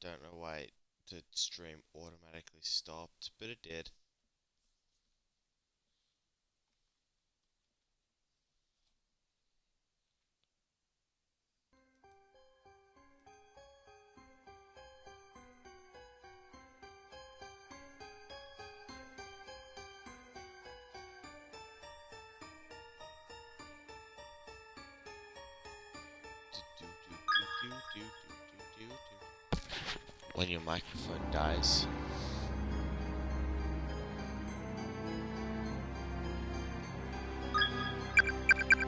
don't know why the stream automatically stopped, but it did. When your microphone dies.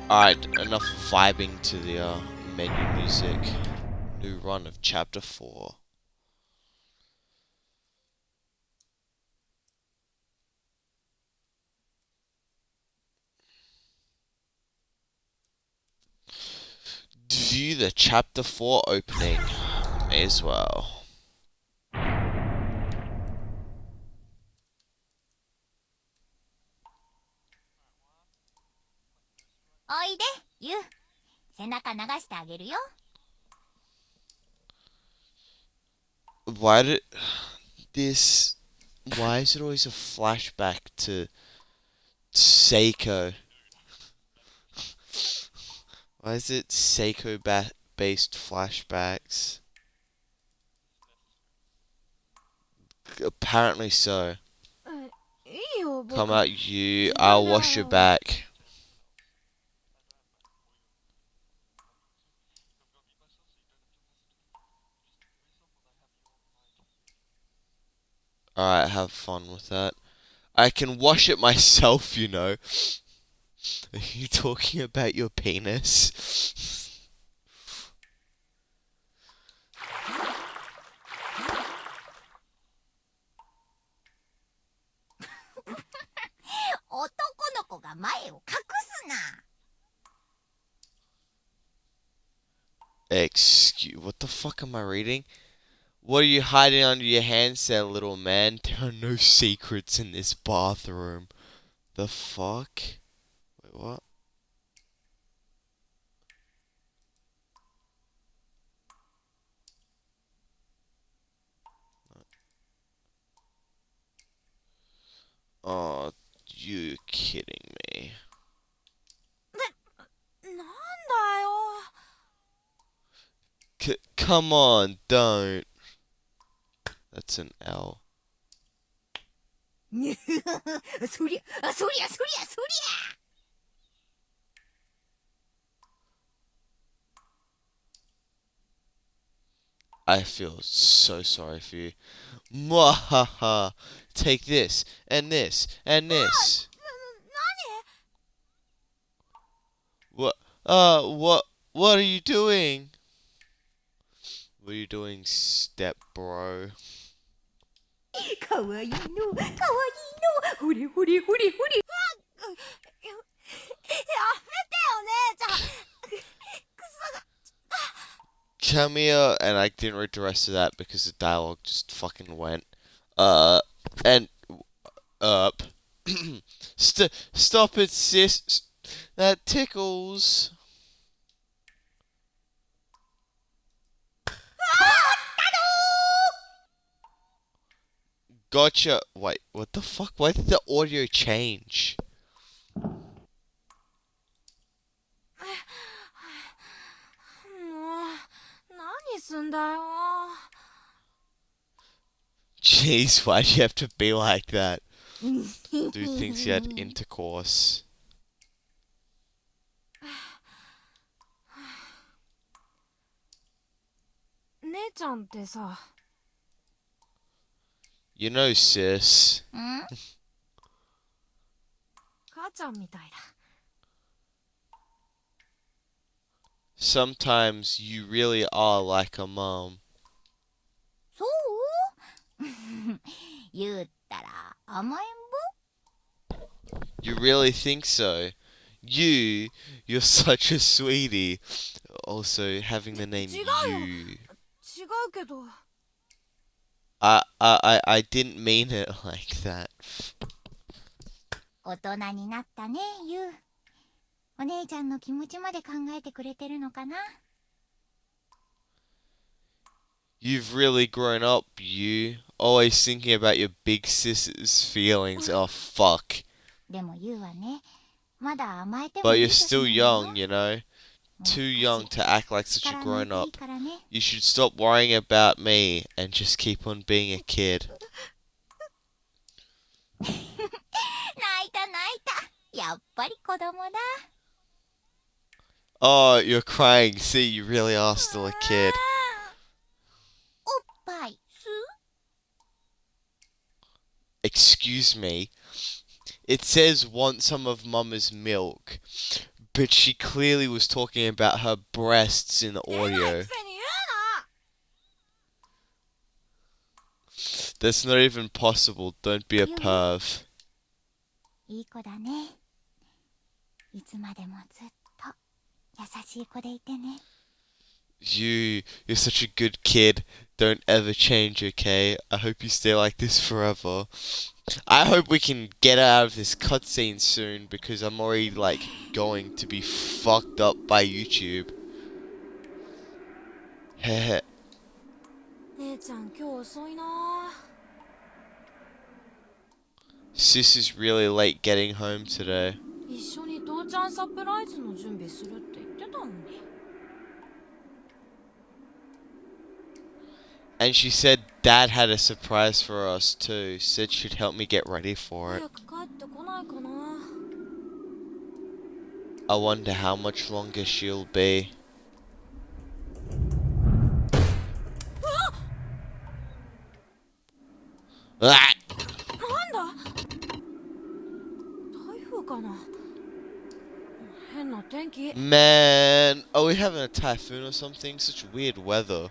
Alright, enough vibing to the menu music. New run of chapter 4. View the chapter 4 opening. May as well. おいで、ゆう。背中流してあげるよ。Why did this? Why is it always a flashback to Seiko? Why is it Seiko based flashbacks? Apparently so. Come out, you. I'll wash your back. Alright, have fun with that. I can wash it myself, you know. Are you talking about your penis? 男の子が前を隠すな。Excuse. What the fuck am I reading? What are you hiding under your hands there, little man? There are no secrets in this bathroom. The fuck? Wait, what? Oh, you kidding me? なんだよ。Come on, don't. That's an L. そりゃ、そりゃ、そりゃ、そりゃ。I feel so sorry for you. Mwahaha. Take this, and this, and this. 何？ What are you doing? What are you doing, step bro? かわいいの、かわいいの。ほれほれほれほれ。やめてよ、姉ちゃん。Come here, and I didn't read the rest of that because the dialogue just fucking went. And up. Stop it, sis. That tickles. Gotcha. Wait, what the fuck? Why did the audio change? もう、何すんだよ。Jeez, why do you have to be like that? Dude thinks he had intercourse. 姉ちゃんってさ。You know, sis. 母ちゃんみたいだ。Sometimes you really are like a mom. そう言ったら甘えん You really think so? You're such a sweetie. Also, having the name 違うよ。 you. 違うけど。I didn't mean it like that. 大人になったね、ゆう。お姉ちゃんの気持ちまで考えてくれてるのかな。You've really grown up, you. Always thinking about your big sister's feelings. Oh, fuck. でもユウはね、まだ甘えても But い you're い年 still なんだよ。 young, you know? もう Too 少 young し to act like such a 力抜い grown ていい up. からね。 You should stop worrying about me and just keep on being a kid. 泣いた泣いた。やっぱり子供だ。 Oh, you're crying. See, you really are still a kid. おっぱいす Excuse me. It says want some of Mama's milk, but she clearly was talking about her breasts in the 出ない audio. くせに言う That's not even possible. Don't be a perv. の。いい子だね。いつまでもずっと優しい子でいてね。 You're such a good kid. Don't ever change, okay? I hope you stay like this forever. I hope we can get out of this cutscene soon because I'm already like going to be fucked up by YouTube. Heh. 姉ちゃん今日遅いな。 Sis is really late getting home today. 一緒に父ちゃんサプライズの準備するって言ってたのに。 And she said Dad had a surprise for us too. Said she'd help me get ready for it. 早く帰ってこないかな。 I wonder how much longer she'll be. Ah! なんだ。台風かな。変な天気。 Man, are we having a typhoon or something? Such weird weather.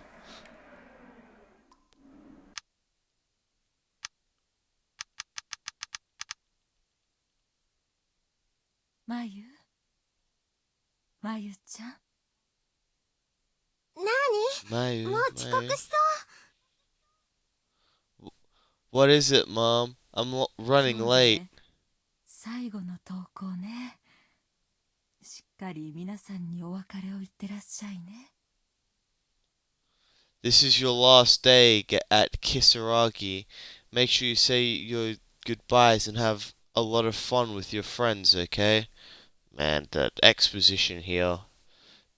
まゆちゃん。なに Mayu, もう遅刻 Mayu. しそう。 What is it, Mom? I'm running 今日で late. 最後の投稿ね。しっかり皆さんにお別れを言ってらっしゃいね。 This is your last day at Kisaragi. Make sure you say your goodbyes and have a lot of fun with your friends, okay? Man, the exposition here.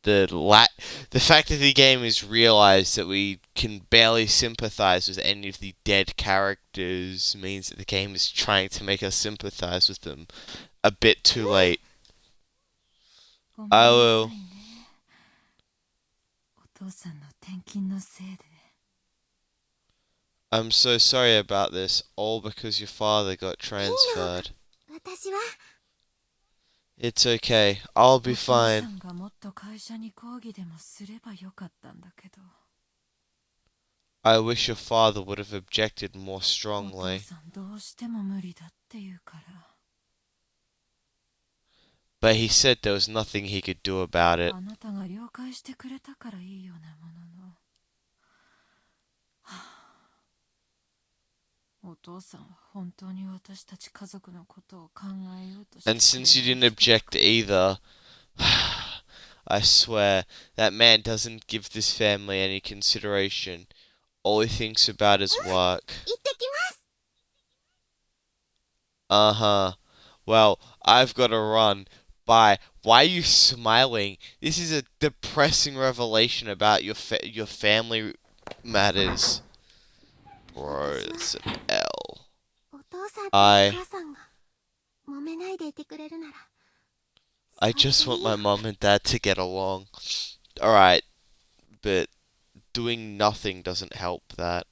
The fact that the game has realized that we can barely sympathize with any of the dead characters means that the game is trying to make us sympathize with them a bit too late. ごめん I なさ will. いね。お父さんの転勤のせいで。 I'm so sorry about this, all because your father got transferred. 私は It's okay, I'll お be 父さ fine. んがもっと会社に抗議でもすればよかったんだけど。 I wish your father would have objected more お父 strongly, さんどうしても無理だって言うから。 but he said there was nothing he could do about it. あなたが了解してくれたからいいようなものの。はあ、お父さんは本当に私たち家族のことを考えようとしてくれない And since you didn't 人だ object either, I swear, that man doesn't give this family any consideration. All he thinks about is work. 行ってきます。 Uh-huh. Well, I've got to run. Bye. Why are you smiling? This is a depressing revelation about your family matters. Bro, that's an L. お父さんとお I 母さんが揉めないでいてくれるなら。 I just want my mom and dad to get along. Alright, but doing nothing doesn't help that.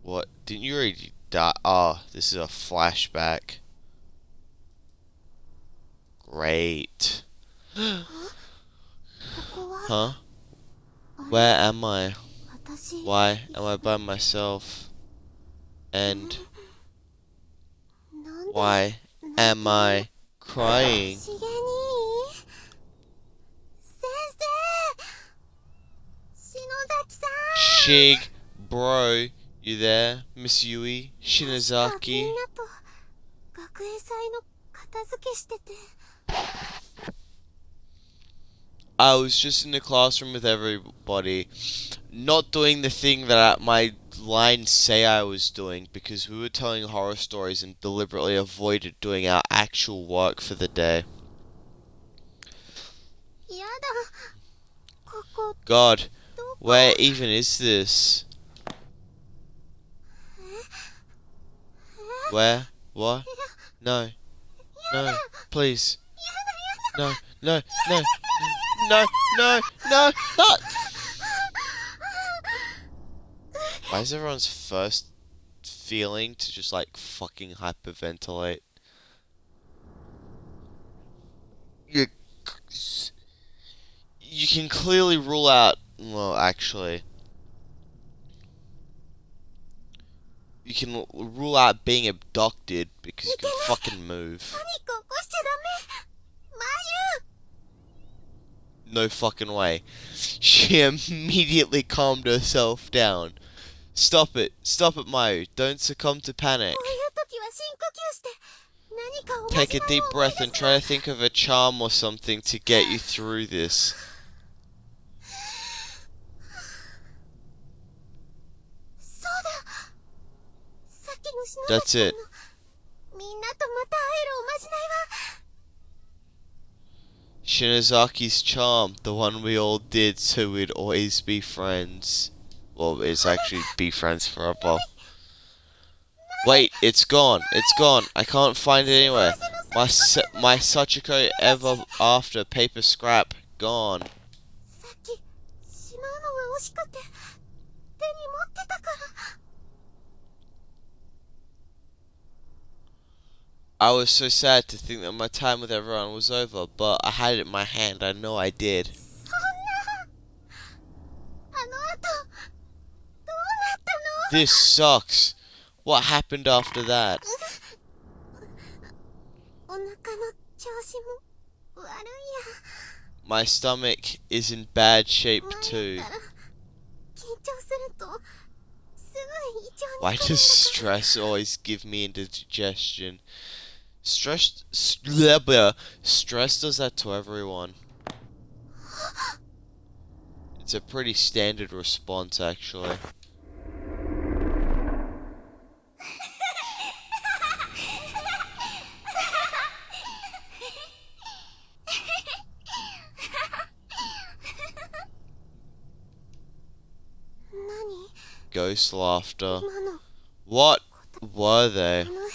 What? Didn't you already die? Oh, this is a flashback. Great. ここは Huh? Where am I? 私 Why am I by myself? And なんで why am I crying? しげに先生篠崎さん Shig, bro, you there? Miss Yui, 確かみん Shinozaki. なと学園祭の片付けしてて。 I was just in the classroom with everybody, not doing the thing that my lines say I was doing because we were telling horror stories and deliberately avoided doing our actual work for the day. やだ。ここ God, どこ？ where even is this? Where? What? No. No. Please. No. No. No. No. No. No. No. Why is everyone's first feeling to just like fucking hyperventilate? You, you can clearly rule out. Well, actually, you can rule out being abducted because you can fucking move. パニック起こしちゃダメ。眉。 No fucking way. She immediately calmed herself down. Stop it, Mayu. Don't succumb to panic. こういう時は深呼吸して。何かおまじないを思い出 Take a deep breath and try to think of a charm or something to get you through this. そうだ。さっきの篠 That's 崎さん it. のみんなとまた会えるおまじないは Shinazaki's charm, the one we all did so we'd always be friends. Well, it's actually be friends forever. Wait, it's gone. It's gone. I can't find it anywhere. My Sachiko ever after paper scrap gone. さっきしまうのが惜しくて手に持ってたから。 I was so sad to think that my time with everyone was over, but I had it in my hand. I know I did. そんな。あの後どうなったの？ This sucks. What happened after that? お腹の調子も悪いや。 My stomach is in bad shape 前 too. やったら緊張するとすぐ胃腸に Why 来る does んだから。 stress always give me indigestion? Stress does that to everyone. It's a pretty standard response, actually. Ghost laughter. 今の What were they? あの部屋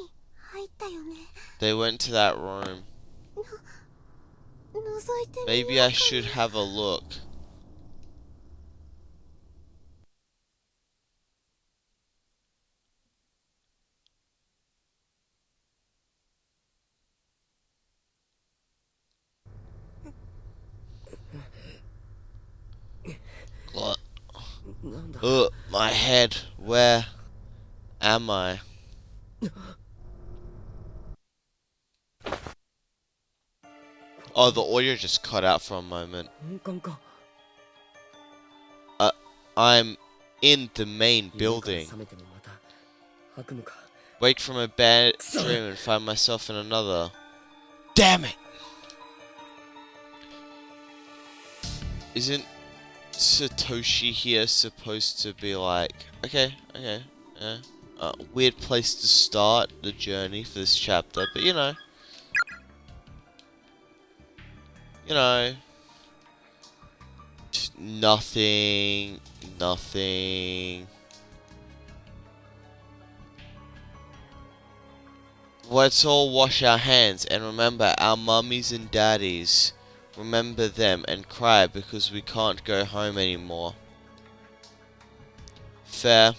に入ったよね。 They went to that room. 覗いてみようか Maybe I should have a look. What? なんだ My head. Where am I? Oh, the audio just cut out for a moment. 本館か I'm in the main 夢から building. 覚めてもまた悪夢か Wake from a bad dream and find myself in another. Damn it! Isn't Satoshi here supposed to be like, okay, weird place to start the journey for this chapter, but you know, just nothing. Let's all wash our hands and remember our mummies and daddies. Remember them and cry because we can't go home anymore. Fair.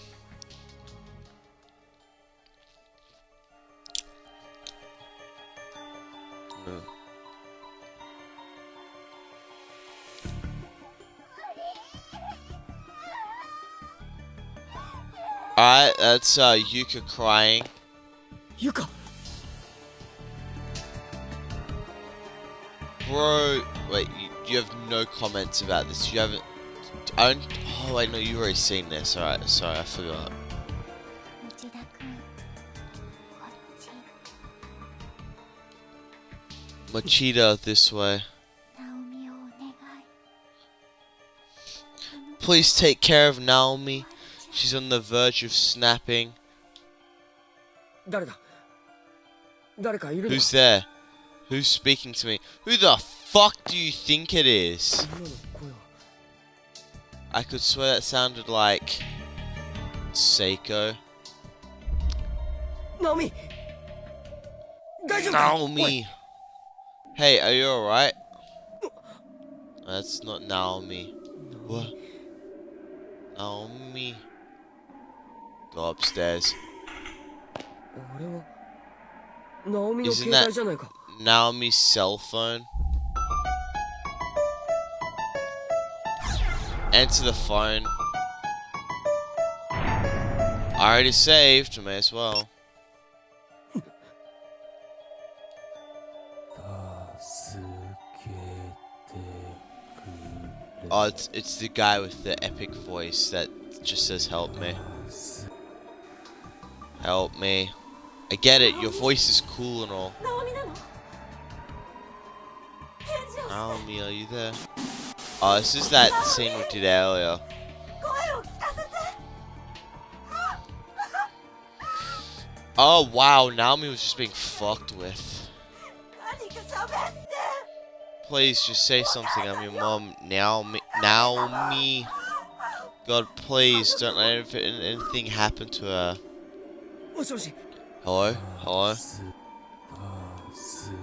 Alright, that's Yuka crying. ゆか Bro, wait, you have no comments about this. You haven't. I don't. Oh wait, no, you've already seen this. Alright, sorry, I forgot. 内田君こっち Machida, this way. ナオミをお願い。 Please take care of Naomi. She's on the verge of snapping. 誰だ誰かいるの Who's there? Who's speaking to me? Who the fuck do you think it is? 今の声は I could swear that sounded like Seiko. ナオミ大丈夫かおい Naomi. Hey, are you alright? That's not Naomi. What? Naomi. Go upstairs. 俺はナオミの Isn't 携 that 帯じゃないか Naomi's cell phone? Answer the phone. I already saved, may as well. Oh, it's the guy with the epic voice that just says help me. Help me. I get it, your voice is cool and all. ナオミなの？返事をして。 Naomi, are you there? Oh, this is that scene we did earlier. 声を聞かせて。 Oh wow, Naomi was just being fucked with. 何か喋って。 Please just say something, I'm your mom. Naomi. God, please don't let anything happen to her. もしもし Hello? Hello?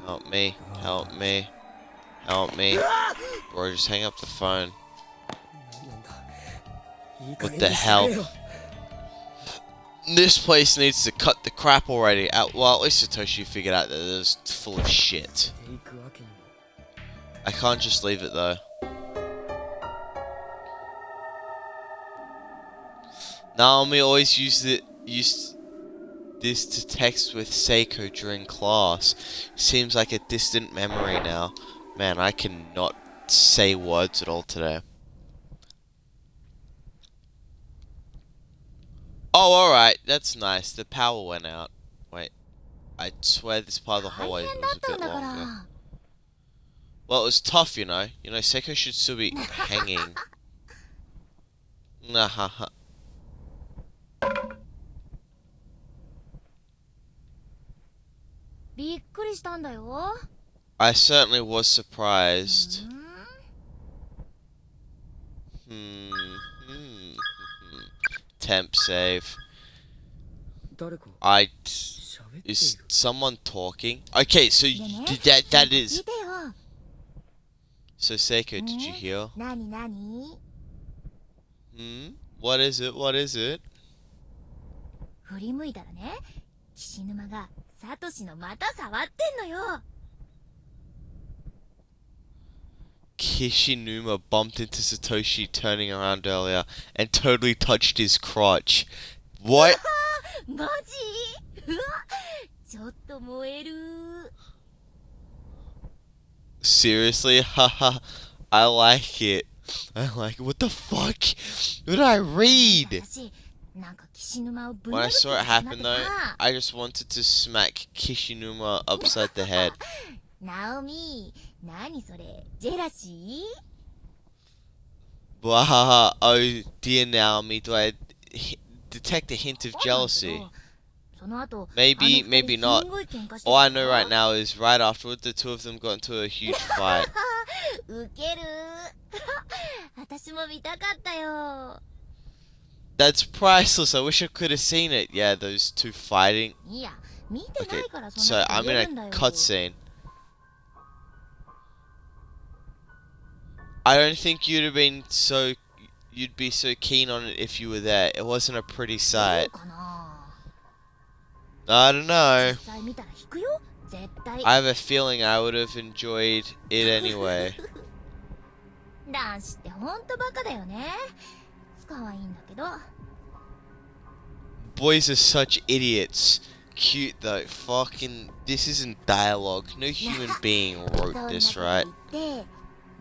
Help me. Help me. Help me. Bro, just hang up the phone. なんだいい加 What 減 the にしてくれよ This place needs to cut the crap already. Well, at least Satoshi figured out that it was full of shit. 行くわけにも I can't just leave it though. Naomi always used this to text with Seiko during class. Seems like a distant memory now. Man, I cannot say words at all today. Oh, alright, that's nice. The power went out. Wait, I swear this part of the 大 hallway 変 was だっ a たん bit だか longer. ら。 Well, it was tough, you know. You know, Seiko should still be hanging. Nah, haha. びっくりしたんだよ。 I certainly was surprised. うん Temp save. 誰か I. 喋ってい Is る someone talking? Okay, so でね that 聞い is. てよ。 So Seiko, did you hear? なになに？ What is it? What is it? 振り向いたらね、岸沼がサトシの股触ってんのよ。 Kishinuma bumped into Satoshi turning around earlier and totally touched his crotch. What? マジ？うわ、ちょっと燃える。 Seriously? Haha. I like it. I like it. What the fuck? What did I read? 私、なんか岸沼をぶん When 殴 I って saw it る気になっ happen て though, さ。 I just wanted to smack Kishinuma upside the head. ナオミ、何それ？ジェラシー？ Bwahaha. Oh dear Naomi, do I detect a hint of jealousy? その後、 Maybe, あの二人 maybe not. すんごい喧嘩してた All よ I know right now is right afterward, the two of them got into a huge fight. ウケる。私も見たかったよ。 That's priceless. I wish I could have seen it. Yeah, those two fighting. いや、見て Okay, ないからそん so なこと I'm 言 in えるんだ a よ。 cutscene. I don't think you'd be so keen on it if you were there. It wasn't a pretty そう sight. かな。 I don't know. 実際見たら引くよ。絶対。 I have a feeling I would have enjoyed it anyway. 男子ってほんとバカだよね。可愛いんだけど。 Boys are such idiots. Cute though. Fucking. This isn't dialogue. No human being そ wrote んなこ this, と right? 言って、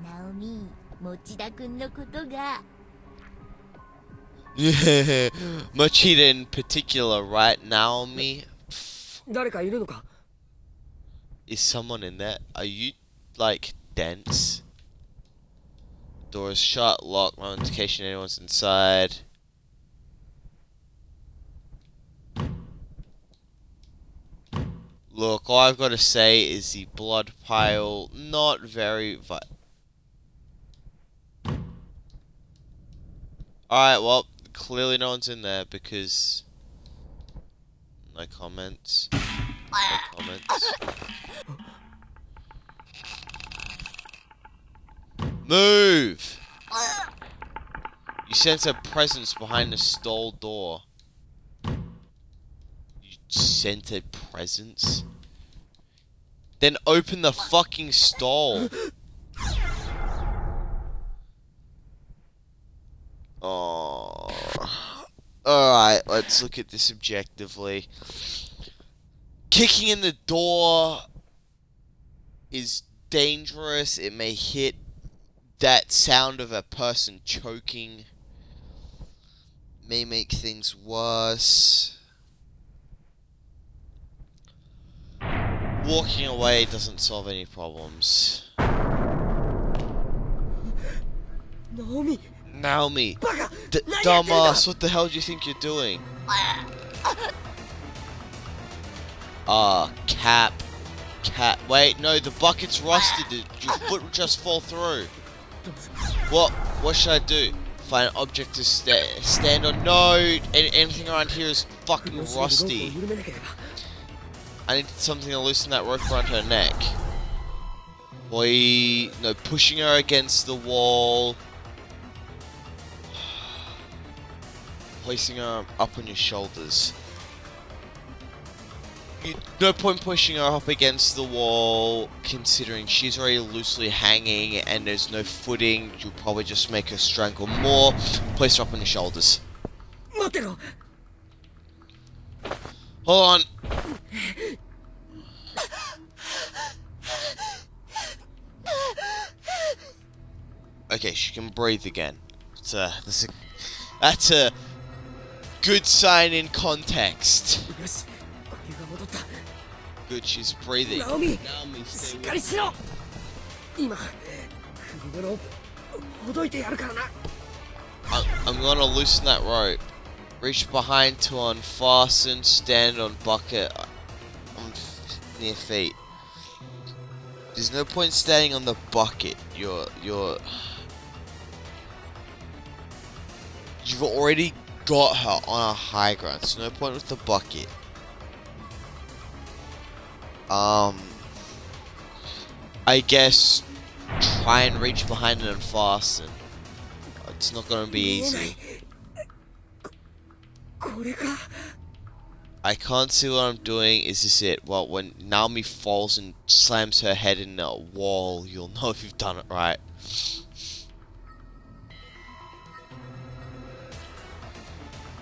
ナオミ、持田くんのことが。 Yeah. Machida in particular, right? Naomi. 誰かいるのか Is someone in there? Are you, like, dense? Door is shut, locked, no indication anyone's inside. Look, all I've got to say is the blood pile, not very Alright, well, clearly no one's in there because... No comments. No comments. Move! You sense a presence behind the stall door. You sense a presence? Then open the fucking stall. Oh. Alright, let's look at this objectively. Kicking in the door is dangerous. It may hit that sound of a person choking. May make things worse. Walking away doesn't solve any problems. Naomi! Naomi! Baka! Dumbass, what the hell do you think you're doing? Cap. Wait, no, the bucket's rusted. Your foot will just fall through. What should I do? Find an object to stand on? No! Anything around here is fucking rusty. I need something to loosen that rope around her neck. Boy, no, pushing her against the wall. Placing her up on your shoulders. No point pushing her up against the wall, considering she's already loosely hanging and there's no footing. You'll probably just make her strangle more. Place her up on your shoulders. Hold on. Okay, she can breathe again. That's a good sign in context. Good, she's breathing. Naomi! Stay with しっかりしろ今首をほどいてやるからな I'm gonna loosen that rope. Reach behind to unfasten. Stand on bucket on near feet. There's no point standing on the bucket. You've already got her on a high ground. So no point with the bucket. I guess try and reach behind and unfasten. It's not gonna be easy. これか I can't see what I'm doing. Is this it? Well, when Naomi falls and slams her head in a wall, you'll know if you've done it right.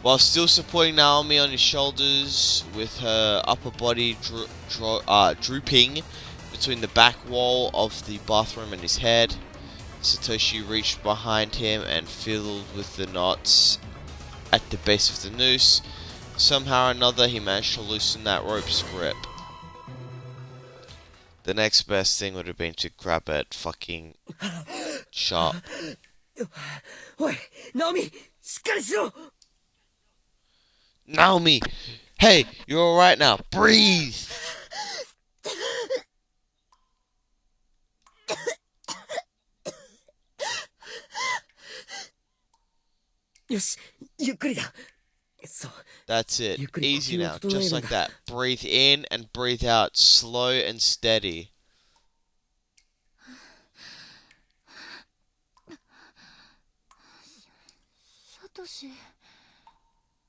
While still supporting Naomi on his shoulders, with her upper body drooping between the back wall of the bathroom and his head, Satoshi reached behind him and fiddled with the knots at the base of the noose. Somehow or another, he managed to loosen that rope's grip. The next best thing would have been to grab it fucking sharp. おいナオミしっかりしろ Naomi! Hey, you're alright now. Breathe! よしゆっくりだそう That's it. Easy now. Just like that. Breathe in and breathe out. Slow and steady.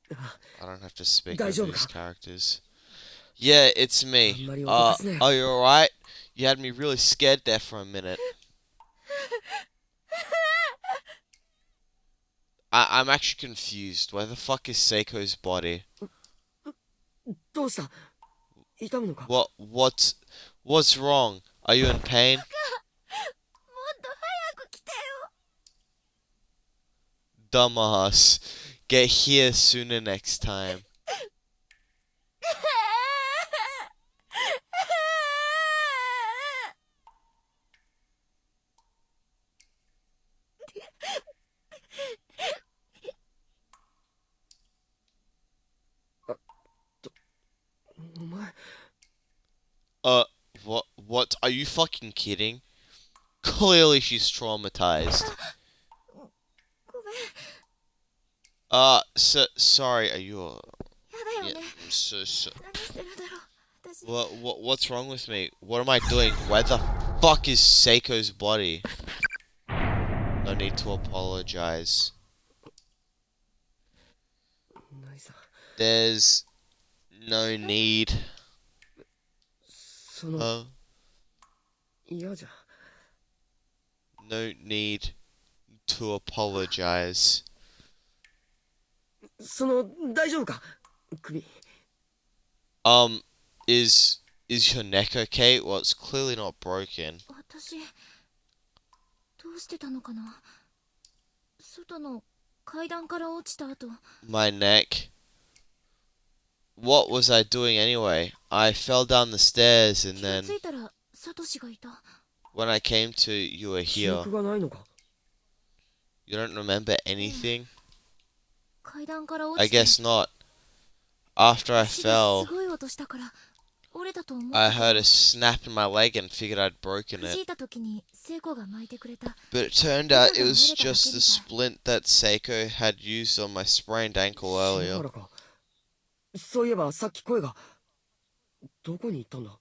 I don't have to speak over these characters. Yeah, it's me. Are you alright? You had me really scared there for a minute. I'm actually confused. Where the fuck is Seiko's body? どうした痛むのか What's wrong? Are you in pain? もっと早く来てよ Dumbass. Get here sooner next time. Uh, what? Are you fucking kidding? Clearly she's traumatized. ごめん。Sorry, are you, やだ yeah, よね。so, 何してるんだろう。私。what's wrong with me? What am I doing? Where the fuck is Seiko's body? No need to apologize. ないさ。 There's no need. その Huh? 嫌じゃ。 No need to apologize. その大丈夫か首。 Um, is your neck okay? Well, it's clearly not broken. 私。どうしてたのかな。外の階段から落ちた後。 My neck. What was I doing anyway? I fell down the stairs and 気が then ついたらサトシがいた。 when I came to, you were 記 here. 憶がないのか。 You don't remember anything? 階段から落 I ちて。 guess not. After I 足が fell, すごい音したから折れたと思った I け heard ど a snap in my leg and figured I'd broken 弾 it. いた時に聖子が巻いてくれた。 But it turned out it was just the splint that Seiko had used on my sprained ankle 篠 earlier. 原か。そういえばさっき声が。どこに行ったんだ。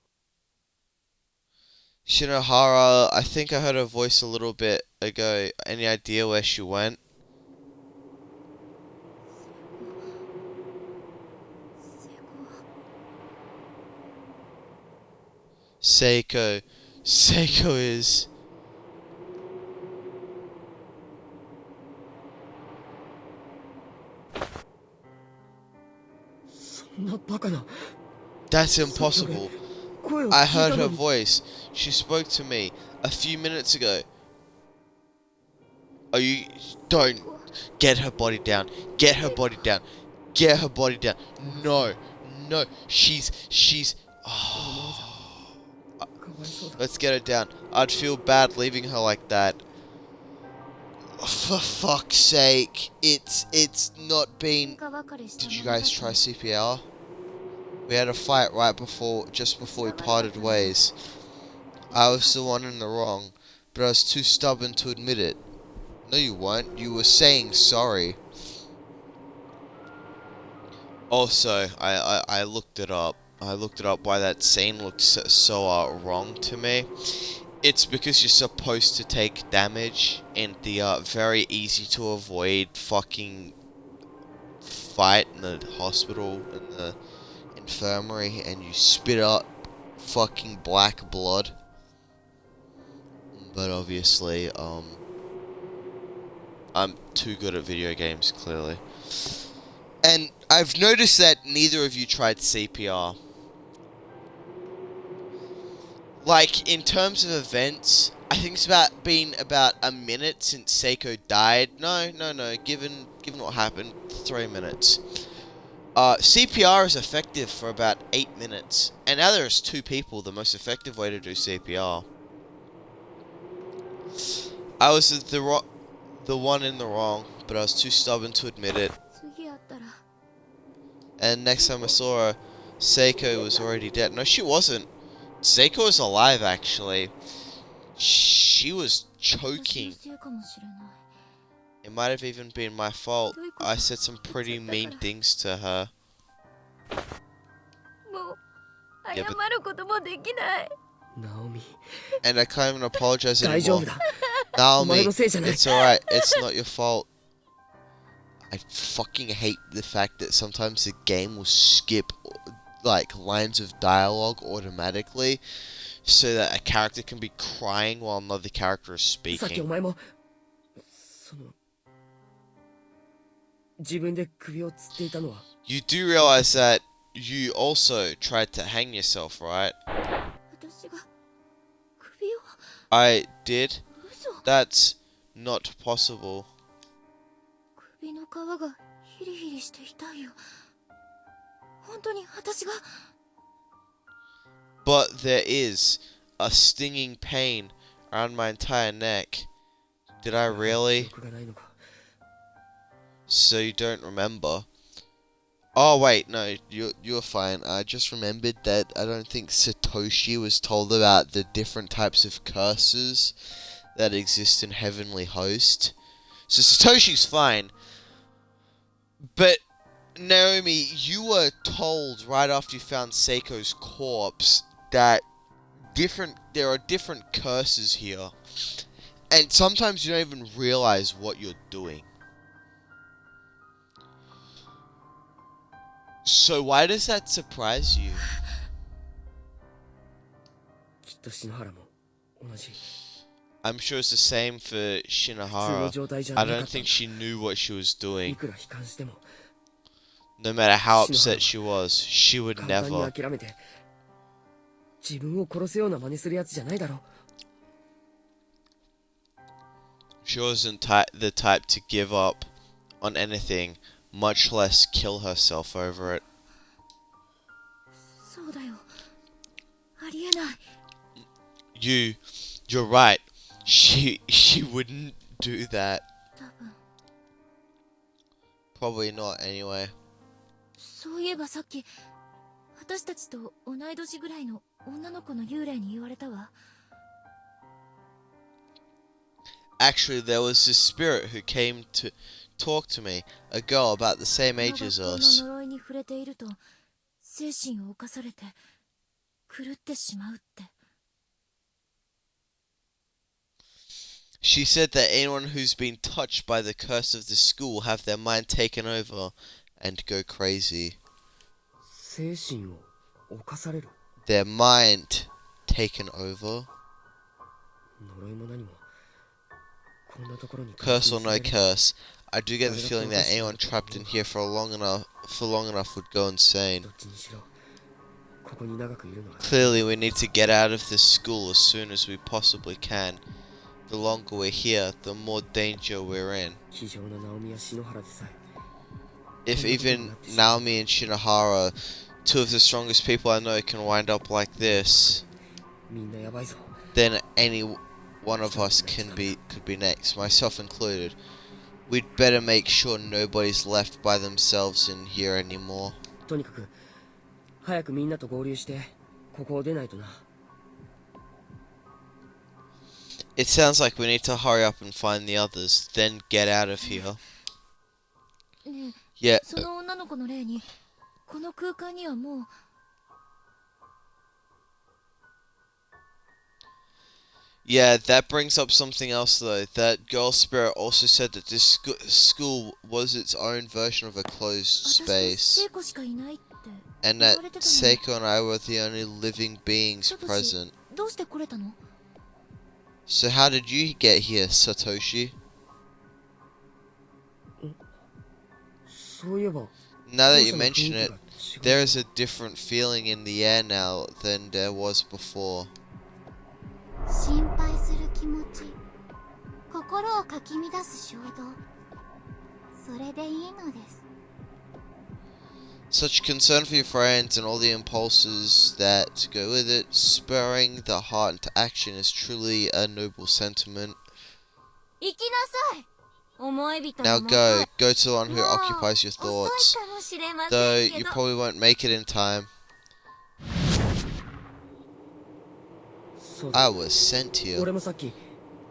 Shinohara, I think I heard her voice a little bit ago. Any idea where she went? 聖子は Seiko. Seiko is... そんなバカな。 That's impossible. 声を I 聞い heard た her のに。 voice. She spoke to me a few minutes ago. Oh, you... Don't. Get her body down. Get her body down. Get her body down. No. No. She's... Oh. かわいそうだ。 Let's get her down. I'd feel bad leaving her like that. For fuck's sake. It's not 喧 been... 嘩別れした Did you 者だ guys と try CPR? We had a fight right before, just before we parted ways. I was the one in the wrong, but I was too stubborn to admit it. No, you weren't. You were saying sorry. Also, I looked it up. I looked it up why that scene looked so wrong to me. It's because you're supposed to take damage in the very easy to avoid fucking fight in the hospital, in the infirmary, and you spit up fucking black blood. But obviously, I'm too good at video games, clearly. And I've noticed that neither of you tried CPR. Like, in terms of events, I think it's been about a minute since Seiko died. No, given what happened, 3 minutes. CPR is effective for about 8 minutes. And now there's 2 people, the most effective way to do CPR. I was the one in the wrong, but I was too stubborn to admit it. 次会ったら And next time I saw her, Seiko was already dead. No, she wasn't. Seiko was alive, actually. She was 私の choking. せいかもしれない。 It might have even been my fault. I said some pretty mean things to her. もう Yeah, 謝 but- ることもできない。 ナオミ。 And I can't even apologize 大丈 anymore. 夫だ。お前 Naomi, のせいじゃない。 it's alright. It's not your fault. I fucking hate the fact that sometimes the game will skip like lines of dialogue automatically so that a character can be crying while another character is さっきお speaking. 前もその自分で首をつっていたのは You do realize that you also tried to hang yourself, right? 私が首を I did. 嘘。 That's not possible. 首の皮がヒリヒリして痛いよ。本当に私が But there is a stinging pain around my entire neck. Did I 記 really? 憶がないのか。 So you don't remember? Oh wait, no, you're fine. I just remembered that I don't think Satoshi was told about the different types of curses that exist in Heavenly Host. So Satoshi's fine, but Naomi, you were told right after you found Seiko's corpse that there are different curses here, and sometimes you don't even realize what you're doing. So why does that surprise you? きっと篠原も同じ。 I'm sure it's the same for 普通の Shinohara. 状態じゃ I なか don't ったん think だ。 she knew what she was い doing. くら悲観しても No matter how 篠原 upset she was, she would 簡単に never. 諦めて自分を殺すような真似するやつじゃないだろ。 She wasn't the type to give up on anything, much less kill herself over it. そうだよ。ありえない。You're right. She wouldn't do that. 多分。Probably not anyway. そういえばさっき、私たちと同い年ぐらいの女の子の幽霊に言われたわ。Actually, there was this spirit who came to talk to me, a girl about the same age as この us. 呪いに触れていると、精神を侵されて、狂ってしまうって。She said that anyone who's been touched by the curse of the school have their mind taken over and go crazy. 精神を侵される。 Their mind taken over? 呪いも何もこんなところに Curse or no 監禁される。 curse, I do get the feeling that anyone trapped in here for long enough would go insane. どっちにしろここに長くいるのは Clearly, we need to get out of this school as soon as we possibly can. The longer we're here, the more danger we're in. 非常なナオミや篠原でさえ If even Naomi and Shinohara, two of the strongest people I know, can wind up like this, みんなやばいぞ。 then any one of us could be next, myself included. We'd better make sure nobody's left by themselves in here anymore. とにかく早くみんなと合流してここを出ないとな。 It sounds like we need to hurry up and find the others, then get out of here. ね Yeah, え、その女の子の霊に、この空間にはもう、 yeah, that brings up something else though. That girl spirit also said that this school was its own version of a closed 私と space, 聖子しかいないって and 言 that われてたのに。 Seiko and I were the only living beings サトシ、 present. どうして来れたの？ So how did you get here, Satoshi? そういえば Now that you 校舎の雰囲 mention 気 it, が違う。 there is a different feeling in the air now than there was before. 心配する気持ち、心をかき乱す衝動、それでいいのです。 Such concern for your friends and all the impulses that go with it, spurring the heart into action is truly a noble sentiment. 行きなさい。思い人 Now のも go, と go to the one へ。 who もう occupies your 遅い thoughts. かもしれま Though せんけ you ど。 probably won't make it in time. そうだ。 I was sent here. 俺もさっき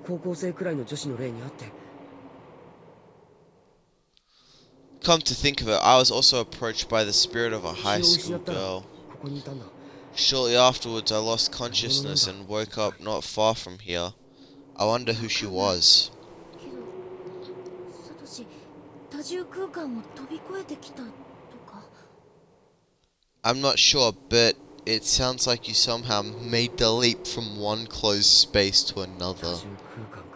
高校生くらいの女子の霊に会って Come to think of it, I was also approached by the spirit of a 気を high 失 school ったら girl. ここにいたんだ。 Shortly afterwards, I lost consciousness and woke up not far from here. I wonder who she was. けど、サトシ、多重空間を飛び越えてきたとか。 I'm not sure, but it sounds like you somehow made the leap from one closed space to 多 another. 重空間か。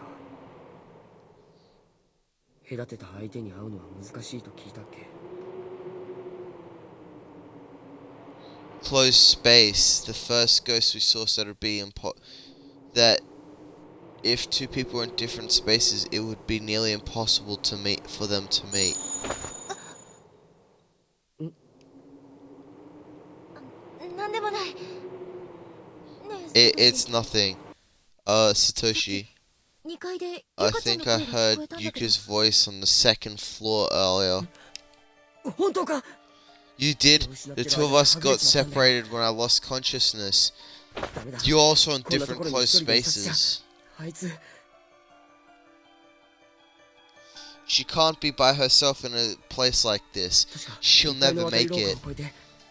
隔てた相手に会うのは難しいと聞いたっけ。 Closed space. The first ghost we saw said it would be that if two people were in different spaces, it would be nearly impossible for them to meet. なんでもない。ねえ、 It's nothing. Satoshi. 2階で I ゆかちゃん think の I 声が聞こ heard えたんだけど。 Yuka's voice on the second floor earlier. 本当か。You did? The two of us got separated when I lost consciousness. You're also in different close spaces. She can't be by herself in a place like this. She'll never make it.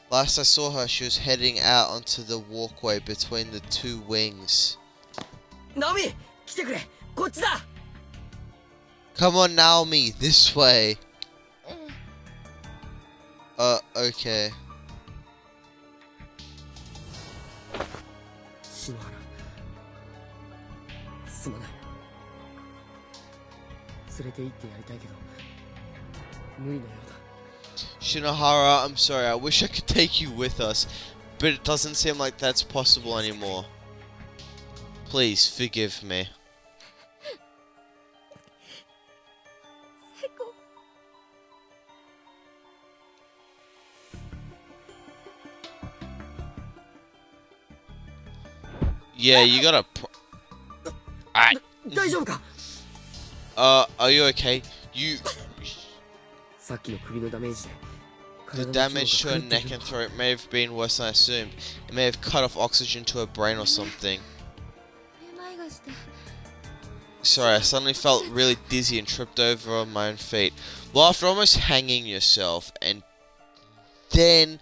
Last I saw her, she was heading out onto the walkway between the two wings. Naomi! Come on, Naomi, this way. Okay. 篠原すまない連れて行ってやりたいけど無理のようだ Shinohara, I'm sorry, I wish I could take you with us, but it doesn't seem like that's possible anymore. Please, forgive me. セコ Yeah, you gotta Alright. 大丈夫か Are you okay? You... さっきの首のダメージで The damage to her neck and throat may have been worse than I assumed. It may have cut off oxygen to her brain or something. めまいがして Sorry, I suddenly felt really dizzy and tripped over on my own feet. Well, after almost hanging yourself and then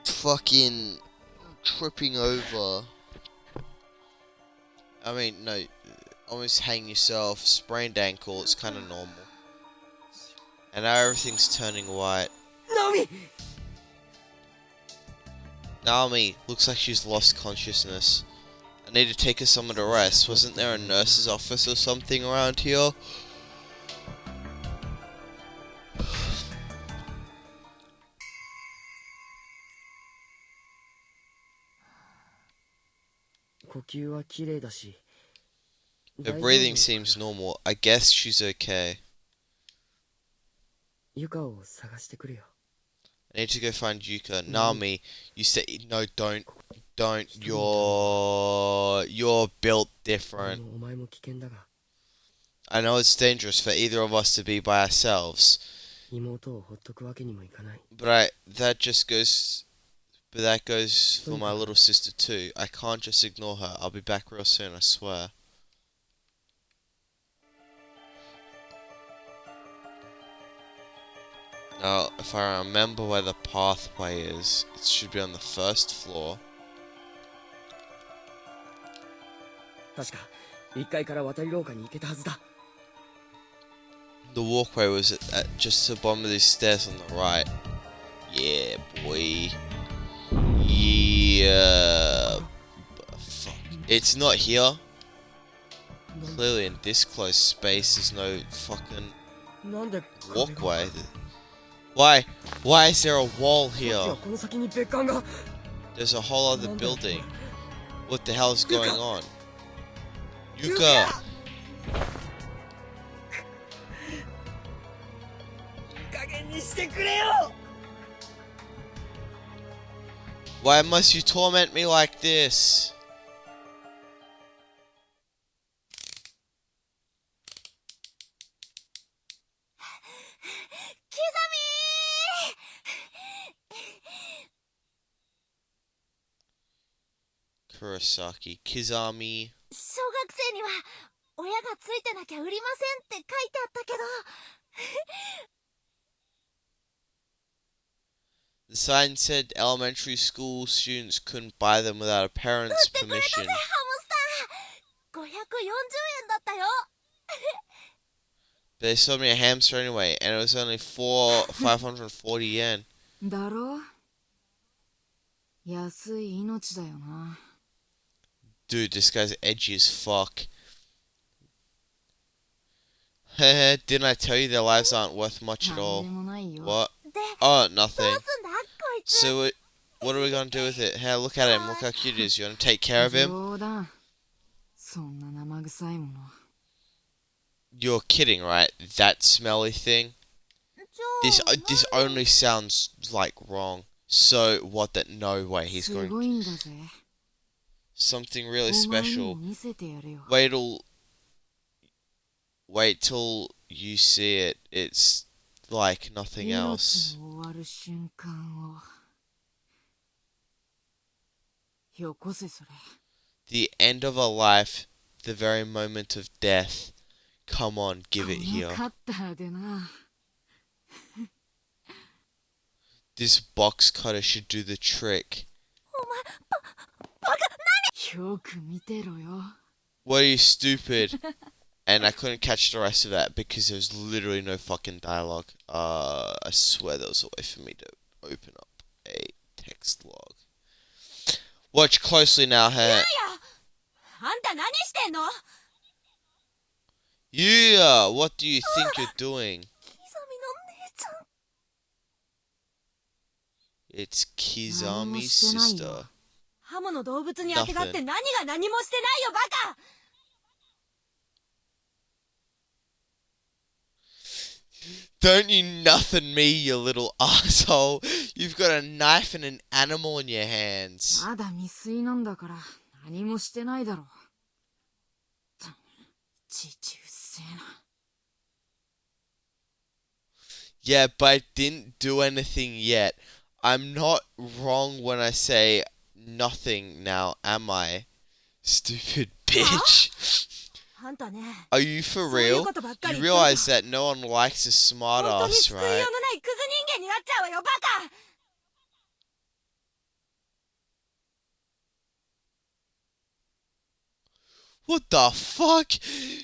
fucking tripping over. I mean, no, almost hanging yourself, sprained ankle, it's kind of normal. And now everything's turning white. Naomi! Naomi, looks like she's lost consciousness. I need to take her somewhere to rest. Wasn't there a nurse's office or something around here? Her breathing seems normal. I guess she's okay. ユカを探してくるよ I need to go find Yuka. Nami, you say no, don't. You're built で different. もお前も危険だが I know it's dangerous for either of us to be by ourselves, 妹をほっとくわけにもいかない but that goes for my little sister too. I can't just ignore her. I'll be back real soon, I swear. Now, if I remember where the pathway is, it should be on the first floor. 確か1階から渡り廊下に行けたはずだ The walkway was at just the bottom of these stairs on the right. Yeah, boy. Yeah. Fuck. It's not here. Clearly in this close space there's no fucking なんで walkway. Why is there a wall さっき here? はこの先に別館が There's a whole other building. What the hell is going on? Yuka! 加減にしてくれよ Why must you torment me like this? キザミ Kurosaki. Kizami. 小学生には親がついてなきゃ売りませんって書いてあったけど The sign said elementary school students couldn't buy them without a 売っ parent's てくれた permission. ぜハムスター540円だったよ But they sold me a hamster anyway, and it was only 540 yen. だろ安い命だよな Dude, this guy's edgy as fuck. Heh, didn't I tell you their lives aren't worth much at なんで all? もないよ What? で Oh, どう nothing. すんだこいつ So, what are we gonna do with it? Hey, look at him. Look how cute he is. You wanna take care of him? 冗談そんな生臭いもの You're kidding, right? That smelly thing? じゃあ This only sounds like wrong. So, what that no way he's す going ごいんだぜ something お really 前に special. も見せてやるよ Wait till you see it. It's like nothing 命 else. の終わる瞬間をよこせそれ The end of a life, the very moment of death. Come on, こ give it の here. カッターでな This box cutter should do the trick. よく見てろよ What are you, stupid? And I couldn't catch the rest of that because there's literally no fucking dialogue. I swear there was a way for me to open up a text log. Watch closely now, huh? あんた何してんの？ Yeah, what do you think you're doing? キザミの姉ちゃん。 It's 何も Kizami's してないよ sister. ハモの動物にあてがって何が何もしてないよバカ。 Don't you nothing me, you little asshole. You've got a knife and an animal in your hands. まだ未遂なんだから何もしてないだろいちいちうっせえな Yeah, but I didn't do anything yet. I'm not wrong when I say nothing now, am I? Stupid bitch. あんたね、 Are you for そういう real? ことばっかり You 言ってる realize that no one likes a 本当に smartass, 救いよう right? のないクズ人間になっちゃうわよバカ。 What the fuck?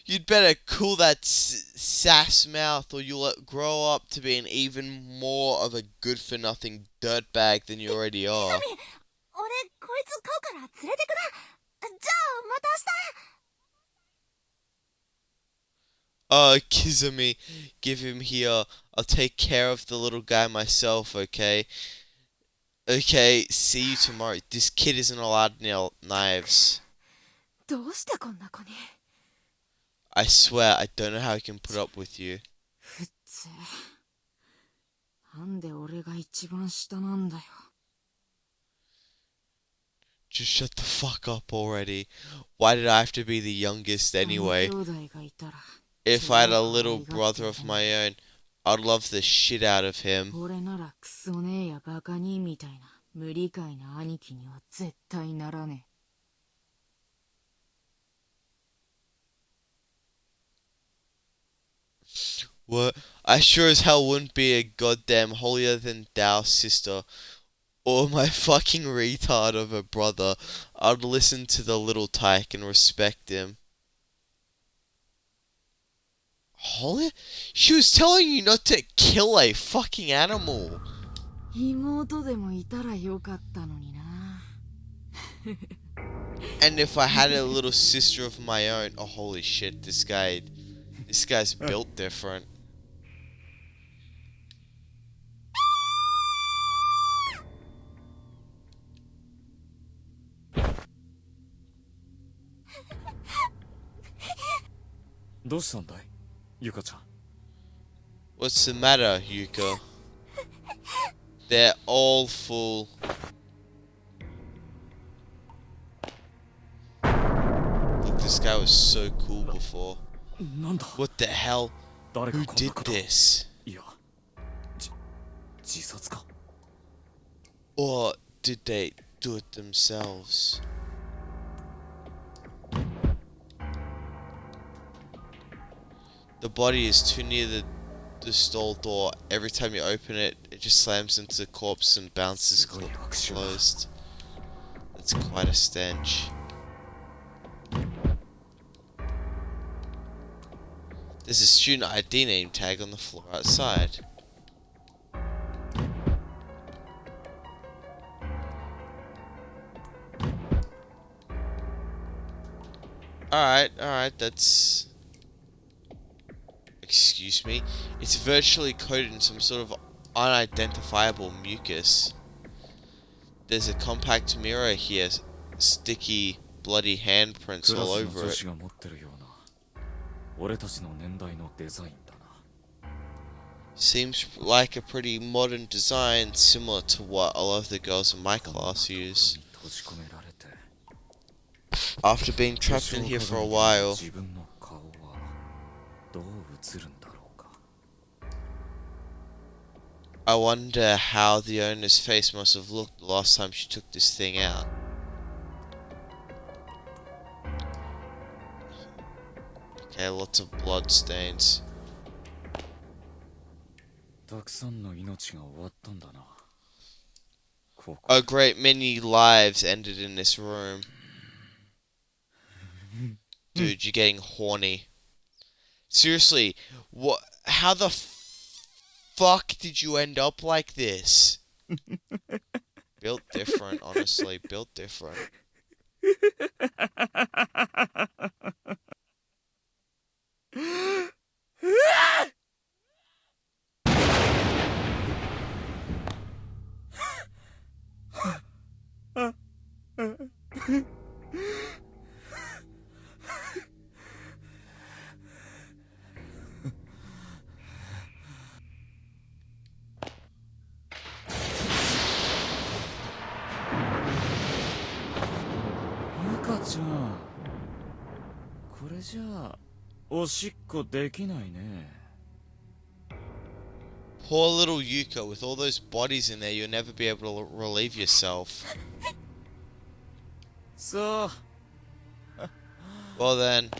You'd better cool that sass mouth or you'll grow up to be an even more of a good-for-nothing dirtbag than you already 俺 are. こいつ飼うから連れてくな。じゃあまた明日。 Oh, Kizami, give him here. I'll take care of the little guy myself, okay? Okay, see you tomorrow. This kid isn't allowed near knives. どうしてこんな子に。 I swear, I don't know how he can put up with you. ふっつなんで俺が一番下なんだよ Just shut the fuck up already. Why did I have to be the youngest 兄 anyway? 弟がいたら If I had a little brother of my own, I'd love the shit out of him. 俺ならクソねえやバカ兄みたいな無理解な兄貴には絶対ならね What? I sure as hell wouldn't be a goddamn holier than thou sister or my fucking retard of a brother. I'd listen to the little tyke and respect him. Holy? She was telling you not to kill a fucking animal. 妹でもいたらよかったのにな And if I had a little sister of my own, oh holy shit, this guy's built different. What's the matter, Yuka? They're all full. Look, this guy was so cool before. なんだ What the hell? 誰が Who こんな did こと this? いや自殺か Or did they do it themselves? The body is too near the stall door. Every time you open it, it just slams into the corpse and bounces closed. That's quite a stench. There's a student ID name tag on the floor outside. Alright, that's... Excuse me. It's virtually coated in some sort of unidentifiable mucus. There's a compact mirror here, sticky, bloody handprints クラ all スの over 女 it. 子が持ってるような俺たちの年代のデザインだな Seems like a pretty modern design, similar to what a lot of the girls in my こんな class ところに use. 閉じ込められて After being trapped in here for a while, 自分の顔はどう映るんだろうか I wonder how the owner's face must have looked the last time she took this thing out. Okay, lots of blood stains. たくさんの命が終わったんだな。ここ A great many lives ended in this room. Dude, you're getting horny. Seriously, what? How the fuck did you end up like this? Built different, honestly. Built different. Yuka ちゃん、これじゃあおしっこできないね。 Poor little Yuka, with all those bodies in there, you'll never be able to relieve yourself. さあ、 Well then,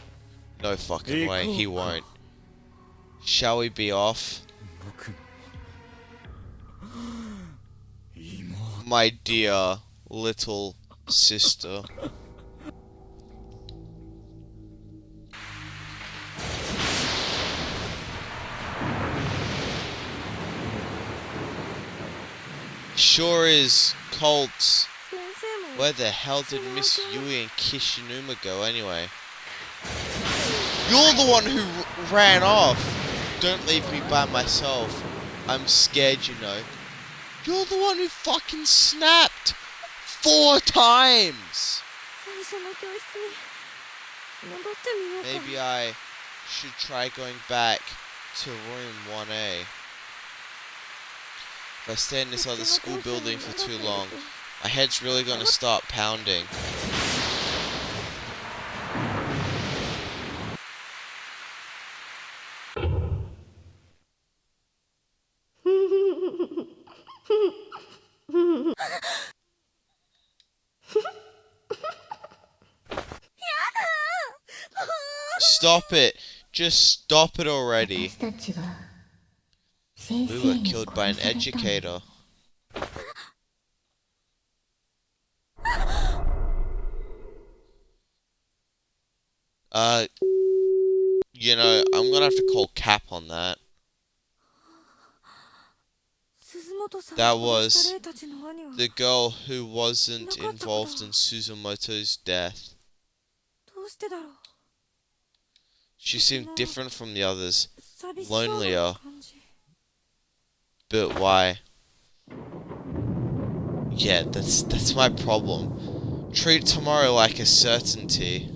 no fucking way, he won't. Shall we be off? 僕の妹。 My dear little sister. Sure is Colts. 先生も Where the hell did Miss Yui and Kishinuma go anyway? You're the one who ran off! Don't leave me by myself. I'm scared, you know. You're the one who fucking snapped! 4 times! 最初の教室に戻ってみようか Maybe I should try going back to room 1A. If I stay in this other school building for too long, my head's really gonna start pounding. Stop it! Just stop it already. 私たちは先 We 生 were に killed by 殺 an されたの educator. You know, I'm gonna have to call Cap on that. 鈴本さん That を殺 was した霊たちの兄は the girl who wasn't involved in Suzumoto's death. どうしてだろう She seemed different from the others, 寂しそうな lonelier. 感じ But why? Yeah, that's my problem. Treat tomorrow like a certainty.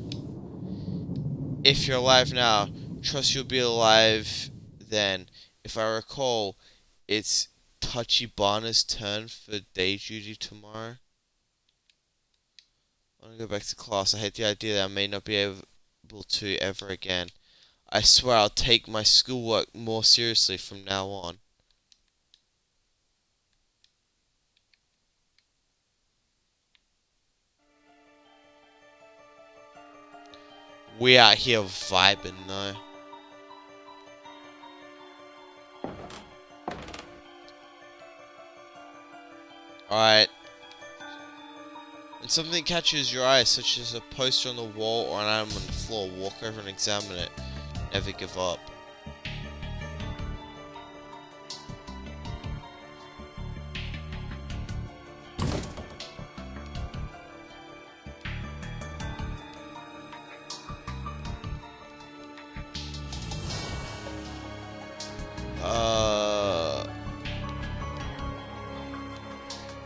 If you're alive now, trust you'll be alive then. If I recall, it's Tachibana's turn for day duty tomorrow. I want to go back to class. I hate the idea that I may not be able to ever again. I swear I'll take my schoolwork more seriously from now on. We out here vibing though. Alright. When something catches your eye, such as a poster on the wall or an item on the floor, walk over and examine it. Never give up.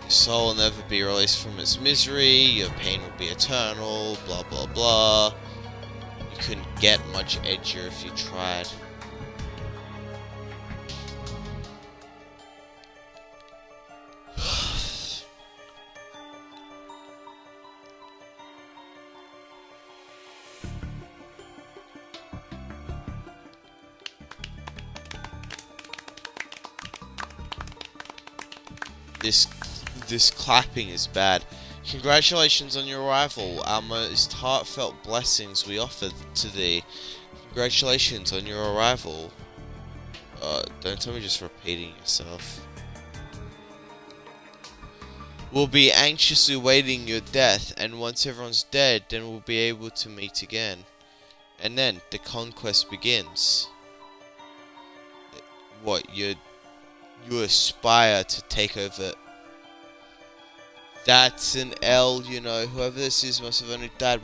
Your soul will never be released from its misery, your pain will be eternal, blah blah blah. You couldn't get much edgier if you tried. This this clapping is bad. Congratulations on your arrival. Our most heartfelt blessings we offer to thee. Congratulations on your arrival. Don't tell me just repeating yourself. We'll be anxiously waiting your death, and once everyone's dead, then we'll be able to meet again. And then the conquest begins. What, you aspire to take over? That's an L, you know. Whoever this is must have only died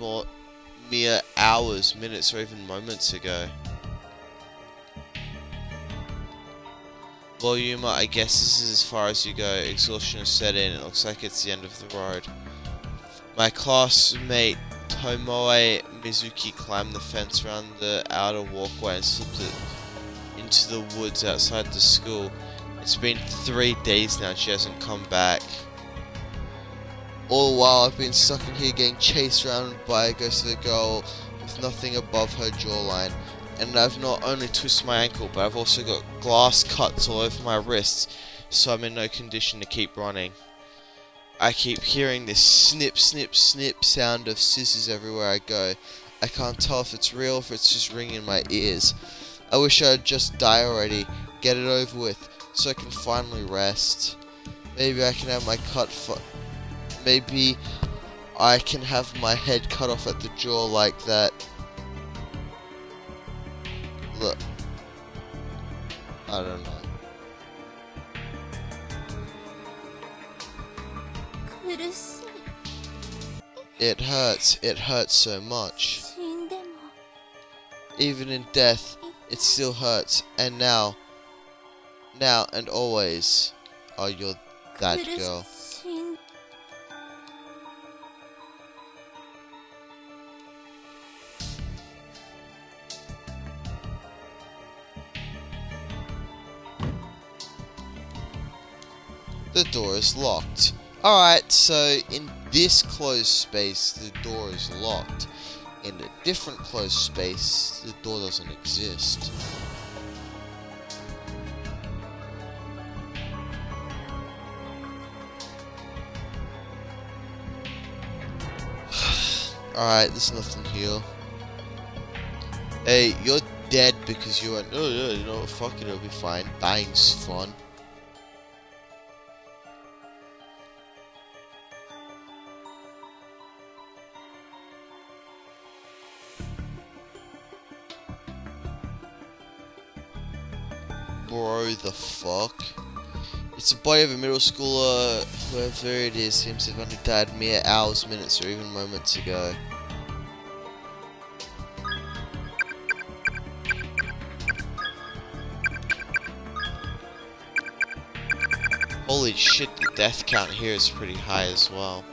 mere hours, minutes, or even moments ago. Well, Yuma, I guess this is as far as you go. Exhaustion has set in. It looks like it's the end of the road. My classmate Tomoe Mizuki climbed the fence around the outer walkway and slipped it into the woods outside the school. It's been 3 days now and she hasn't come back. All the while I've been stuck in here getting chased around by a ghost of a girl with nothing above her jawline. And I've not only twisted my ankle, but I've also got glass cuts all over my wrists, so I'm in no condition to keep running. I keep hearing this snip, snip, snip sound of scissors everywhere I go. I can't tell if it's real or if it's just ringing in my ears. I wish I'd just die already, get it over with, so I can finally rest. Maybe I can have my Maybe I can have my head cut off at the jaw like that. Look. I don't know. 苦しい It hurts. It hurts so much. 死んでも Even in death, it still hurts. And now and always, oh, you're that 苦 girl. しん The door is locked. Alright, so in this closed space, the door is locked. In a different closed space, the door doesn't exist. Alright, there's nothing here. Hey, you're dead because you went, oh yeah, you know what, fuck it, it'll be fine. Dying's fun. Bro, the fuck? It's a body of a middle schooler. Whoever it is seems to have only died mere hours, minutes, or even moments ago. Holy shit, the death count here is pretty high as well.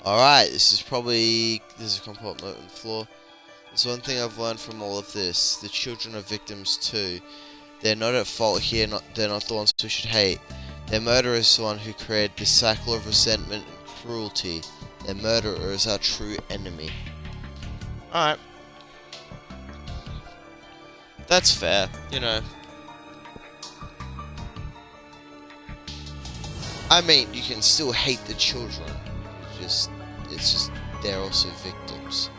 Alright, this is a compartment on the floor. There's one thing I've learned from all of this. The children are victims too. They're not at fault here, they're not the ones we should hate. Their murderer is the one who created this cycle of resentment and cruelty. Their murderer is our true enemy. Alright. That's fair, you know. I mean, you can still hate the children. It's just they're also victims.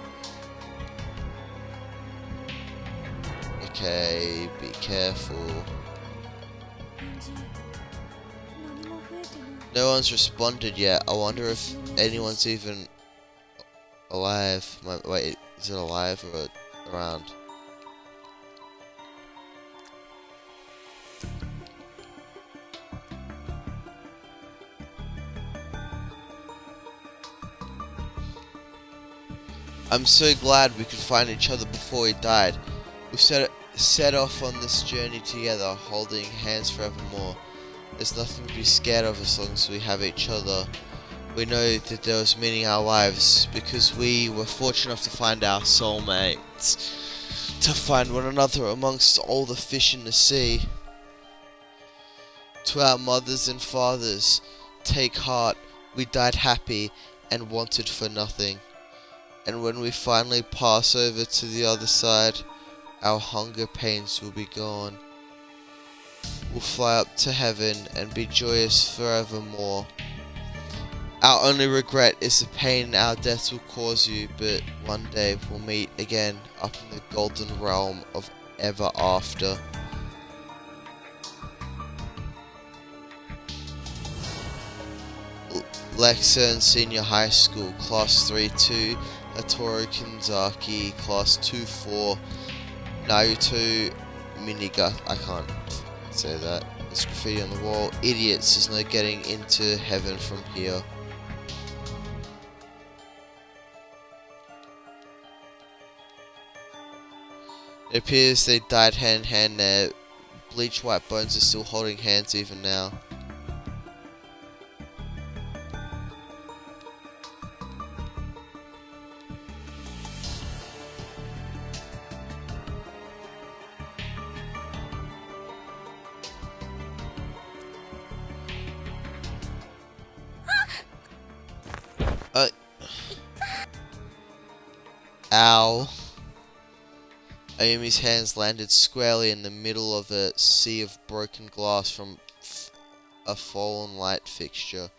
Okay, be careful. 返事何も増えてない No one's responded yet. I wonder if anyone's even alive. Wait, is it alive or around? I'm so glad we could find each other before we died. We've set off on this journey together, holding hands forevermore. There's nothing to be scared of as long as we have each other. We know that there was meaning in our lives because we were fortunate enough to find our soulmates. To find one another amongst all the fish in the sea. To our mothers and fathers, take heart. We died happy and wanted for nothing. And when we finally pass over to the other side, our hunger pains will be gone. We'll fly up to heaven and be joyous forevermore. Our only regret is the pain our deaths will cause you, but one day we'll meet again up in the golden realm of ever after. Lexan Senior High School, Class 3-2, Atoru Kinzaki, Class 2-4, Naruto Miniga. I can't say that. There's graffiti on the wall. Idiots, there's no getting into heaven from here. It appears they died hand in hand. Their bleached white bones are still holding hands even now. Ow. Ayumi's hands landed squarely in the middle of a sea of broken glass from a fallen light fixture.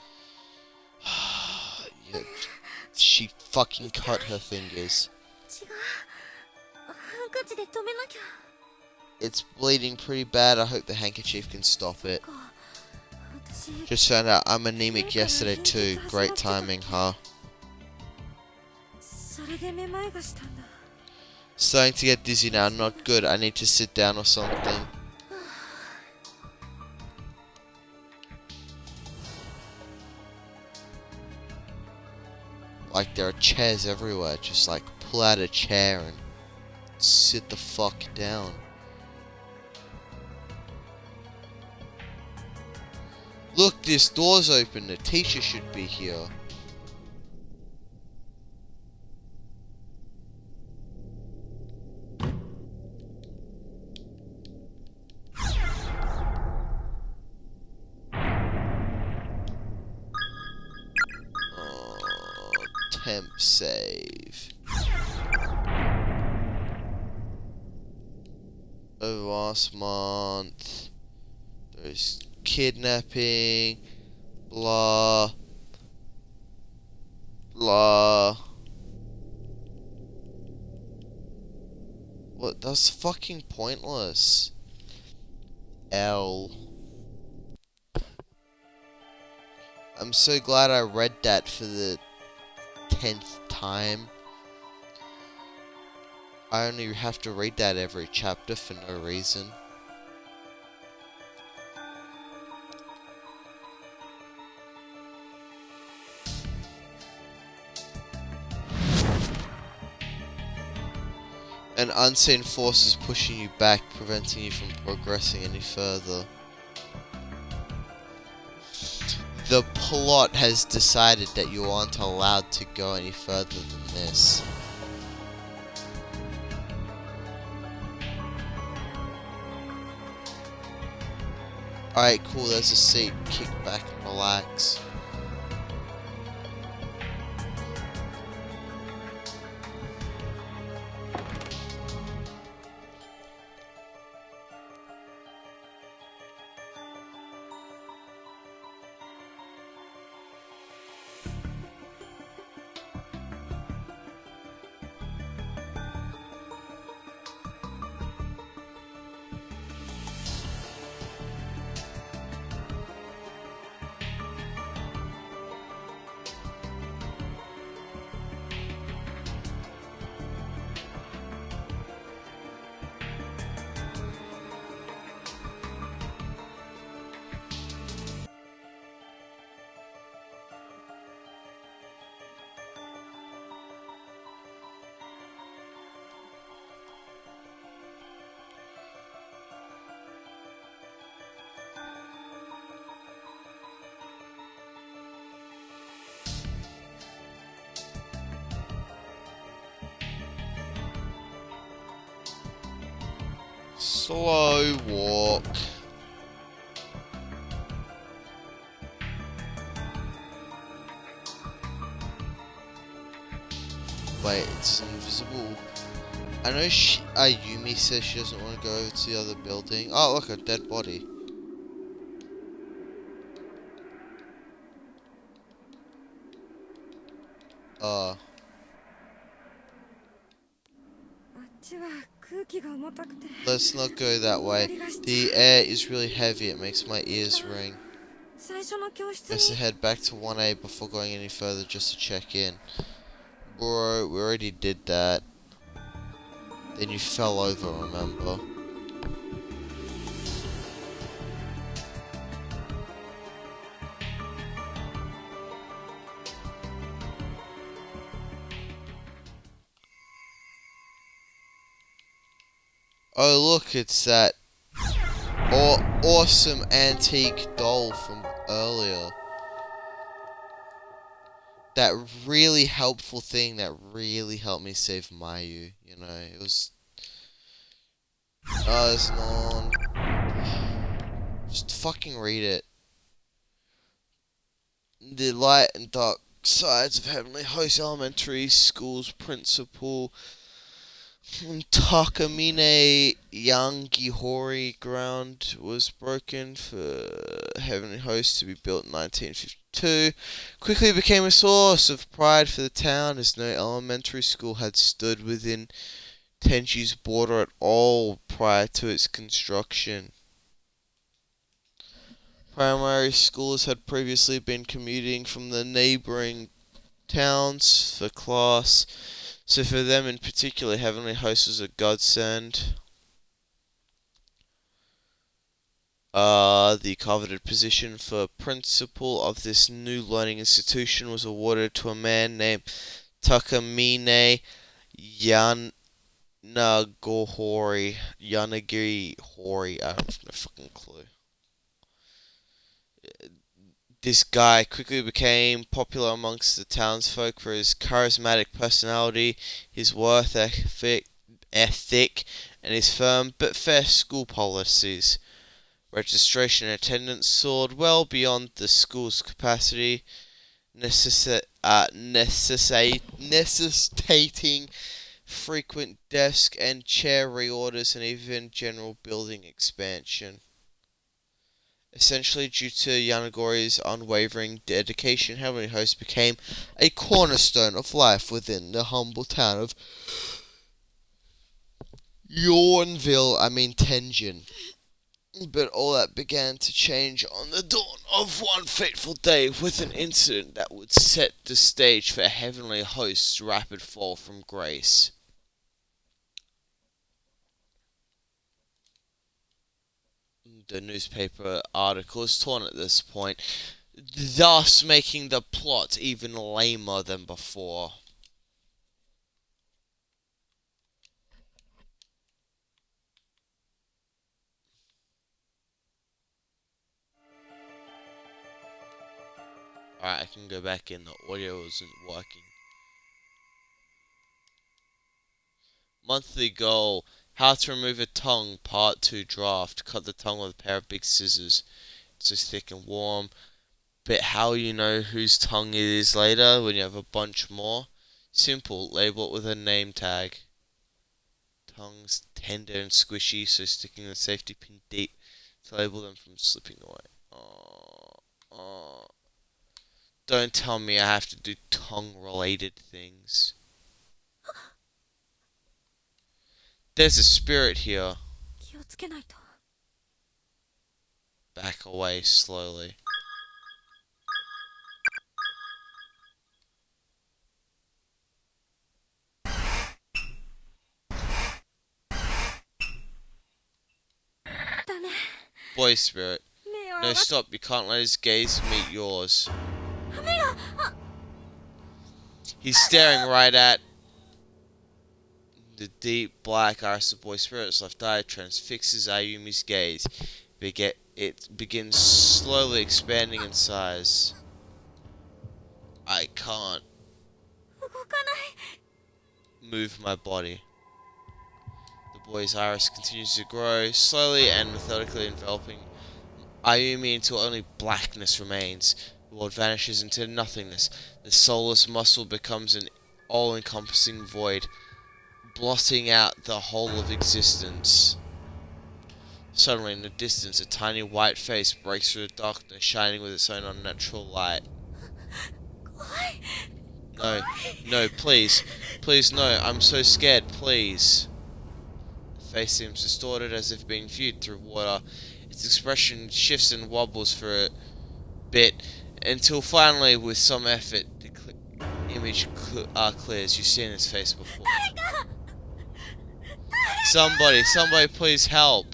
Yeah, she fucking cut her fingers. 違う。ハンカチで止めなきゃ。 It's bleeding pretty bad. I hope the handkerchief can stop it. 私 Just found out I'm anemic yesterday too. Great timing, huh? それでめまいがしたんだ。 Starting to get dizzy now. Not good. I need to sit down or something. Like there are chairs everywhere. Just like pull out a chair and sit the fuck down. Look, this door's open. The teacher should be here. Temp save. Over last month, there's kidnapping, blah, blah. What? That's fucking pointless. L. I'm so glad I read that for the 10th time. I only have to read that every chapter for no reason. An unseen force is pushing you back, preventing you from progressing any further. The plot has decided that you aren't allowed to go any further than this. Alright, cool, there's a seat. Kick back and relax. Slow walk. wait, it's invisible. I know Ayumi says she doesn't want to go over to the other building. Oh, look, a dead body. Uh, あっちは空気が重たくて let's not go that way. りがしちゃ The air is really heavy, it makes my ears ring. 最初の教室 Best to に head back to 1A before going any further just to check in. Bro, we already did that. Then you fell over, remember? Oh look, it's that awesome antique doll from earlier. That really helpful thing that really helped me save Mayu, you know, it was... Oh, there's no one. Just fucking read it. The light and dark sides of Heavenly Host Elementary School's principal Takamine Yangihori ground was broken for Heavenly Host to be built in 1952. Quickly became a source of pride for the town as no elementary school had stood within Tenji's border at all prior to its construction. Primary schools had previously been commuting from the neighbouring towns for class, so for them in particular, Heavenly Host was a godsend. The coveted position for principal of this new learning institution was awarded to a man named Takamine Yanagiri Hori. I have no fucking clue. This guy quickly became popular amongst the townsfolk for his charismatic personality, his work ethic, and his firm but fair school policies. Registration and attendance soared well beyond the school's capacity, necessitating frequent desk and chair reorders and even general building expansion. Essentially, due to Yanagori's unwavering dedication, Heavenly Host became a cornerstone of life within the humble town of Tenjin. But all that began to change on the dawn of one fateful day with an incident that would set the stage for Heavenly Host's rapid fall from grace. The newspaper article is torn at this point, thus making the plot even lamer than before. Alright, I can go back in, the audio isn't working. Monthly goal, how to remove a tongue, part 2 draft. Cut the tongue with a pair of big scissors. It's just thick and warm. But how you know whose tongue it is later when you have a bunch more? Simple, label it with a name tag. Tongues tender and squishy, so sticking the safety pin deep to label them from slipping away. Don't tell me I have to do tongue related things. There's a spirit here. 気をつけないと Back away slowly. Boy spirit. No, stop. You can't let his gaze meet yours. He's staring right at the deep black iris of boy spirit's left eye transfixes Ayumi's gaze. It begins slowly expanding in size. I can't 動かない move my body. The boy's iris continues to grow, slowly and methodically enveloping Ayumi until only blackness remains. The world vanishes into nothingness. The soulless muscle becomes an all-encompassing void, blotting out the whole of existence. Suddenly, in the distance, a tiny white face breaks through the darkness, shining with its own unnatural light. No, no, please. Please, no, I'm so scared, please. The face seems distorted as if being viewed through water. Its expression shifts and wobbles for a bit, until finally, with some effort, the image clears. You've seen his face before. Somebody, please help.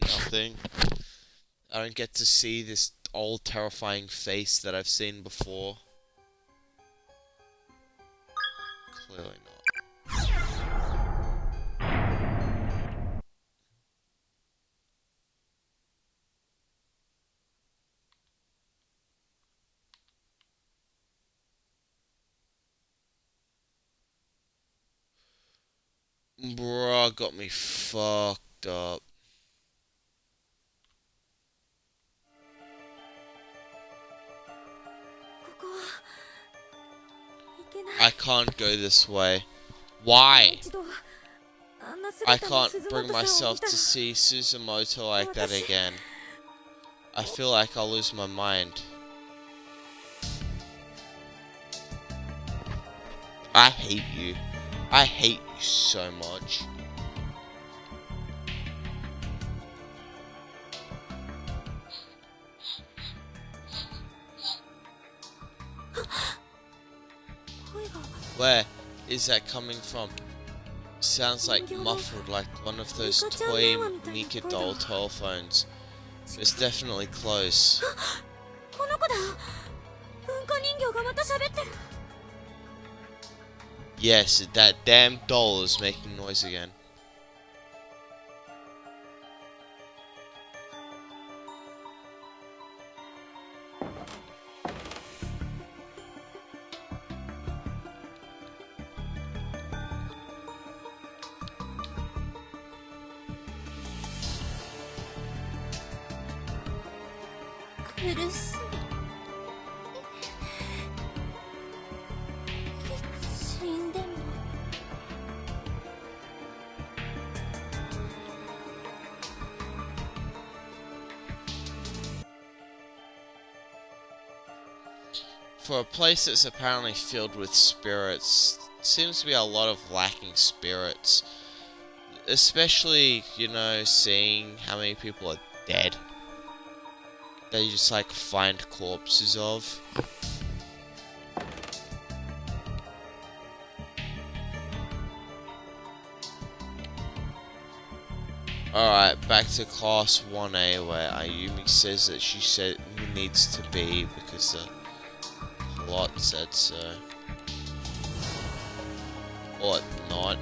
Nothing. I don't get to see this old terrifying face that I've seen before. Clearly not. Bruh, got me fucked up. I can't go this way. Why? I can't bring myself to see Suzumoto like that again. I feel like I'll lose my mind. I hate you. I hate you so much. Where is that coming from? Sounds like muffled, like one of those toy Mika doll telephones. It's definitely close. Yes, that damn doll is making noise again. For a place that's apparently filled with spirits, seems to be a lot of lacking spirits. Especially, you know, seeing how many people are dead. That you just like find corpses of. Alright, back to class 1A where Ayumi says that she said he needs to be because the plot said so. Or not.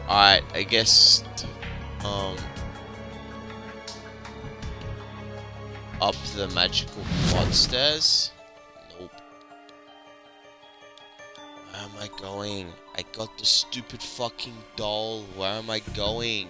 Alright, I guess up the magical quad stairs? Nope. Where am I going? I got the stupid fucking doll. Where am I going?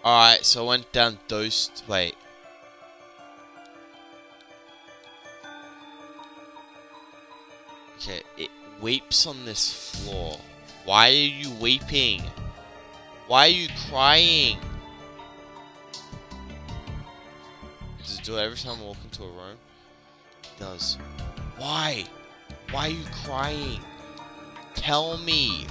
Alright, so I went down those... Wait. Okay, it weeps on this floor. Why are you weeping? Why are you crying? Does it do it every time I walk into a room? It does. Why? Why are you crying? Tell me.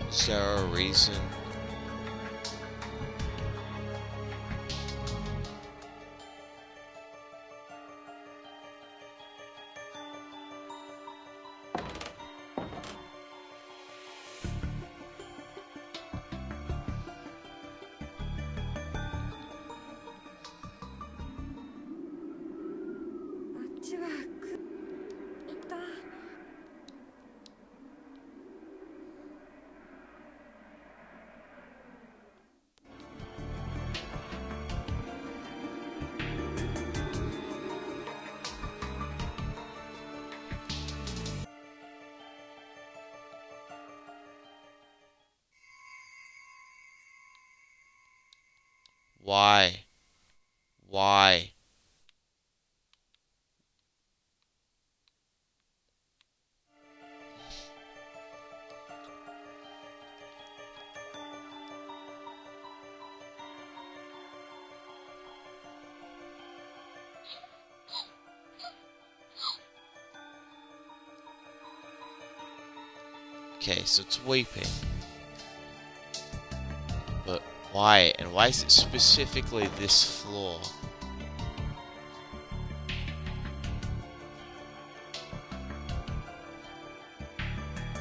Is there a reason? Why? Why? Okay, so it's weeping. But why? And why is it specifically this floor?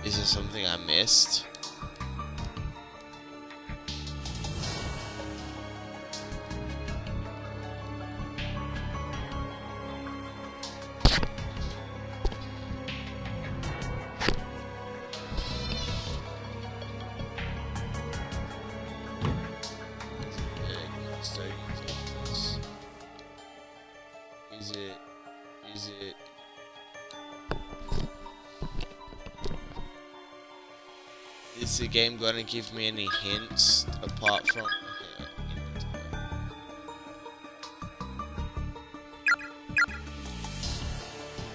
Is there something I missed? Is it? Is it? Is the game gonna give me any hints apart from? Okay, inventory.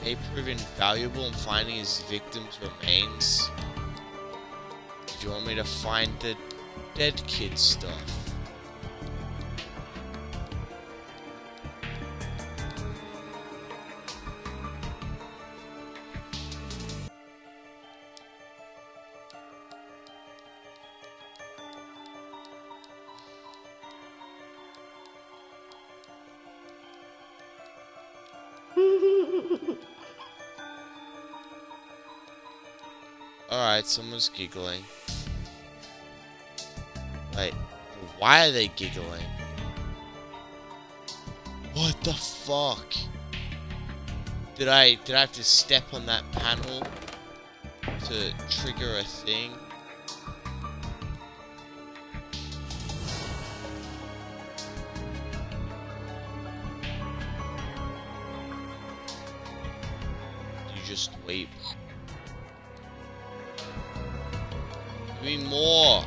May prove invaluable in finding his victim's remains. Do you want me to find the dead kid stuff? Alright, someone's giggling. Wait, why are they giggling? What the fuck? Did I have to step on that panel to trigger a thing? You just weep. Give me more!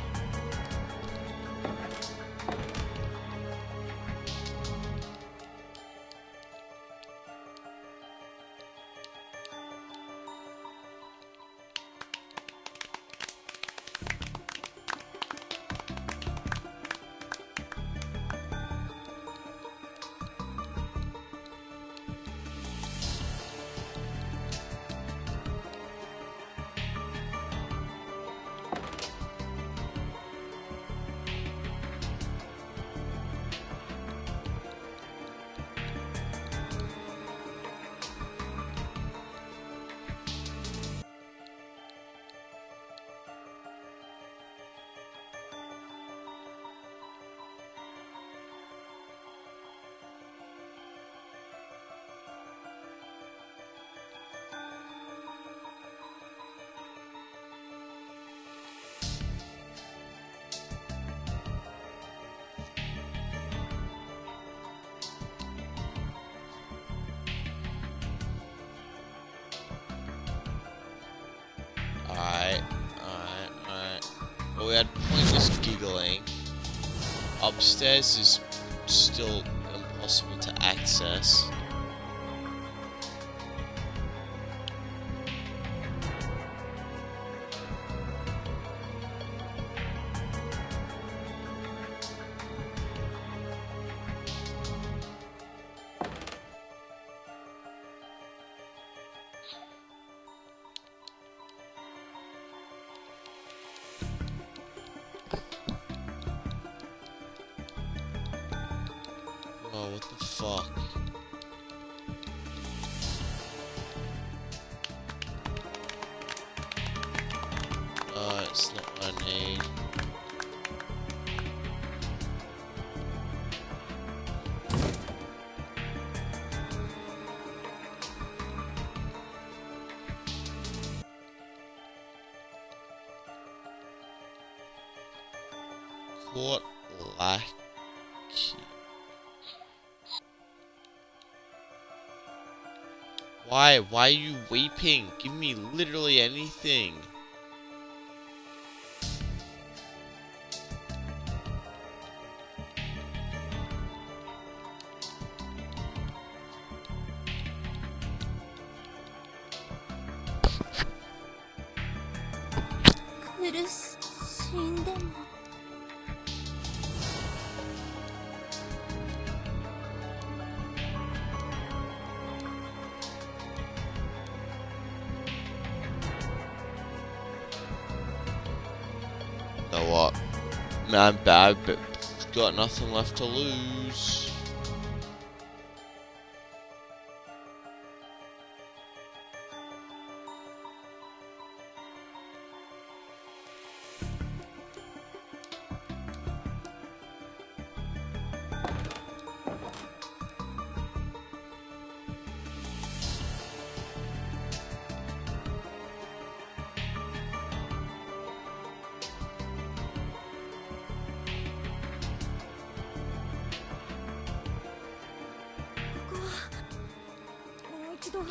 Alright. Well, we had pointless giggling. Upstairs is still impossible to access. Oh, what the fuck? It's not what I need. Caught lucky. Why? Why are you weeping? Give me literally anything. You know what? Man, bad, but got nothing left to lose.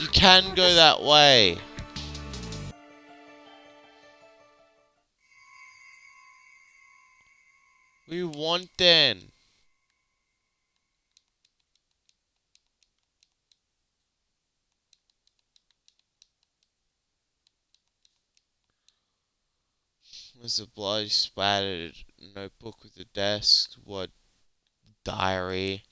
You can go that way. We want then. There's a bloody splattered notebook with a desk. What diary?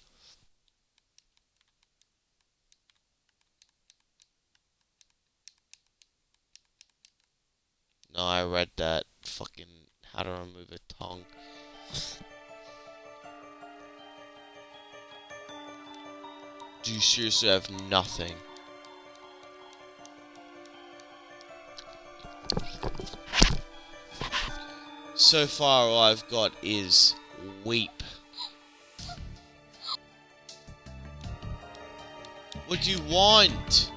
No, I read that. Fucking how to remove a tongue. Do you seriously have nothing? So far, all I've got is weep. What do you want?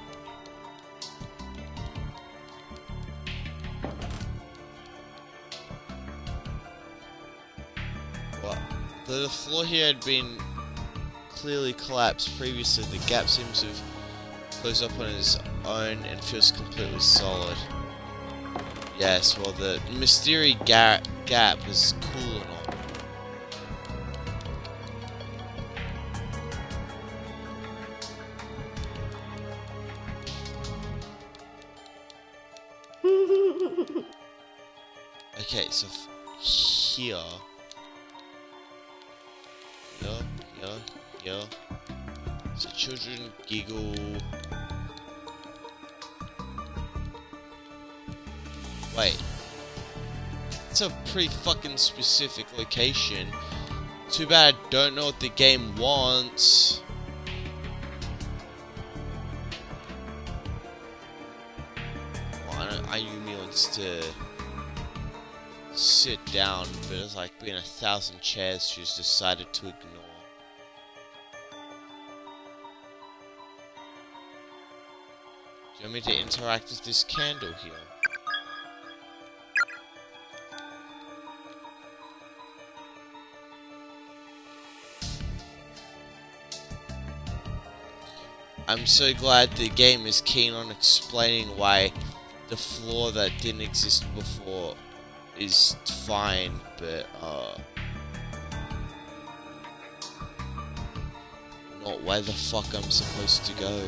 What? The floor here had been clearly collapsed previously. The gap seems to have closed up on its own and feels completely solid. Yes, well, the mysterious gap is cool and all. Okay, so here, here. So children giggle. Wait. It's a pretty fucking specific location. Too bad I don't know what the game wants. Well, I know Ayumi wants to sit down, but it's like being 1,000 chairs she's decided to ignore. Do you want me to interact with this candle here? I'm so glad the game is keen on explaining why the floor that didn't exist before is fine, but not where the fuck I'm supposed to go.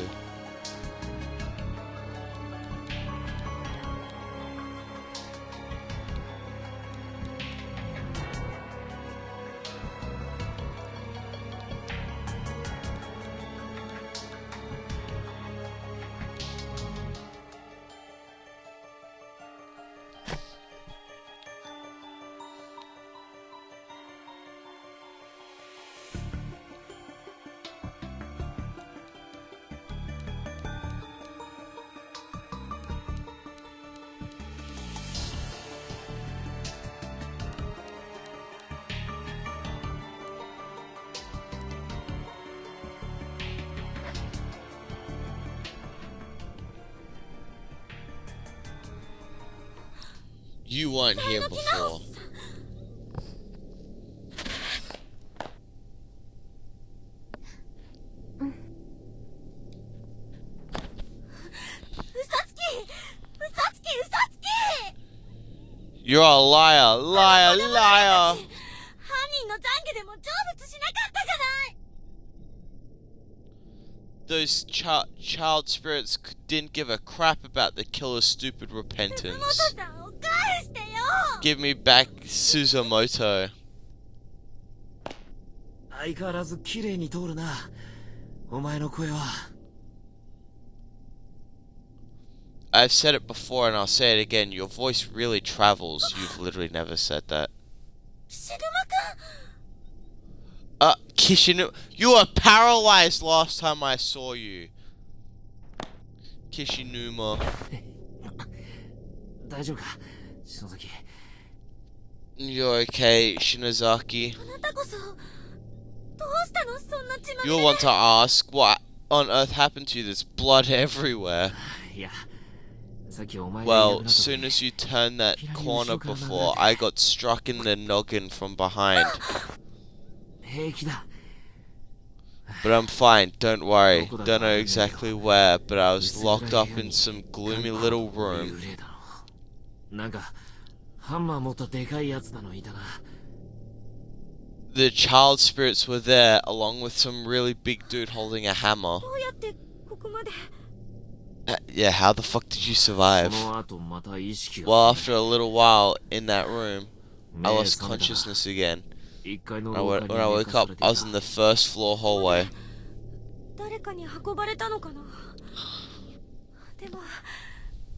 You weren't here before. 嘘つき You're a liar, liar, liar. 犯人の懺悔でも成仏しなかったじゃない。 Those child spirits didn't give a crap about the killer's stupid 鈴本 repentance. さんを返してよ。 Give me back Suzumoto. 相変わらず綺麗に通るな。お前の声は。I've said it before and I'll say it again. Your voice really travels. You've literally never said that. 菱沼君。 Kishinu, you were paralyzed last time I saw you. Kishinuma. 大丈夫か、篠崎。You're okay, Shinozaki. あなたこそどうしたの、そんな血まみれ You'll で。 want to ask what on earth happened to you. There's blood everywhere. いや、さっきお前がいなく Well, なった soon 時 as you turned that corner before, I got struck in the noggin from behind. 平気だ。 But I'm fine, don't worry. Don't know exactly where, but I was locked up in some gloomy little 幽 room. 霊だろ。なんかハンマー持ったでかいやつだのいたな。 The child spirits were there, along with some really big dude holding a hammer. どうやってここまで。 Yeah, how the fuck did you survive? その後また意識が。 Well, after a little while in that room, I 目 lost 覚めたな。 consciousness again. 一階の When 廊 I, 下 when I に寝 woke かさ up, れて I い was た in the first floor hallway. 誰かに運ばれたのかな。でも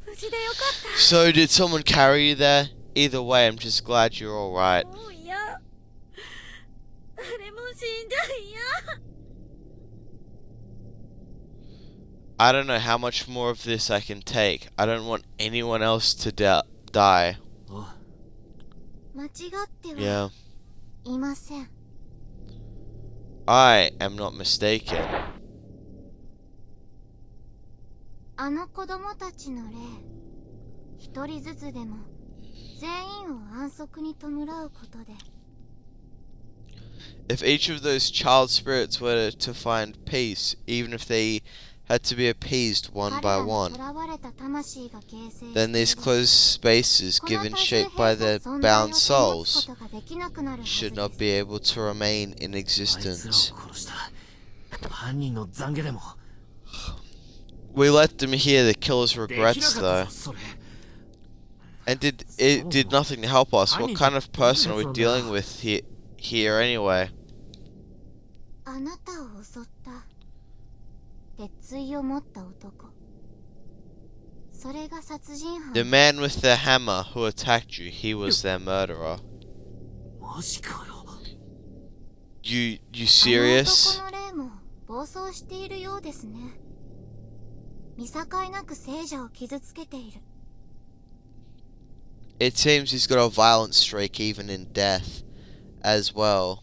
無事でよかった。 So, did someone carry you there? Either way, I'm just glad you're alright. もう嫌。誰も死んじゃ嫌。 I don't know how much more of this I can take. I don't want anyone else to die. おう、間違っては Yeah. いません。 I am not mistaken. あの子供たちの霊、一人ずつでも全員を安息に弔うことで、 If each of those child spirits were to find peace, even if they had to be appeased one 彼 by らの one, 囚われた魂が形成してい then る these closed spaces この given 多重 shape by 閉 their 鎖存在を bound 保つ souls ことができなくなるはず should で not す。 be able to remain in あいつらを existence. 殺した犯人の懺悔でも We let them hear the killer's できなかっ regrets た though. ぞそれ。 And it did nothing to help us. What kind of person are we dealing with here anyway? あなたを襲った鉄槌を持った男、それが殺人犯 The man with the hammer who attacked you, he was their murderer. マジかよ。 You あの serious? 男の霊も暴走しているようですね。見境なく聖者を傷つけている。 It seems he's got a violent streak even in death as well.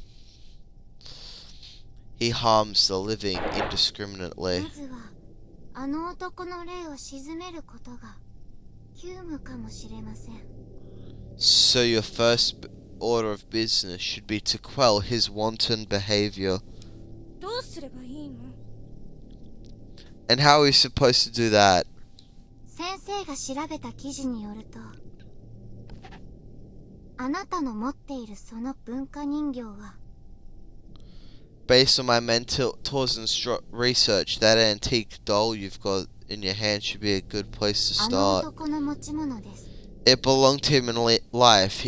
He harms the living ま indiscriminately. ずはあの男の霊を鎮めることが急務かもしれません。 So your first order of business should be to quell his wanton behavior. どうすればいいの？ And how are we supposed to do that? 先生が調べた記事によると、あなたの持っているその文化人形は Based on my mentors and research, that antique doll you've got in your hand should be a good place to あの start. 男の持ち物です。 It belonged to him in life.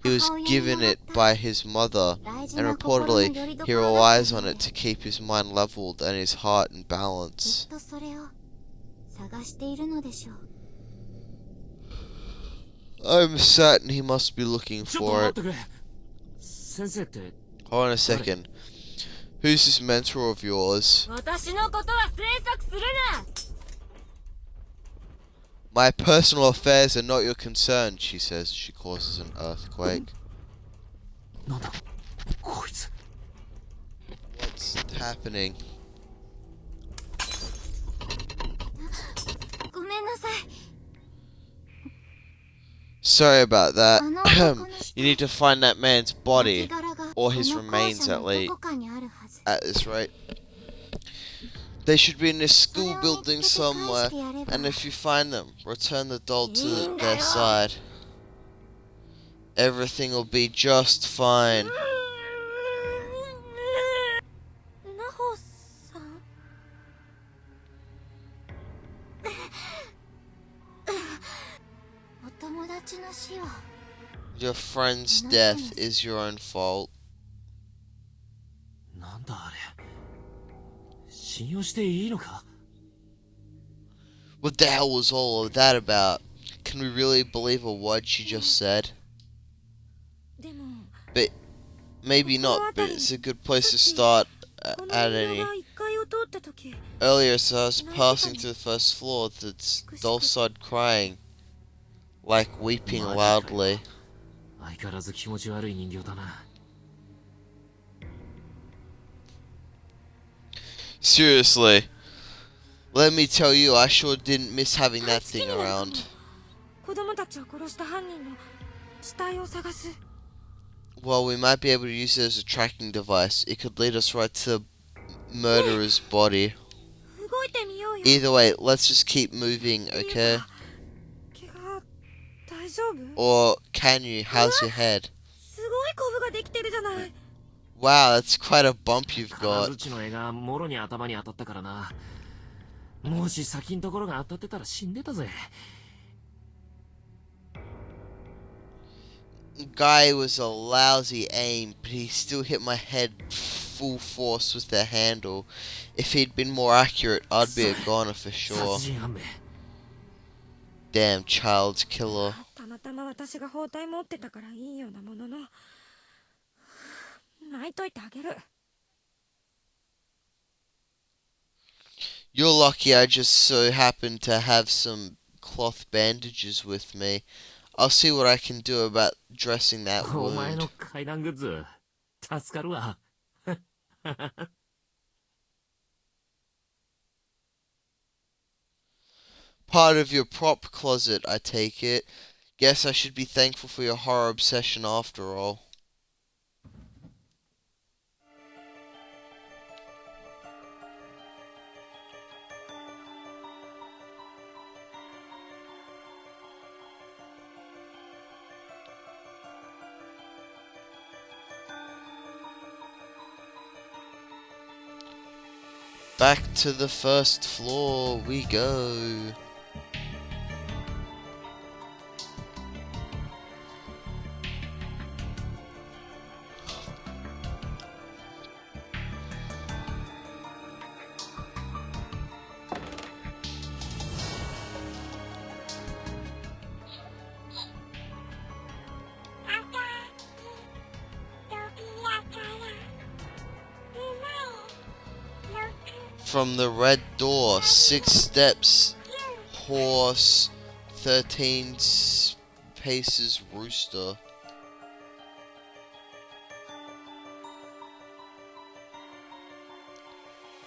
He was given it by his mother, 大事 and な心の reportedly 拠り he 所だった relies の on で it to keep his mind leveled and his heart in き balance. っとそれを探しているのでしょう。 I'm certain he must be looking ちょっと for 待っ it. てくれ。先生って Hold on a second. Who's this mentor of yours? 私のことは詮索するな。 My personal affairs are not your concern, she says. She causes an earthquake. なんだこいつ。 What's happening? ごめんなさい。Sorry about that. あの男の死 You need to find that man's 体 body, 柄が or こ his の校 remains 舎 at のど least. こかにあるはず At this rate, they should be in this それ school を見 building つけて返 somewhere. してやれば And if you find them, return the doll いい to んだ their よ side. Everything will be just fine. ナホさんお友達の死は Your friend's death is your own fault. なんだあれ。信用していいのか？ What the hell was all of that about? Can we really believe a word she just said? でも But maybe not, but it's a good place to start この at 人 any. が1階を通った時 Earlier, as I was passing through the first floor, the doll started crying, like weeping loudly. 相変わらず気持ち悪い人形だな。Seriously, let me tell you, I sure didn't miss having that thing around. 子供たちを殺した犯人の死体を探す Well, we might be able to use it as a tracking device. It could lead us right to the murderer's body. 動いてみようよ Either way, let's just keep moving, っていう okay? か怪我大丈夫 Or can you? How's your head? すごいコブができてるじゃない Wow, that's quite a bump you've 金 got. 槌の絵がもろに頭に当たったからな。もし先のところが当たってたら死んでたぜ。Guy was a lousy aim, but he still hit my head full force with the handle. If he'd been more accurate, I'd be a goner for 殺 sure. 人犯め。 Damn child's killer. たまたま私が包帯持ってたからいいようなものの泣いといてあげる You're lucky I just so happened to have some cloth bandages with me. I'll see what I can do about dressing that お前 wound. の階段グッズ、助かるわ。Part of your prop closet, I take it. Guess I should be thankful for your horror obsession after all. Back to the first floor we go. From the red door, 6 steps, horse, 13 paces, rooster.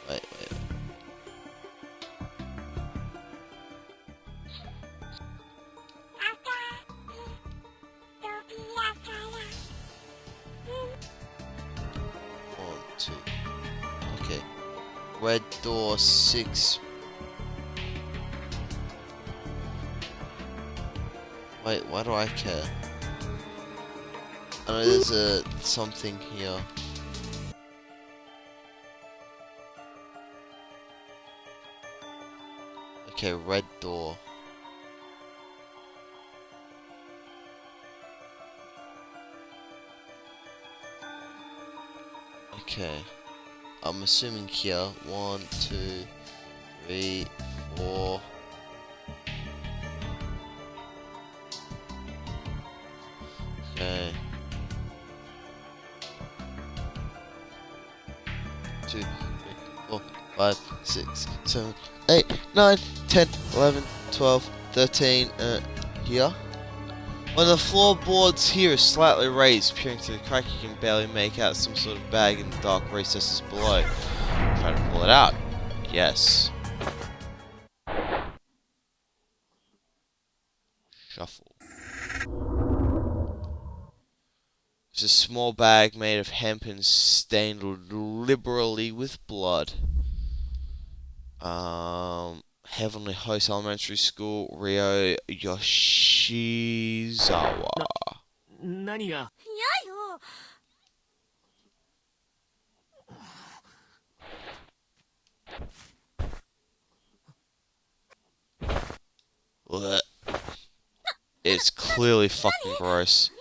Wait. One, two. Okay. Red door 6. Wait, why do I care? I know there's a something here. Okay, red door. Okay. I'm assuming here. 1, 2, 3, 4. Okay. 2, 3, 4, 5, 6, 7, 8, 9, 10, 11, 12, 13. Here. When the floorboards here is slightly raised, peering through the crack, you can barely make out some sort of bag in the dark recesses below. Try to pull it out. Yes. Shuffle. It's a small bag made of hemp and stained liberally with blood. Heavenly Host Elementary School, Rio Yoshizawa. 何が。やよ。Blech. It's clearly fucking gross. 何よ。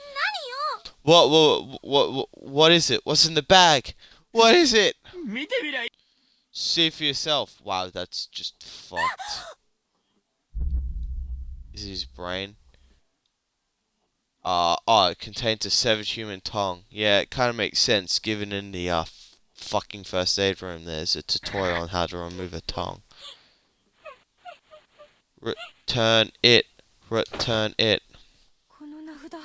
What is it? What's in the bag? What is it? 見てみりゃいい。 See for yourself. Wow, that's just fucked. Is it his brain? It contains a severed human tongue. Yeah, it kind of makes sense given in the fucking first aid room there's a tutorial on how to remove a tongue. Return it. Return it. この名札。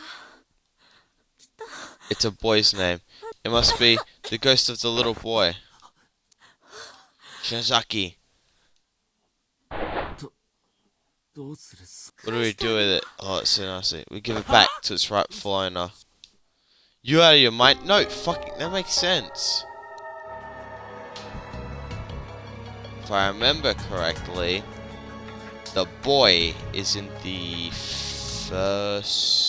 It's a boy's name. It must be the ghost of the little boy. Shinzaki. どうするす。 What do we do with it? Oh, it's so nasty. We give it back to its rightful owner. You out of your mind? No, fucking, that makes sense. If I remember correctly, the boy is in the first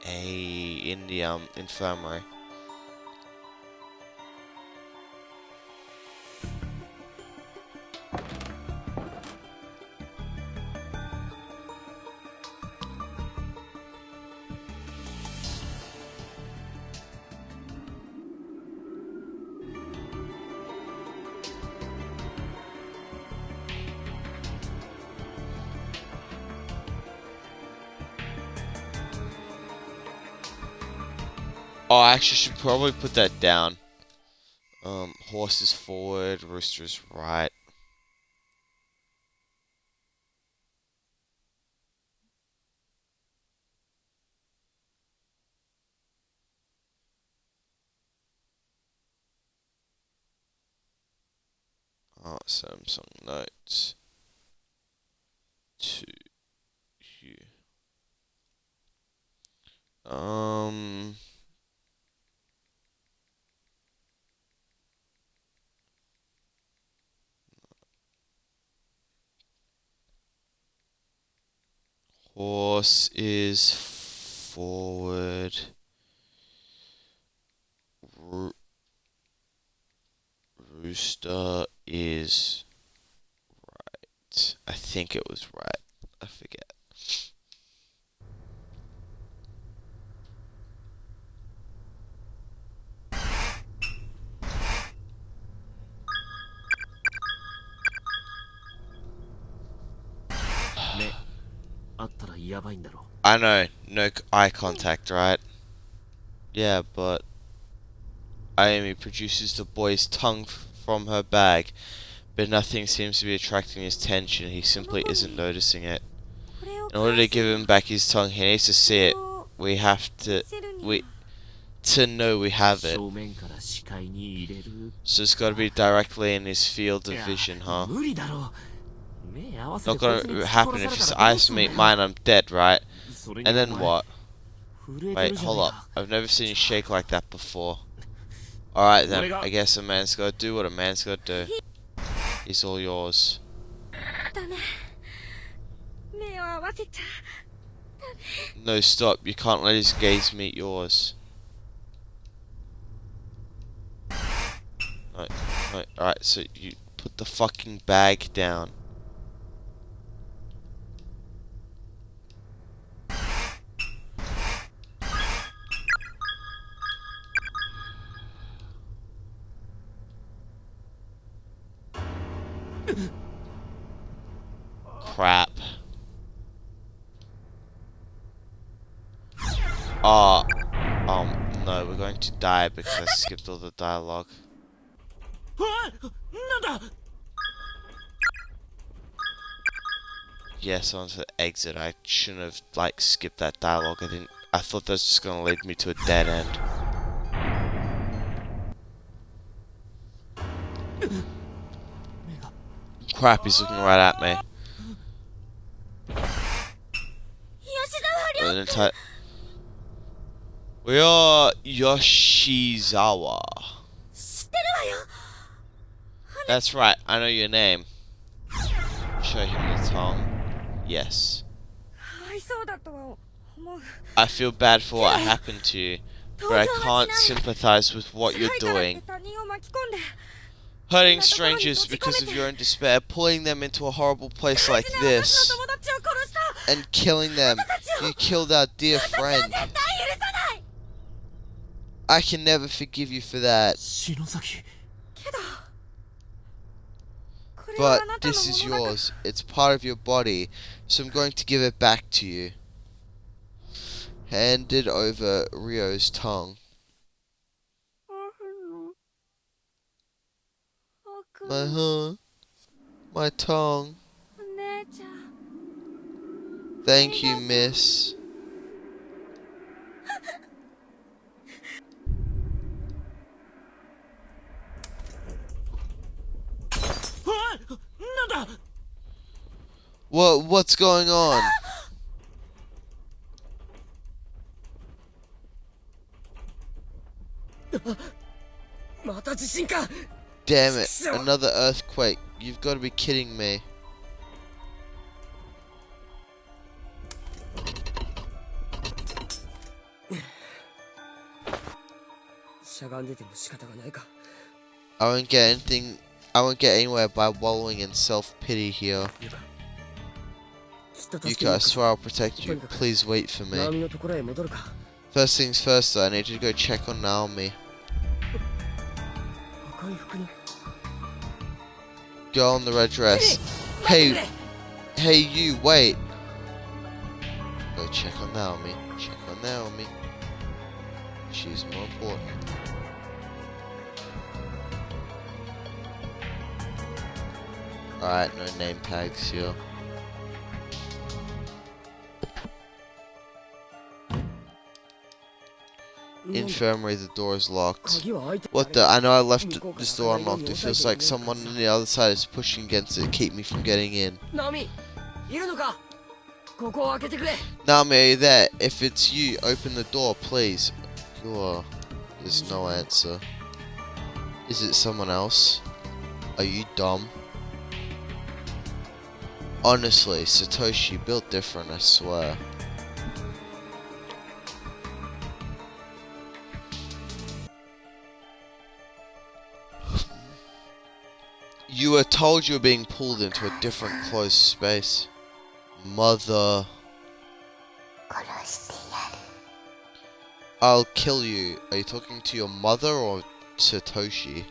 in the infirmary. Oh, I actually should probably put that down. Horse is forward, rooster is right. Samsung Notes to you. Horse is forward. Rooster is right. I think it was right. I forget. I know, no eye contact, right? Yeah, but Ayumi produces the boy's tongue from her bag, but nothing seems to be attracting his attention. He simply isn't noticing it. これを In order to give him back his tongue, he needs to see it. We have to, to know we have it. 正面から視界に入れる。 So it's got to be directly in his field of vision, huh? 無理だろう。目合わせて Not こいつ gonna に突っ happen 殺 if され his たらどう eyes すんだ meet よ。 mine, I'm dead, right? それに And then お前 what? 震えて Wait, るじゃ hold ねえ up. か。 I've never seen you shake like that before. Alright then, I guess a man's gotta do what a man's gotta do. He's all yours. ダメ。目を合わせちゃ。 No, stop. You can't let his gaze meet yours. No, no. Alright, so you put the fucking bag down. Crap. Oh, no, we're going to die because I skipped all the dialogue. あ、なんだ。 Yes, on to exit. I shouldn't have, like, skipped that dialogue. I thought that was just gonna lead me to a dead end. Crap, he's looking right at me. 吉沢亮。 An entire... We are Yoshizawa. 知ってるわよ。 That's right, I know your name. Show him the tongue. Yes. かわいそうだとは思う。 I feel bad for what happened to you, 同 but I 情は can't しない。 sympathize with what 辛 you're いからって doing. 他人を巻き込んで Hurting strangers because of your own despair, pulling them into a horrible place like 大事な私の this, 友達を殺した。 and killing them. You killed our dear 私は friend. 絶対許さない。 I can never forgive you for that. 篠崎。けどこれは But あなたの this is ものだから。 yours. It's part of your body, so I'm going to give it back to you. Handed over Ryo's tongue. My heart, my tongue. お姉ちゃん。 Thank you, miss. なんだ。 What's going on? また地震か。 Damn it, another earthquake. You've got to be kidding me. しゃがんでても仕方がないか。 I won't get anything. I won't get anywhere by wallowing in self-pity here. きっと助 Yuka, けに I 行く。 swear I'll protect you. Please wait for ナオ me. ミのところへ戻るか。 First things first, though, I need to go check on Naomi. 赤い服の。 Girl in the red dress. Hey, hey, you, wait. Go check on Naomi. Check on Naomi. She's more important. Alright, no name tags here. Infirmary, the door is locked. 鍵は開いて。 What the? I know I left this door unlocked. It feels like someone on the other side is pushing against it to keep me from getting in. ナオミ、いるのか。ここを開けてくれ。 Naomi, are you there? If it's you, open the door, please. There's no answer. Is it someone else? Are you dumb? Honestly, Satoshi built different, I swear. You were told you were being pulled into a different closed space. Mother. 殺してやる。 I'll kill you. Are you talking to your mother or Satoshi?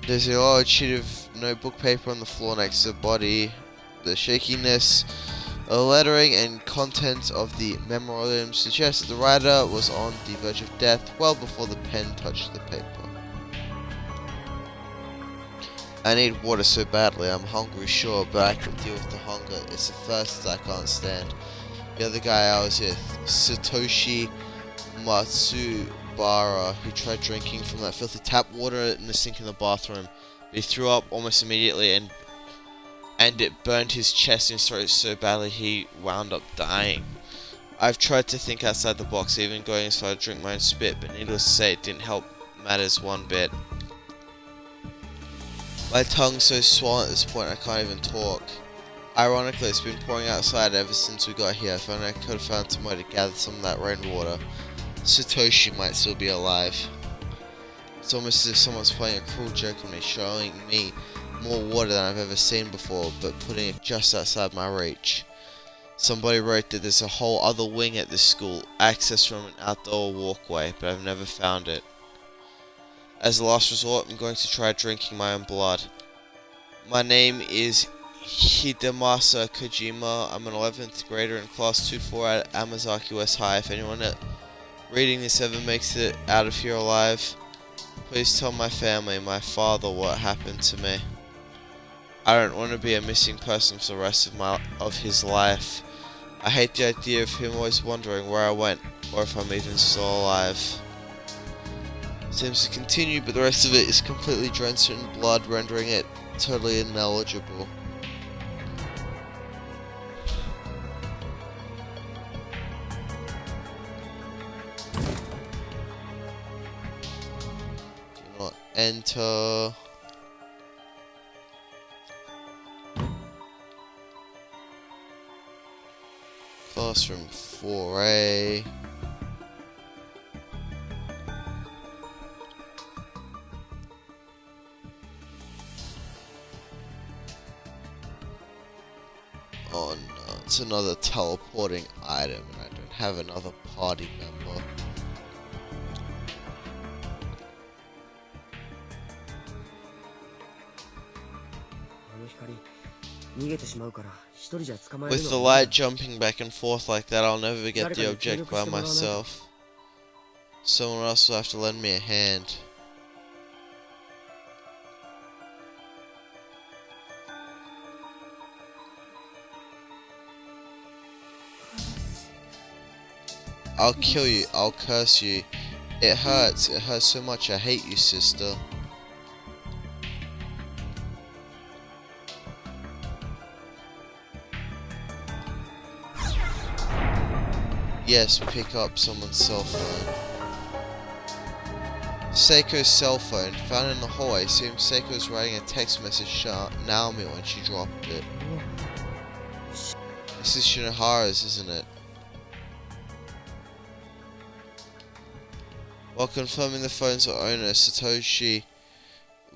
There's a large sheet of notebook paper on the floor next to the body. The shakiness, lettering, and contents of the memorandum suggest that the writer was on the verge of death well before the pen touched the paper. I need water so badly. I'm hungry, sure, but I can deal with the hunger. It's the thirst that I can't stand. The other guy I was with, Satoshi Matsubara, who tried drinking from that filthy tap water in the sink in the bathroom. But he threw up almost immediately, and it burned his chest and his throat so badly he wound up dying. I've tried to think outside the box, even going as far to drink my own spit, but needless to say, it didn't help matters one bit. My tongue's so swollen at this point I can't even talk. Ironically, it's been pouring outside ever since we got here. If only I could have found some way to gather some of that rainwater. Satoshi might still be alive. It's almost as if someone's playing a cruel joke on me, showing me more water than I've ever seen before, but putting it just outside my reach. Somebody wrote that there's a whole other wing at this school, access from an outdoor walkway, but I've never found it. As a last resort, I'm going to try drinking my own blood. My name is Hidemasa Kojima. I'm an 11th grader in class 2-4 at Amazaki West High. If anyone reading this ever makes it out of here alive, please tell my family, my father, what happened to me. I don't want to be a missing person for the rest of his life. I hate the idea of him always wondering where I went, or if I'm even still alive. Seems to continue, but the rest of it is completely drenched in blood, rendering it totally ineligible. Do not enter. Classroom 4A. Oh no, it's another teleporting item and I don't have another party member. With the light jumping back and forth like that, I'll never get the object by myself. Someone else will have to lend me a hand. I'll kill you, I'll curse you. It hurts so much, I hate you, sister. Yes, pick up someone's cell phone. Seiko's cell phone, found in the hallway. Seems Seiko's writing a text message to Naomi when she dropped it. This is Shinohara's, isn't it? While confirming the phone's owner, Satoshi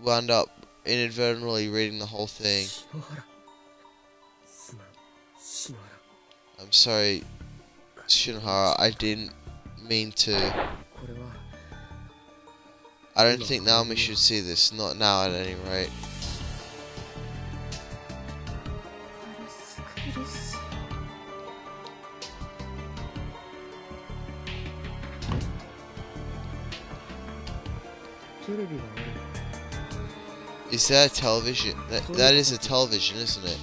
wound up inadvertently reading the whole thing. I'm sorry, Shinohara, I didn't mean to. I don't think Naomi should see this, not now at any rate. Is that a television? That is a television, isn't it?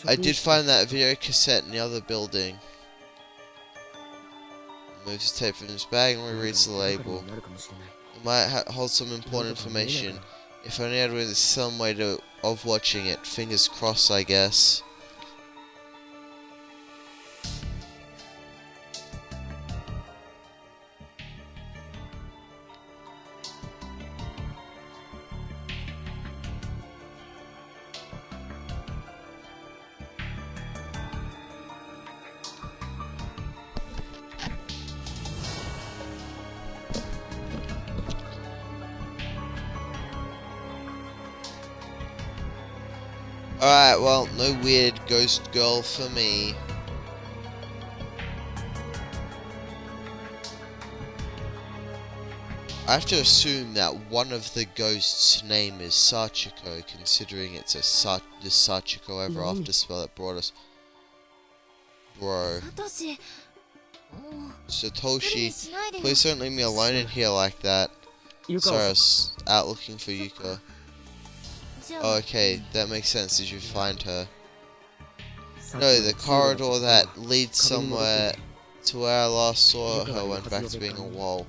I did find that video cassette in the other building. Moves the tape from his bag and rereads the label. It might hold some important information. If only I'd really some way of watching it. Fingers crossed, I guess. Alright, well, no weird ghost girl for me. I have to assume that one of the ghosts' name is Sachiko, considering it's the Sachiko ever after spell that brought us. Bro. Satoshi, please don't leave me alone in here like that. Sorry, I was out looking for Yuka. Oh, okay, that makes sense. Did you find her? No, the corridor that leads somewhere to where I last saw her went back to being a wall.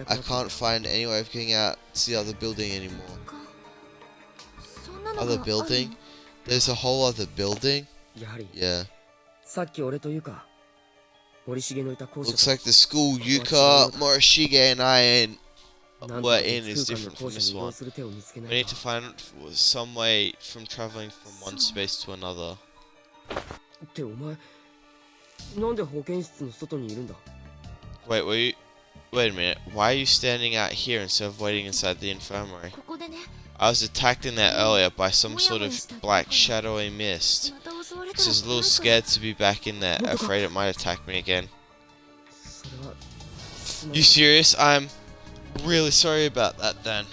I can't find any way of getting out to the other building anymore. Other building? There's a whole other building? Yeah. Looks like the school Yuka, Morishige, and I were in is different from this one. We need to find some way from traveling from one space to another. Wait a minute. Why are you standing out here instead of waiting inside the infirmary? I was attacked in there earlier by some sort of black shadowy mist. So I was a little scared to be back in there, afraid it might attack me again. You serious? I'm really sorry about that then.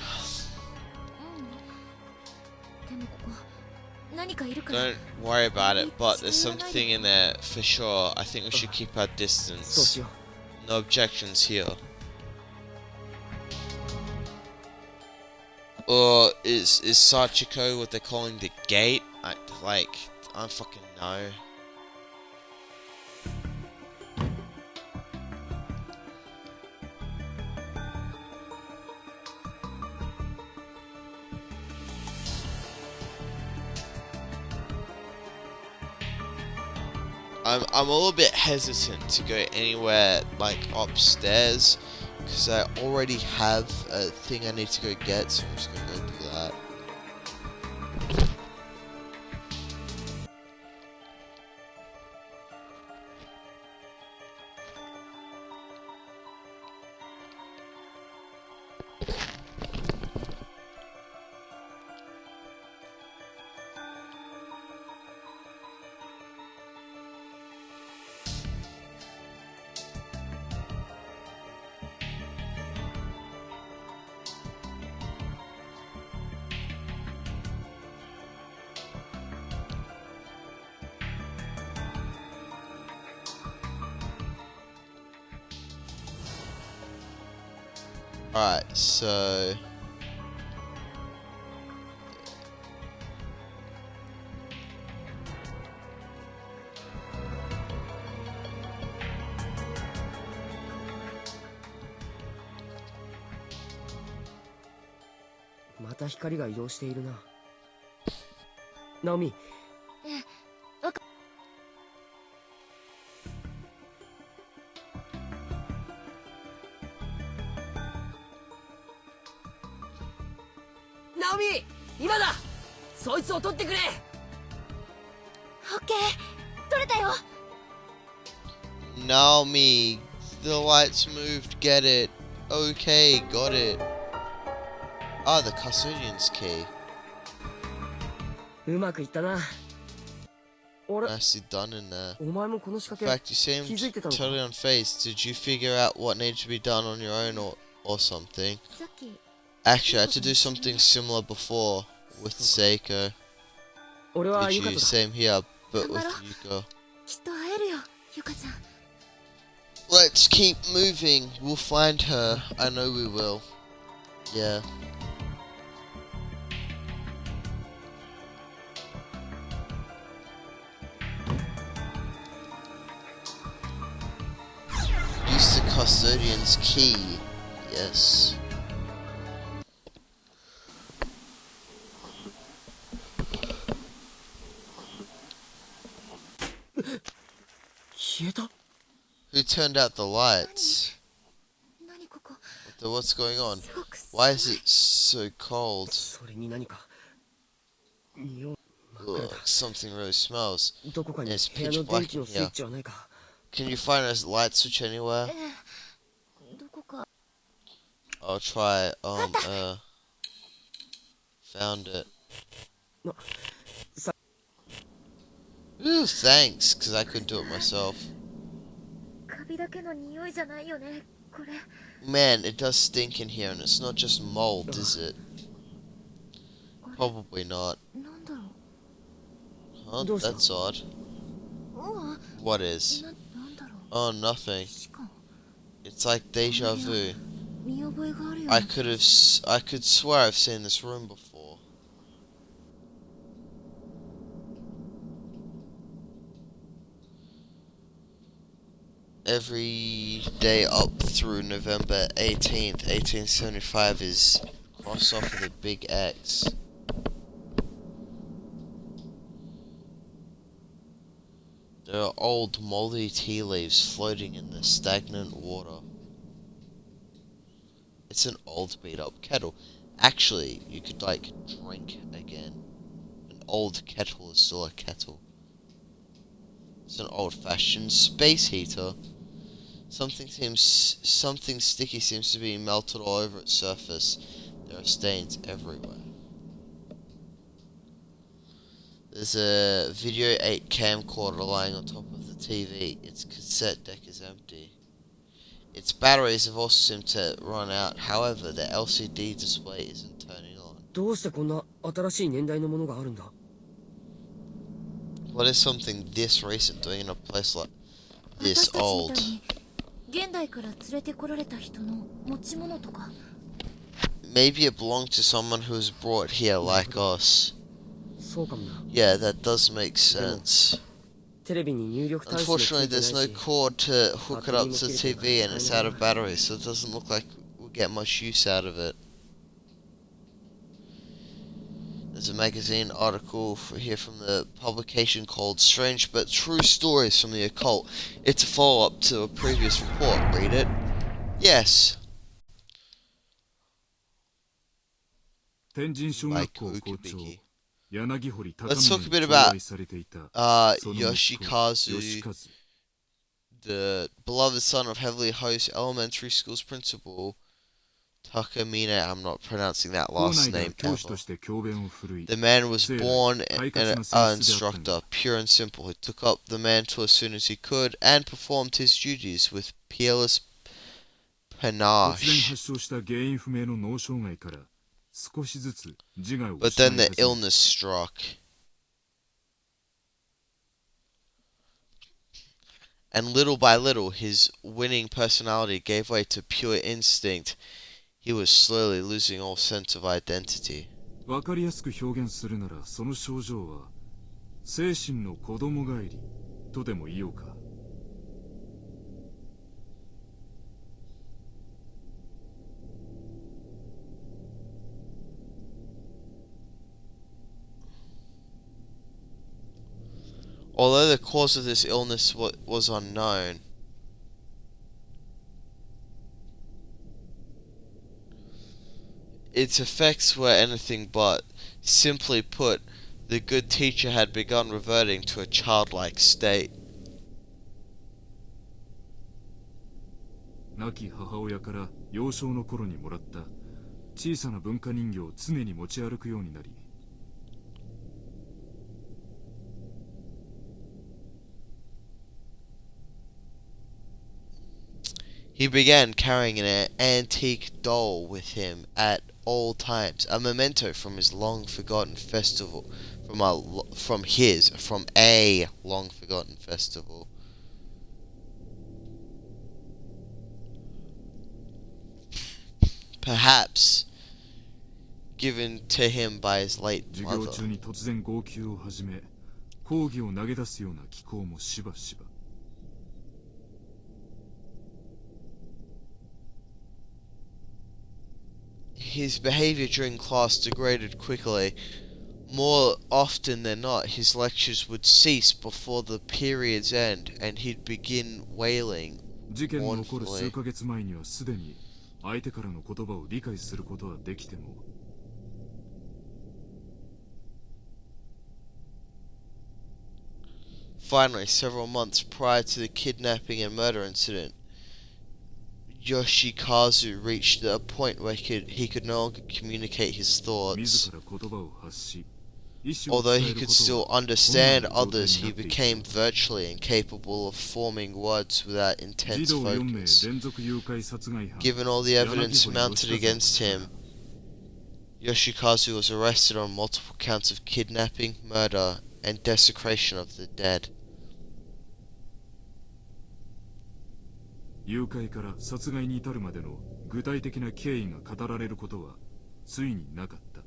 Don't worry about it, but there's something in there for sure. I think we should keep our distance. No objections here. Or is Sachiko what they're calling the gate? I don't fucking know. I'm a little bit hesitant to go anywhere like upstairs because I already have a thing I need to go get, so I'm just gonna go do that. Alright, so...また光が移動しているな。ナオミ。ナオミ、今だ。そいつを取ってくれ。オッケー、取れたよ。 Naomi, the lights moved, get it. Okay, got it. Ah, the custodian's key. うまくいったな。俺、 Nicely done in there. お前もこの仕 In 掛 fact, you け気づい seemed てたのか。 totally unfazed. Did you figure out what needed to be done on your own or something? さっき Actually, I had to do something similar before with Seiko. 俺は Did ユカ you? トだ。 Same here, but with 頑張ろう。 Yuko. きっと会えるよ、ゆかちゃん。 Let's keep moving. We'll find her. I know we will. Yeah. Use the custodian's key. Yes. 消えた。 Who turned out the lights? 何ここ、 What's going on? すごく Why is it so cold? それに何か。匂い。 Ugh, something really smells. どこかに It's 部屋 pitch の black 電気の in スイッ here. チはないか。 Can you find a light switch anywhere? どこか。 I'll try. Found it. No. Ooh, thanks, because I couldn't do it myself. カビだけの匂いじゃないよね、これ。 Man, it does stink in here, and it's not just mold, is it? Probably not. なんだろ Huh? Dosa. That's odd. う。うわ、 What is? なんだろう。 Oh, nothing. しかも It's like deja vu. 見覚えがあるよ I ね。 could swear I've seen this room before. Every day up through November 18th, 1875 is crossed off with a big X. There are old moldy tea leaves floating in the stagnant water. It's an old beat up kettle. Actually, you could like drink again. An old kettle is still a kettle. It's an old fashioned space heater. Something sticky seems to be melted all over its surface. There are stains everywhere. There's a Video 8 camcorder lying on top of the TV. Its cassette deck is empty. Its batteries have also seemed to run out. However, the LCD display isn't turning on. どうしてこんな新しい年代のものがあるんだ。 What is something this recent doing in a place like 私 this たちみ old? たいに現代から連れてこられた人の持ち物とか。 Maybe it belonged to someone who was brought here like us. そうかもな。 Yeah, that does make sense. テレビに入力端子もつ Unfortunately, いてない there's no し、 cord to hook it up to the TV and it's out of battery, so it doesn't look like we'll get much use out of it. There's a magazine article here from the publication called Strange But True Stories from the Occult. It's a follow-up to a previous report. Read it? Yes. 天神小 By 学校校長 Kokubiki. 柳堀高 Let's 峰 talk a に bit 寵 about 愛されていたその息子 Yoshikazu, 義和 the beloved son of Heavenly Host Elementary School's principal, Takamine. I'm not pronouncing that 校 last 内では name 教師 ever. として教鞭を振るい The man was 生来 born 快 an 活な性質であったが instructor, pure and simple, who took up the mantle as soon as he could and performed his duties with peerless 突然 panache. 発症した原因不明の脳障害から少しずつ自我を But 失い then the 始め illness struck. And little by little, his winning personality gave way to pure instinct. He was slowly losing all sense of identity. 分かりやすく表現するならその症状は精神の子供返りとでも言おうか Although the cause of this illness was unknown, its effects were anything but. Simply put, the good teacher had begun reverting to a childlike state. 亡き母親から幼少の頃にもらった小さな文化人形を常に持ち歩くようになり He began carrying an antique doll with him at all times, a memento from his long-forgotten festival, from a long-forgotten festival. Perhaps given to him by his late 授業 mother. 中に突然号泣を始め講義を投げ出すような気候もしばしば His behavior during class degraded quickly. More often than not, his lectures would cease before the period's end, and he'd begin wailing 事件の起こる mournfully. 数ヶ月前にはすでに相手からの言葉を理解することはできても Finally, several months prior to the kidnapping and murder incident, Yoshikazu reached a point where he could no longer communicate his 自 thoughts. ら言葉を発し意思を Although 伝 he える could こと still は understand 困難な状態 others, に he なってい became た virtually incapable of forming words without 児 intense 童4名 focus. 連続誘拐殺害犯 Given all the evidence 柳堀 mounted 義和 against him, Yoshikazu was arrested on multiple counts of kidnapping, murder, and desecration of the dead. 誘拐から殺害に至るまでの具体的な経緯が語られることはついになかった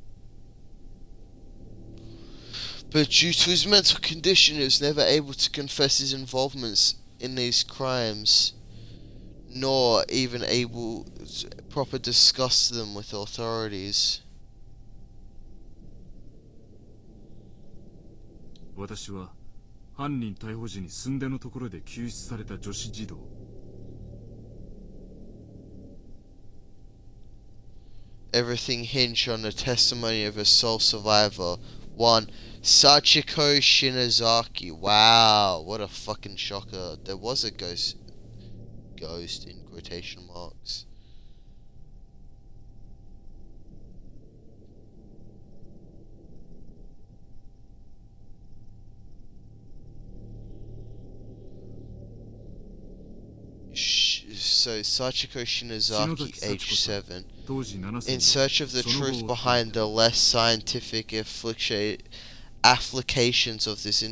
But due to his mental condition, he was never able to confess his involvements in these crimes, nor even able to proper discuss them with authorities. 私は犯人逮捕時に寸出のところで救出された女子児童 Everything hinged on the testimony of a sole survivor. One, Sachiko Shinozaki. Wow, what a fucking shocker. There was a ghost in quotation marks. So Sachiko Shinozaki, age 7, 当時7歳 in search of the truth behind the less scientific applications of this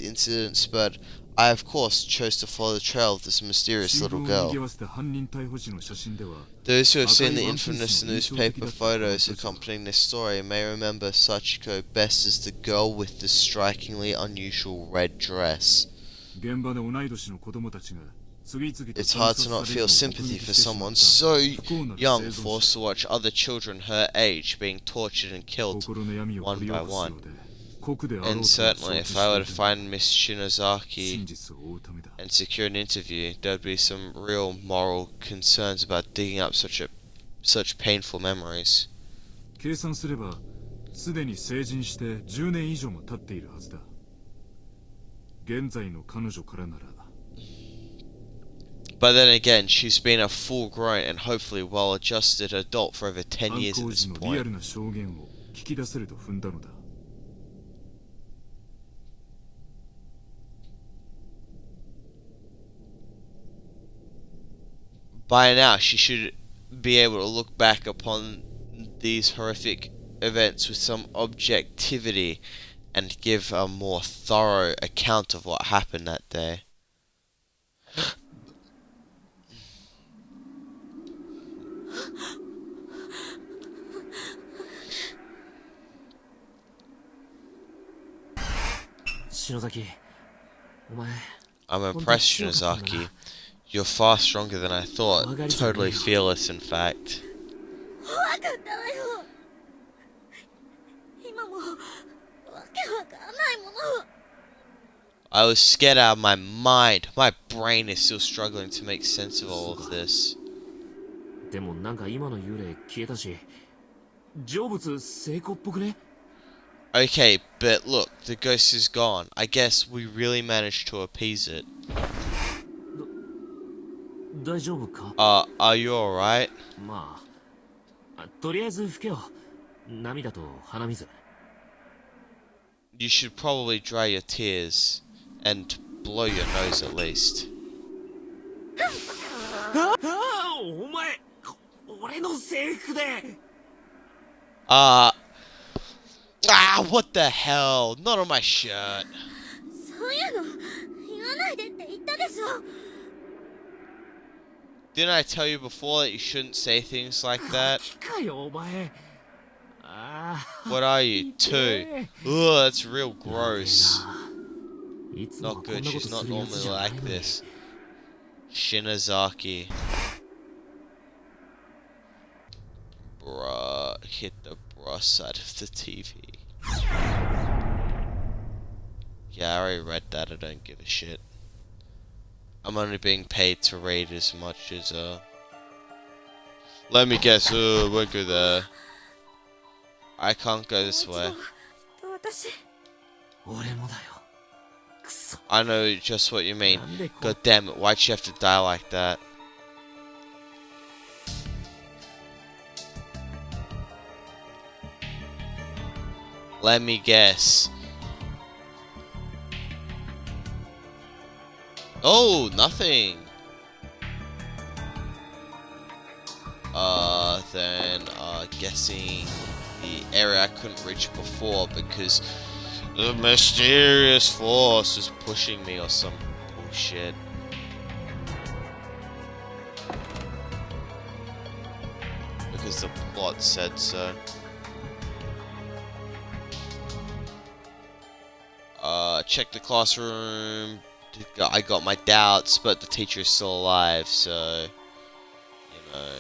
incident spurred, I of course chose to follow the trail of this mysterious little 新聞を girl. 賑わせた犯人逮捕時の写真では Those who have seen the 赤いワンピースの infamous 印象的だ newspaper った photos 彼女は accompanying this story may remember Sachiko best as the girl with the strikingly unusual red dress. 現場で同い年の子供たちが It's hard to not feel sympathy for someone so young forced to watch other children her age being tortured and killed one by one. And certainly, if I were to find Miss Shinozaki and secure an interview, there'd be some real moral concerns about digging up such painful memories. 計算すればすでに成人して10年以上も経っているはずだ。現在の彼女からなら But then again, she's been a full-grown and hopefully well-adjusted adult for over 10 years at this 犯行時のリアル point. な証言を聞き出せると踏んだのだ。By now, she should be able to look back upon these horrific events with some objectivity and give a more thorough account of what happened that day. 篠崎、お前 I'm impressed, Shinozaki. You're far stronger than I thought. Totally fearless, in fact. 怖かったわよ。今もわけわかんないもの。 I was scared out of my mind. My brain is still struggling to make sense of all of this. でもなんか今の幽霊消えたし、成仏成功っぽくね？ Okay, but look, the ghost is gone. I guess we really managed to appease it. 大丈夫か？ Are you alright? まあ、とりあえず拭けよ。涙と鼻水。You should probably dry your tears and blow your nose at least. お前、俺の制服で。What the hell? Not on my shirt. そういうの言わないでって言ったでしょ。 Didn't I tell you before that you shouldn't say things like that? かよお前。What are you, 2? Ugh, that's real gross. いつも Not こんな good, こと she's す not るやつ normally じゃない like のに。 this. Shinozaki. Bruh, hit the bruh side of the TV. Yeah, I already read that, I don't give a shit. I'm only being paid to read as much as, Let me guess, won't go there. I can't go this way. 私。俺もだよ。くそ。 I know just what you mean. なんでこ God damn it, why'd you have to die like that? Let me guess. Oh, nothing. Then, guessing the area I couldn't reach before because the mysterious force is pushing me or some bullshit. Because the plot said so. Check the classroom. I got my doubts, but the teacher is still alive, so you know.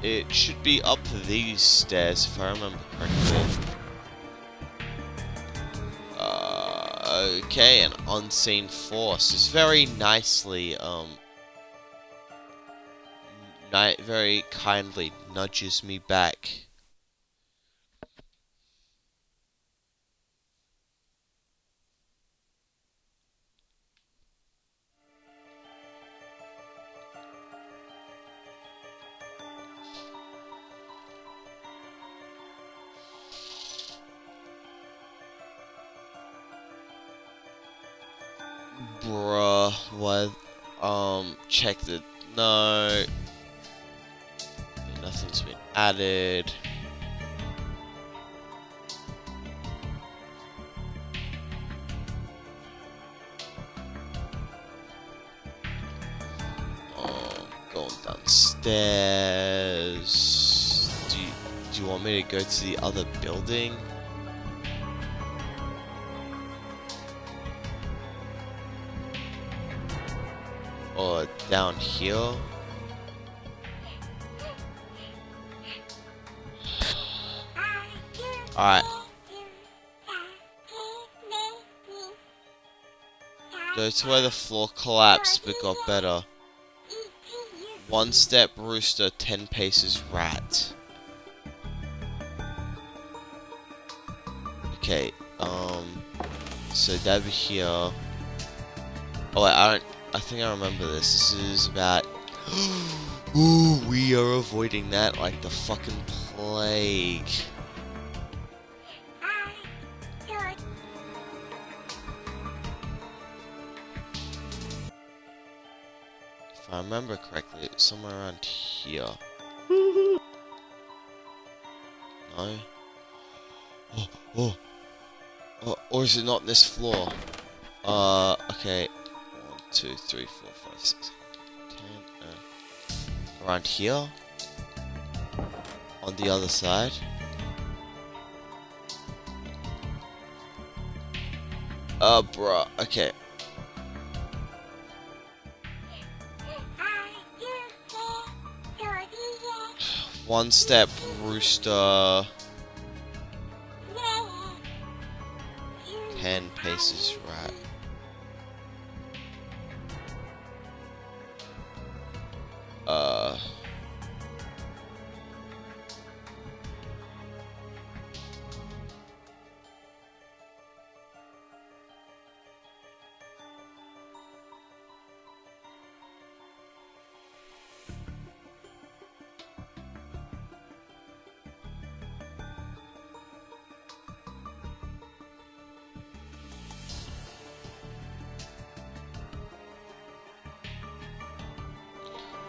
It should be up these stairs if I remember correctly. Okay, an unseen force is very nicely, very kindly nudges me back. Bruh, what? Check the... No. Nothing's been added. going downstairs. Do you want me to go to the other building? Or down here? Alright. Go to where the floor collapsed but got better. 1 step rooster, 10 paces rat. Okay, so that'd be here. Oh wait, I think I remember this. This is about... Ooh, we are avoiding that like the fucking plague. If I remember correctly, it's somewhere around here. No? Oh, or is it not this floor? Okay. 1, 2, 3, 4, 5, 6, 10. Around here? On the other side? Bruh. Okay. One step rooster. 10 paces rat.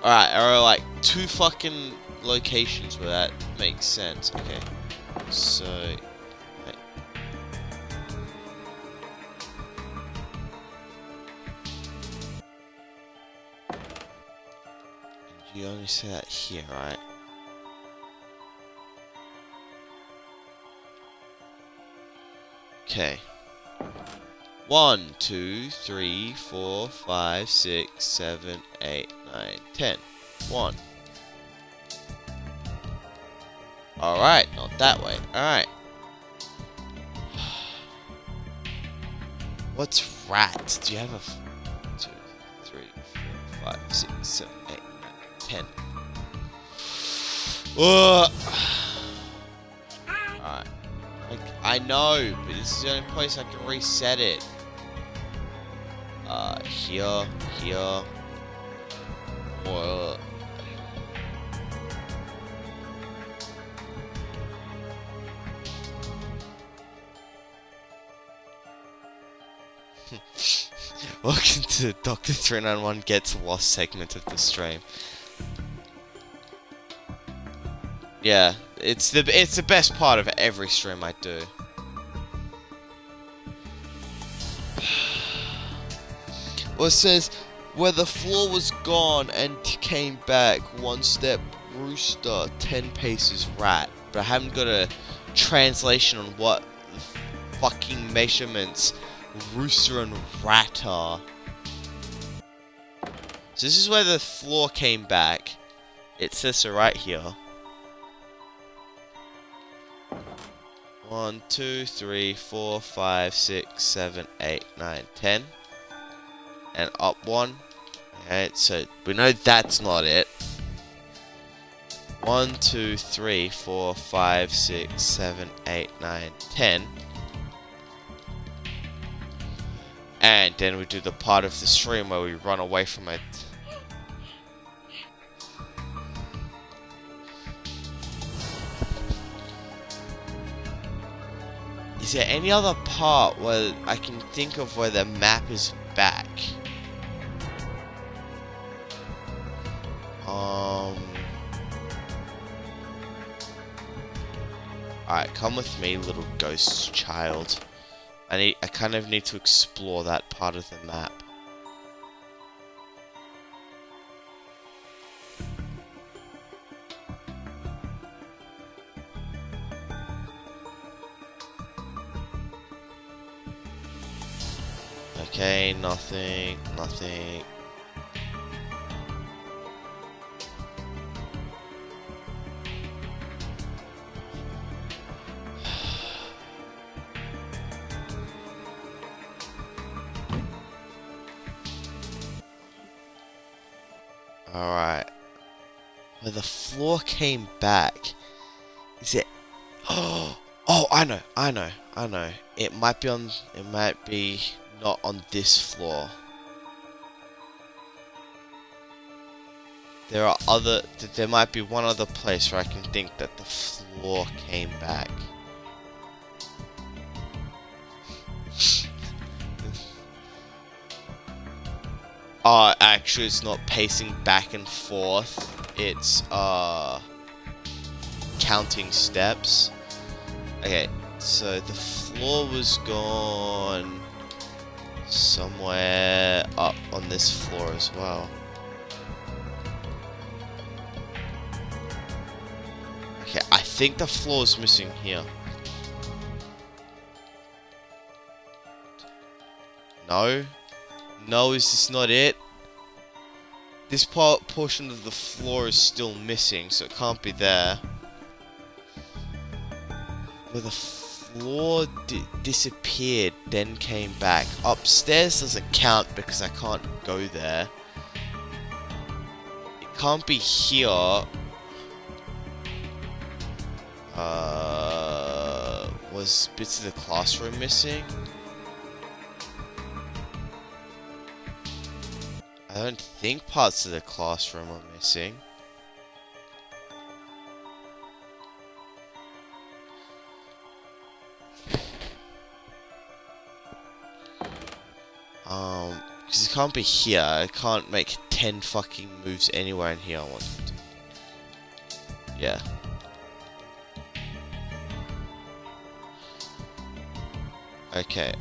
Alright, there are like 2 fucking locations where that makes sense. Okay. So... wait. You only see that here, right? Okay. 1, 2, 3, 4, 5, 6, 7, 8, 9, 10. 1. Alright, not that way. Alright. What's rat? Do you have a 2, 3, 4, 5, 6, 7, 8, 9, 10? Alright. I know, but this is the only place I can reset it. Here. Or... Welcome to the Dr. 391 Gets Lost segment of the stream. Yeah, it's the best part of every stream I do. Well, it says, where the floor was gone and came back, 1 step rooster, 10 paces rat. But I haven't got a translation on what the fucking measurements rooster and rat are. So this is where the floor came back. It says so right here. 1, 2, 3, 4, 5, 6, 7, 8, 9, 10. And up 1. Okay, so we know that's not it. 1, 2, 3, 4, 5, 6, 7, 8, 9, 10. And then we do the part of the stream where we run away from it. Is there any other part where I can think of where the map is back? Alright, come with me, little ghost child. I kind of need to explore that part of the map. Okay, nothing, nothing. Alright. Where the floor came back. Is it... Oh, I know. It might be not on this floor. There might be one other place where I can think that the floor came back. Oh, actually it's not pacing back and forth. It's, counting steps. Okay, so the floor was gone somewhere up on this floor as well. Okay, I think the floor is missing here. No? No, is this not it? This portion of the floor is still missing, so it can't be there. Where the floor disappeared, then came back. Upstairs doesn't count because I can't go there. It can't be here. Was bits of the classroom missing? I don't think parts of the classroom are missing. Because it can't be here. I can't make 10 fucking moves anywhere in here I want to. Yeah. Okay.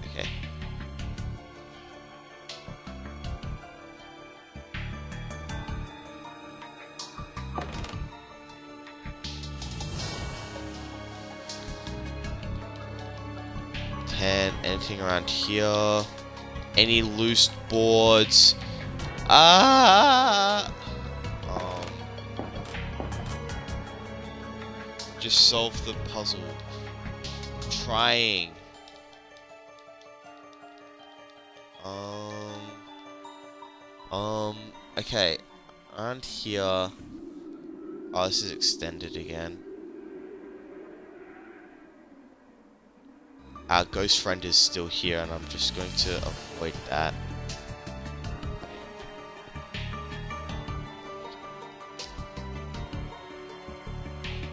Anything around here? Any loose boards? Just solve the puzzle. Trying. Okay. Around here. Oh, this is extended again. Our ghost friend is still here, and I'm just going to avoid that.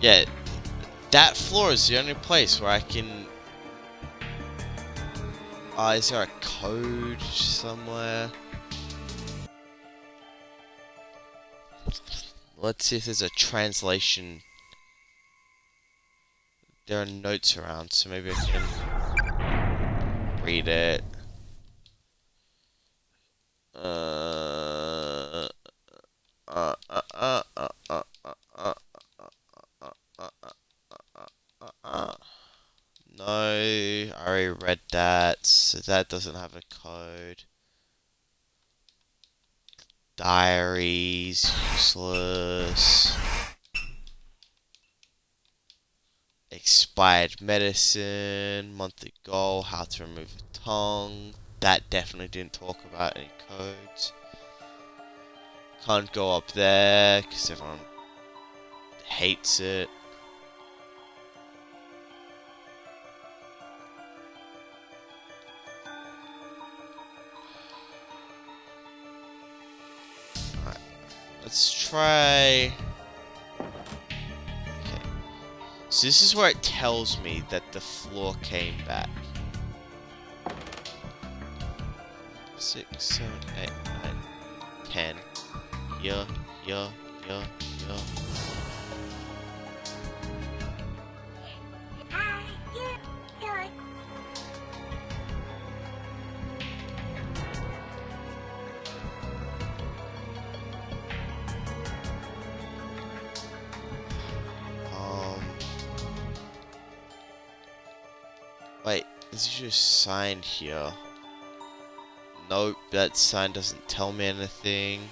Yeah, that floor is the only place where I can... is there a code somewhere? Let's see if there's a translation. There are notes around, so maybe I can read it. No, I already read that, so that doesn't have a code. Diaries, useless. Expired medicine, monthly goal, how to remove a tongue. That definitely didn't talk about any codes. Can't go up there because everyone hates it. Alright, let's try... So this is where it tells me that the floor came back. 6, 7, 8, 9, 10. Here. Wait, this is just signed here. Nope, that sign doesn't tell me anything.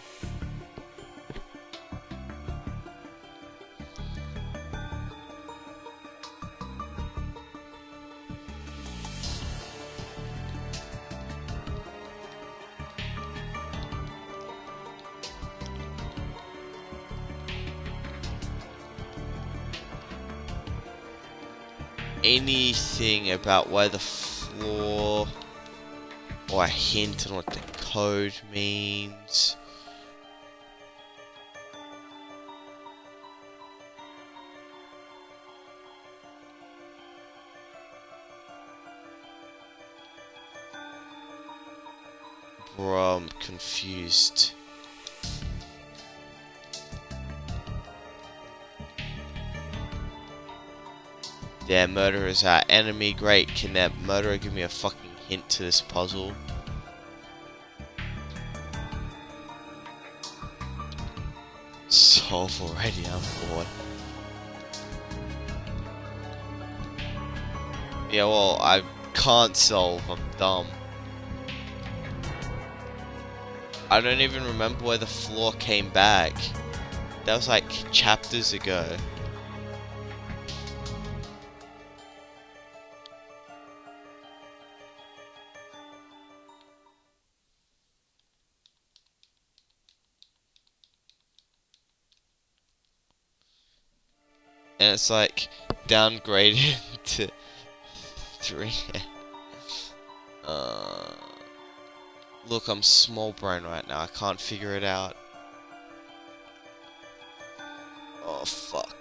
Anything about where the floor or a hint on what the code means. Bro, I'm confused. Yeah, murderer is our enemy. Great. Can that murderer give me a fucking hint to this puzzle? Solve already, I'm bored. Yeah, well, I can't solve. I'm dumb. I don't even remember where the floor came back. That was like chapters ago. And it's like downgraded to 3. Look, I'm small brain right now. I can't figure it out. Oh, fuck.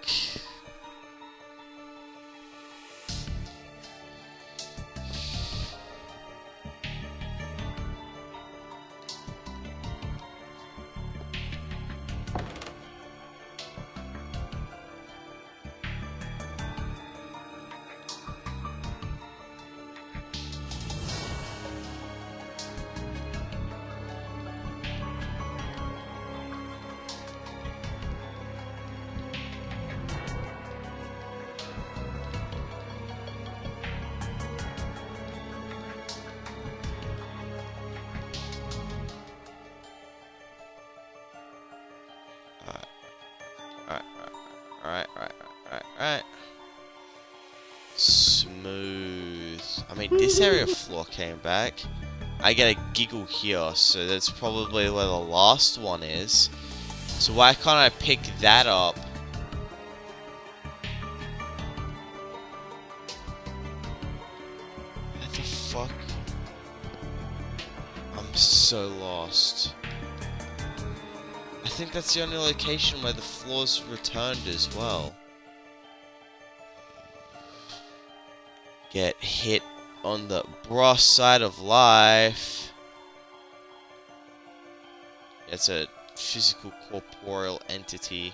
Alright. Smooth. I mean, this area floor came back. I get a giggle here, so that's probably where the last one is. So why can't I pick that up? What the fuck? I'm so lost. I think that's the only location where the floor's returned as well. Get hit on the brass side of life. It's a physical corporeal entity.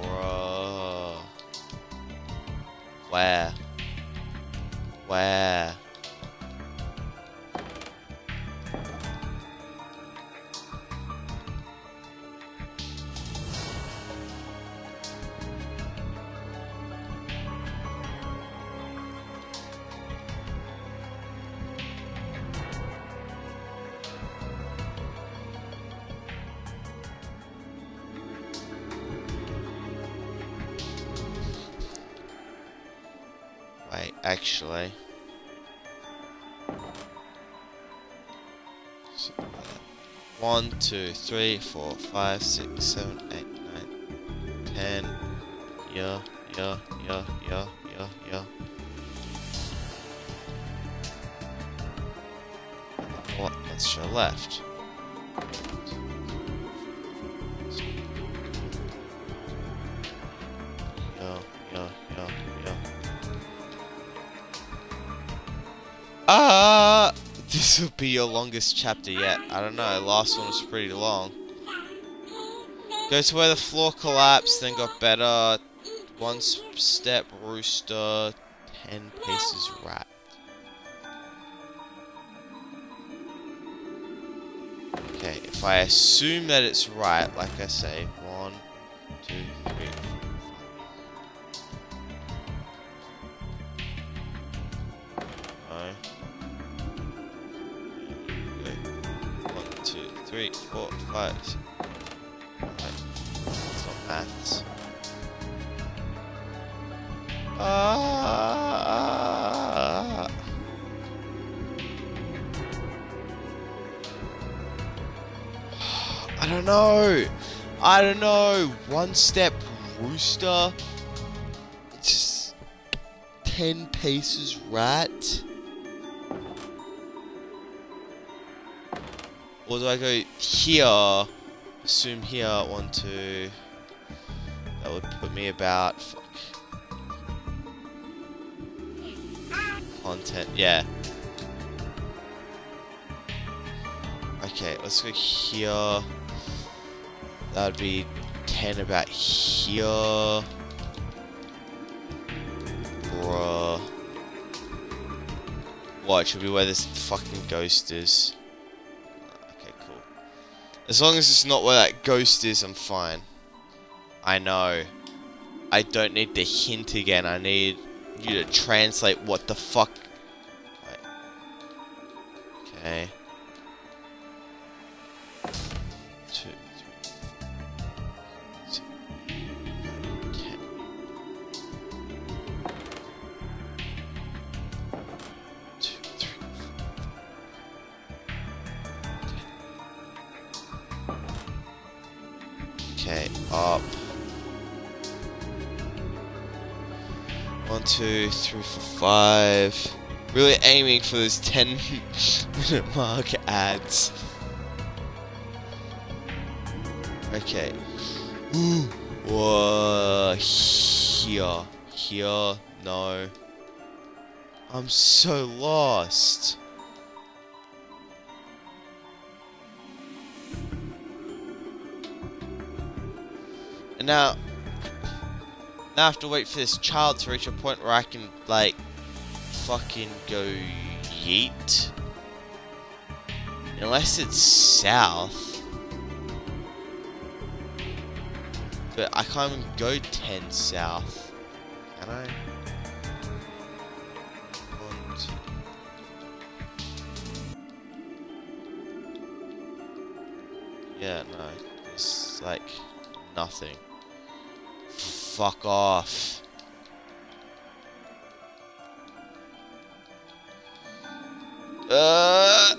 Bruh. Where? Where? Wait, actually. 1, 2, 3, 4, 5, 6, 7, 8, 9, 10. Yeah. What? Let's show left. Yeah. This will be your longest chapter yet. I don't know, last one was pretty long. Go to where the floor collapsed, then got better. 1 step rooster, 10 paces rat. Okay, if I assume that it's right, like I say, 1, 2, 3, 4, 5, 3, 4, 5, 6. It's not maths. Ah. I don't know. I don't know. One step rooster. Just 10 paces rat. Or do I go here? Assume here. 1, 2. That would put me about. Fuck. Content. Yeah. Okay, let's go here. That would be 10 about here. Bruh. What? Should be where this fucking ghost is. Okay, cool. As long as it's not where that ghost is, I'm fine. I know. I don't need the hint again. I need you to translate what the fuck. Right. Okay. 2, 3, 10. 2, 3, 4, 10. Okay, up. 1, 2, 3, 4, 5. Really aiming for those 10-minute mark ads. Okay. Ooh. Whoa. Here. Here. No. I'm so lost. And now I have to wait for this child to reach a point where I can, like, fucking go yeet. Unless it's south. But I can't even go 10 south. Can I? 1, 2. Yeah, no. It's like nothing. Fuck off. There's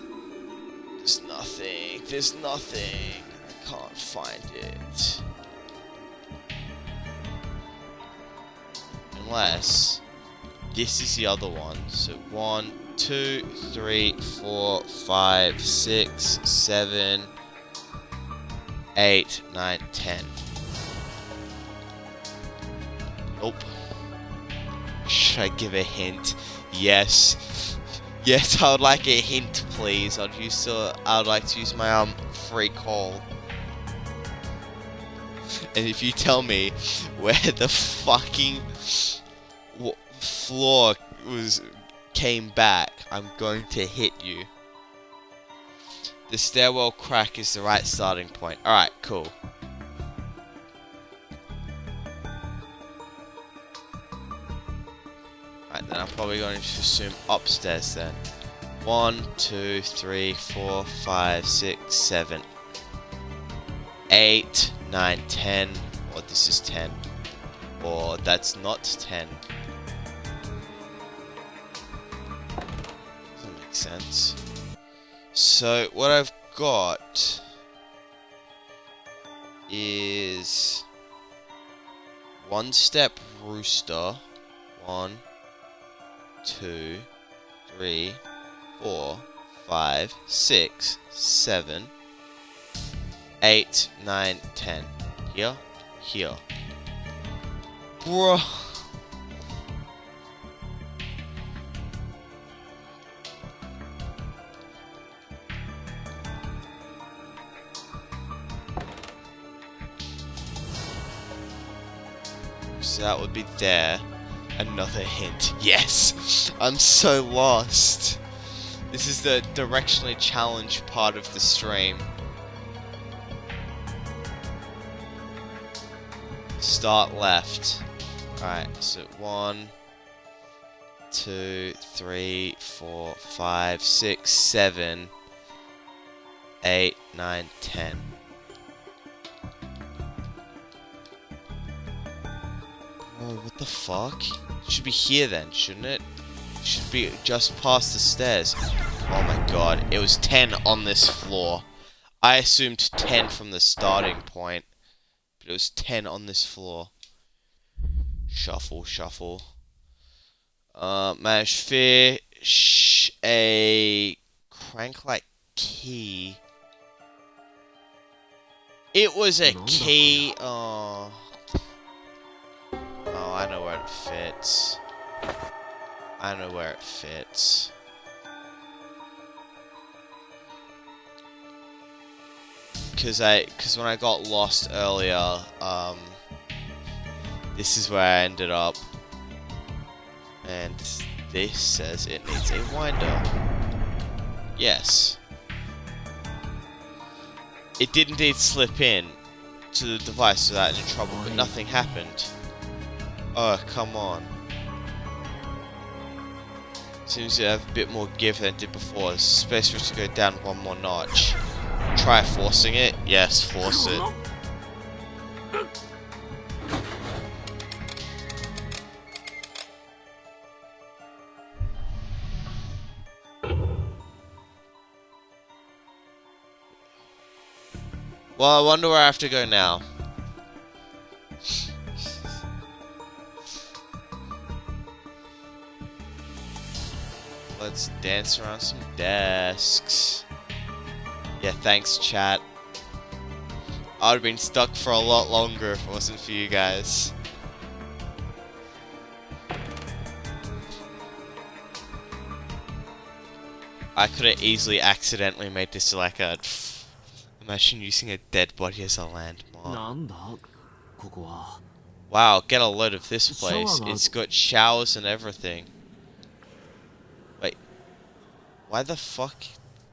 nothing. There's nothing. I can't find it. Unless this is the other one. So 1, 2, 3, 4, 5, 6, 7, 8, 9, 10. Nope. Should I give a hint? Yes. Yes, I would like a hint, please. I would like to use my free call. And if you tell me where the fucking floor came back, I'm going to hit you. The stairwell crack is the right starting point. Alright, cool. Right, then I'm probably going to assume upstairs then. 1, 2, 3, 4, 5, 6, 7, 8, 9, 10. Or this is 10. Or that's not 10. Doesn't make sense. So what I've got is one step rooster. 1, 2, 3, 4, 5, 6, 7, 8, 9, 10. Here, here. Bro. So that would be there. Another hint. Yes! I'm so lost. This is the directionally challenged part of the stream. Start left. Alright, so 1, 2, 3, 4, 5, 6, 7, 8, 9, 10. Oh, what the fuck? It should be here then, shouldn't it? It should be just past the stairs. Oh my god, it was 10 on this floor. I assumed 10 from the starting point, but it was 10 on this floor. Shuffle, shuffle. Managed fish a crank-like key. It was a key. Oh. Oh, I know where it fits. I know where it fits. Cause when I got lost earlier, this is where I ended up. And this says it needs a winder. Yes. It did indeed slip in to the device without any trouble, but nothing happened. Oh, come on. Seems to have a bit more give than it did before. There's space for it to go down one more notch. Try forcing it. Yes, force it. Well, I wonder where I have to go now. Let's dance around some desks. Yeah, thanks, chat. I would have been stuck for a lot longer if it wasn't for you guys. I could have easily accidentally made this like a... Imagine using a dead body as a landmark. Wow, get a load of this place. It's got showers and everything. Wait. Why the fuck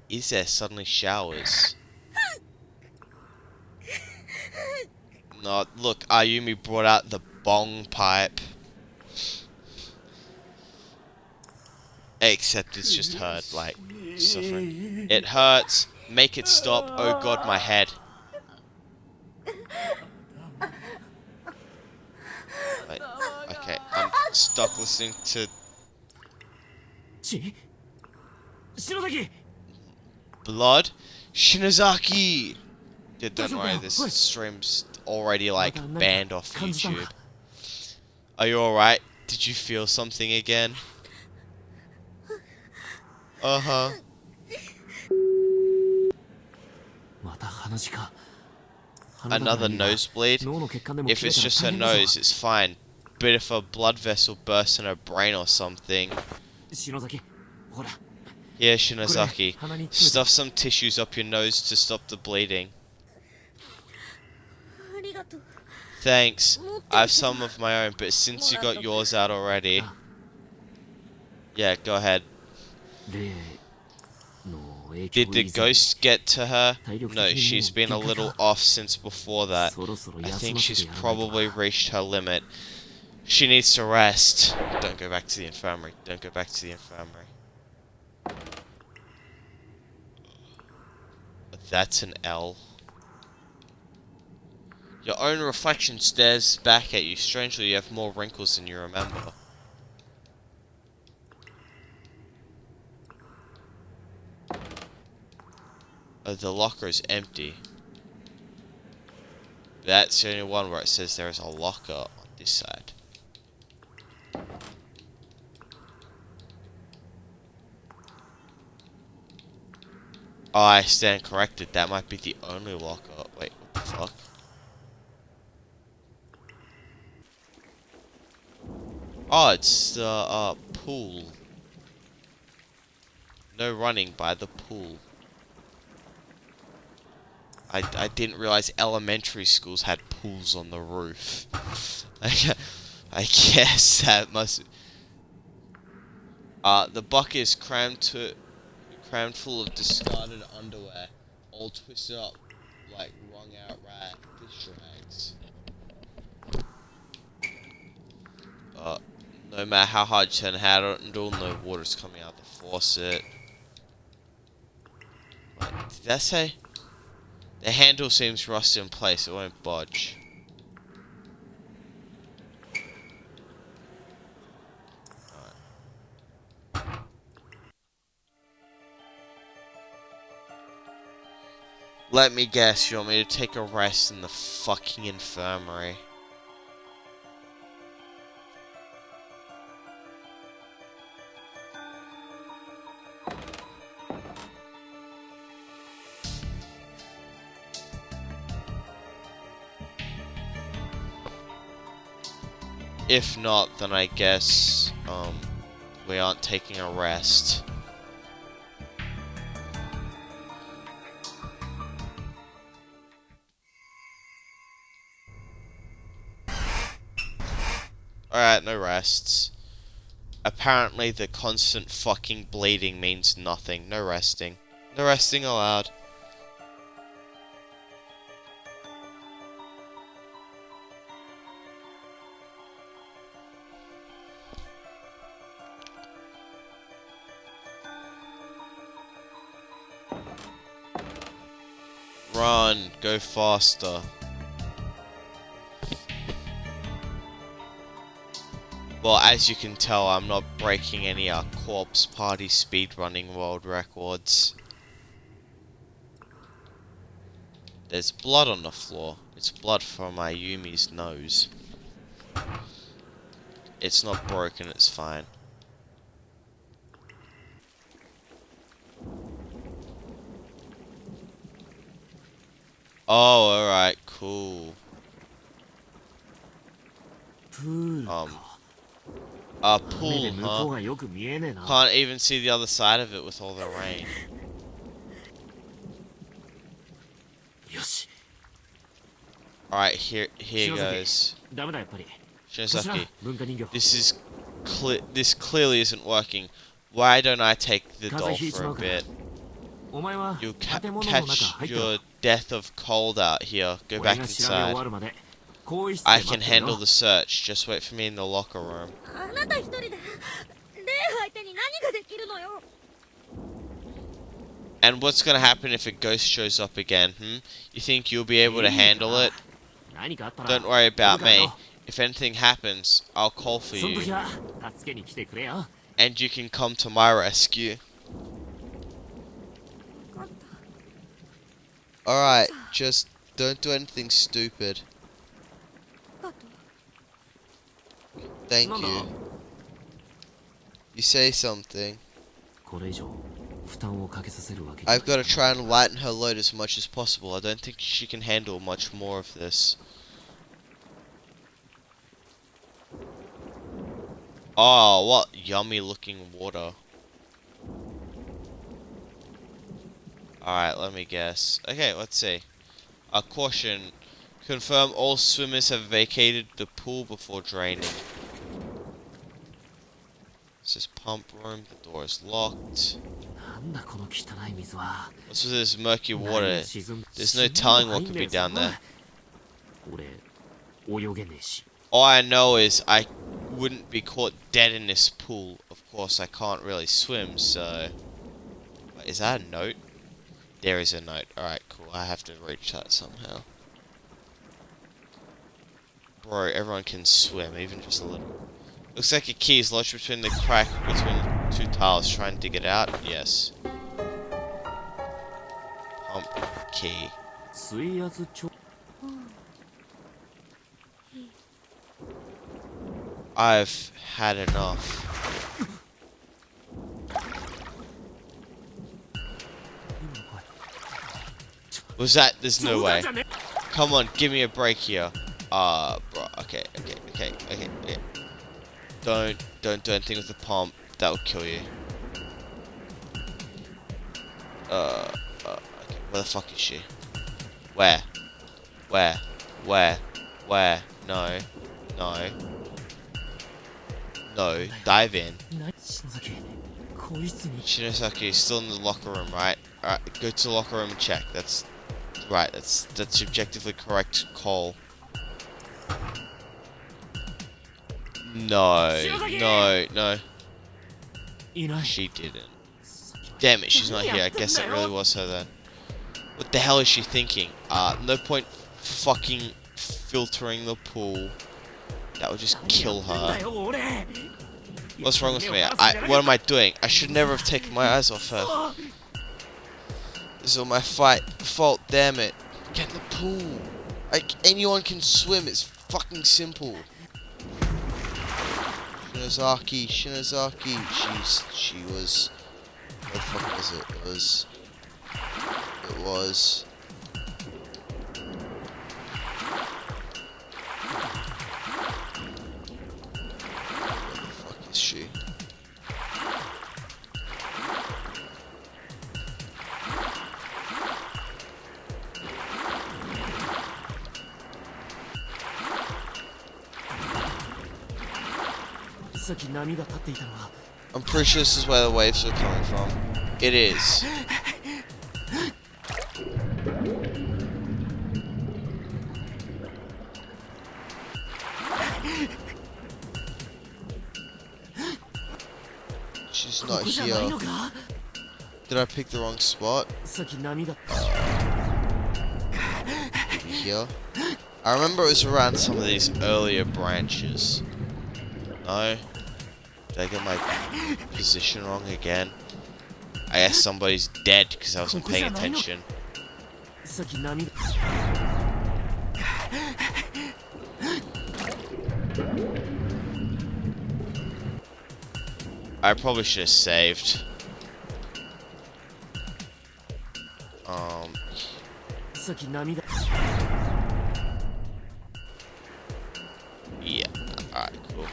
is there suddenly showers? No, look, Ayumi brought out the bong pipe. Except it's just hurt, like, suffering. It hurts. Make it stop. Oh god, my head. Wait, okay, I'm stuck listening to... Blood? Shinozaki! Yeah, don't worry, this stream's already, like, banned off YouTube. Are you alright? Did you feel something again? Uh-huh. Another nosebleed? If it's just her nose, it's fine. But if a blood vessel bursts in her brain or something... Here, Shinozaki. Stuff some tissues up your nose to stop the bleeding. Thanks. I have some of my own, but since you got yours out already... Yeah, go ahead. Did the ghost get to her? No, she's been a little off since before that. I think she's probably reached her limit. She needs to rest. Don't go back to the infirmary. Don't go back to the infirmary. That's an L. Your own reflection stares back at you. Strangely, you have more wrinkles than you remember. The locker is empty. That's the only one where it says there is a locker on this side. Oh, I stand corrected. That might be the only locker. Wait, what the fuck? Oh, it's the pool. No running by the pool. I didn't realize elementary schools had pools on the roof. I guess that must... the bucket is crammed full of discarded underwear, all twisted up like wrung out fish rags. No matter how hard you turn the handle, no water's coming out of the faucet. Wait, did that say... The handle seems rusty in place, it won't budge. Let me guess, you want me to take a rest in the fucking infirmary? If not, then I guess, we aren't taking a rest. Alright, no rests. Apparently the constant fucking bleeding means nothing. No resting. No resting allowed. Run, go faster. Well, as you can tell, I'm not breaking any corpse party speedrunning world records. There's blood on the floor. It's blood from Ayumi's nose. It's not broken, it's fine. Oh, alright, cool. Pool, huh? Can't even see the other side of it with all the rain. Alright, here goes. Shinosaki, this clearly isn't working. Why don't I take the doll for a bit? You'll catch your death of cold out here. Go back inside. I can handle the search. Just wait for me in the locker room. And what's gonna happen if a ghost shows up again, You think you'll be able to handle it? Don't worry about me. If anything happens, I'll call for you. And you can come to my rescue. Alright, just don't do anything stupid. Thank you. You say something. I've got to try and lighten her load as much as possible. I don't think she can handle much more of this. Oh, what yummy looking water. Alright, let me guess. Okay, let's see. Caution. Confirm all swimmers have vacated the pool before draining. This is pump room. The door is locked. What's with this murky water? There's no telling what could be down there. All I know is I wouldn't be caught dead in this pool. Of course, I can't really swim, so... Wait, is that a note? There is a note. Alright, cool. I have to reach that somehow. Bro, everyone can swim, even just a little. Looks like a key is lodged between the crack between two tiles. Try and dig it out? Yes. Pump key. I've had enough. Was that? There's no way. Come on, give me a break here. Bro. Okay. Don't do anything with the pump. That will kill you. Okay. Where the fuck is she? Where? No. No. Dive in. Shinosaki is still in the locker room, right? Alright, go to the locker room and check. That's right. That's objectively correct call. No. She didn't. Damn it, she's not here. I guess it really was her then. What the hell is she thinking? No point fucking filtering the pool. That would just kill her. What's wrong with me? What am I doing? I should never have taken my eyes off her. This is all my fault, damn it. Get in the pool. Like, anyone can swim, it's fucking simple. Shinozaki. She was... What the fuck was it? It was... Where the fuck is she? I'm pretty sure this is where the waves are coming from. It is. She's not here. Did I pick the wrong spot? Here? I remember it was around some of these earlier branches. No? Did I get my position wrong again? I guess somebody's dead because I wasn't paying attention. I probably should have saved. Yeah. Alright, cool.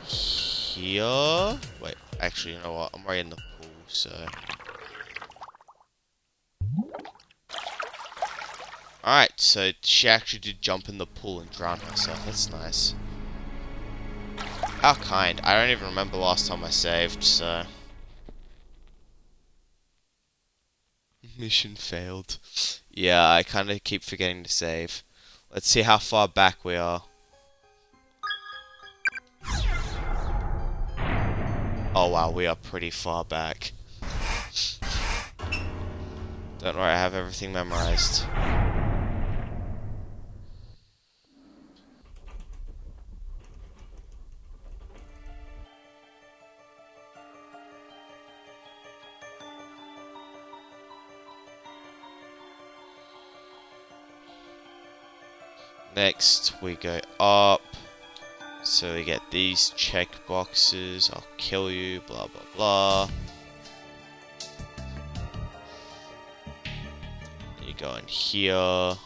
Here? Wait, actually, you know what? I'm right in the pool, so... Alright, so she actually did jump in the pool and drown herself. That's nice. How kind. I don't even remember last time I saved, so... Mission failed. Yeah, I kind of keep forgetting to save. Let's see how far back we are. Oh wow, we are pretty far back. Don't worry, I have everything memorized. Next, we go up. So we get these check boxes. I'll kill you, blah blah blah. You go in here.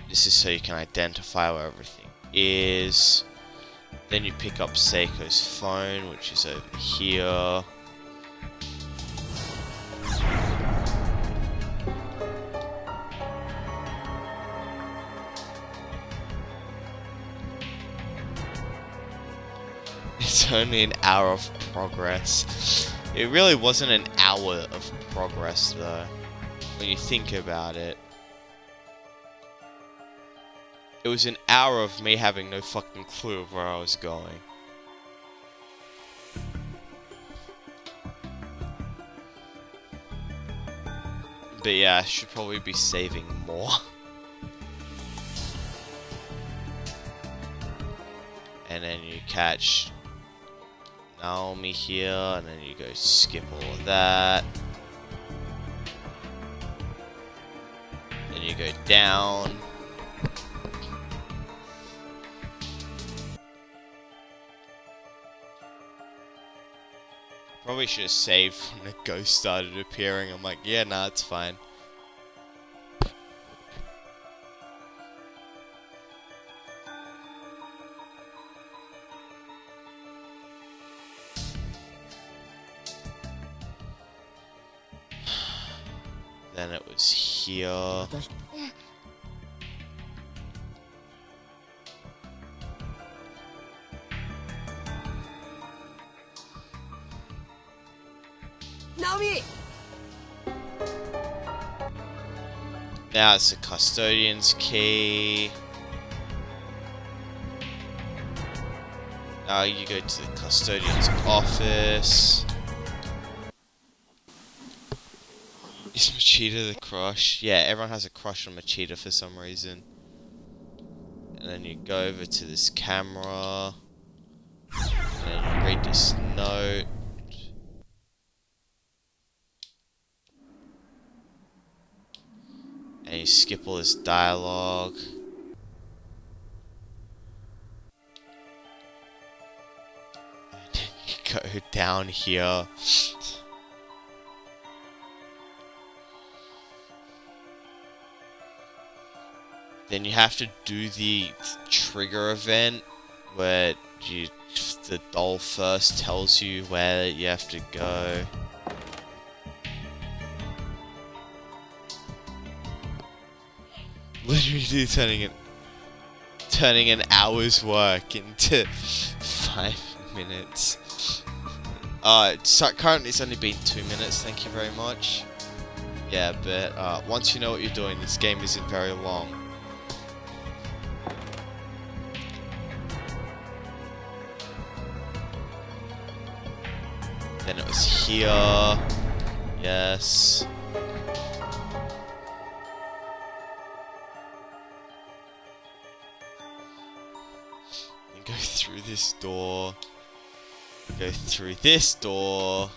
This is so you can identify where everything is. Then you pick up Seiko's phone, which is over here. It's only an hour of progress. It really wasn't an hour of progress though, when you think about it. It was an hour of me having no fucking clue of where I was going. But yeah, I should probably be saving more. And then you catch Naomi here, and then you go skip all of that. Then you go down. Probably should have saved when the ghost started appearing. I'm like, yeah, nah, it's fine. Then it was here. Naomi! Now it's the custodian's key. Now you go to the custodian's office. Is Machida the crush? Yeah, everyone has a crush on Machida for some reason. And then you go over to this camera. And then you read this note. And you skip all this dialogue. And then you go down here. Then you have to do the trigger event where the doll first tells you where you have to go. Literally turning an hour's work into 5 minutes. So currently it's only been 2 minutes, thank you very much. Yeah, but once you know what you're doing, this game isn't very long. Then it was here. Yes. And go through this door. Go through this door.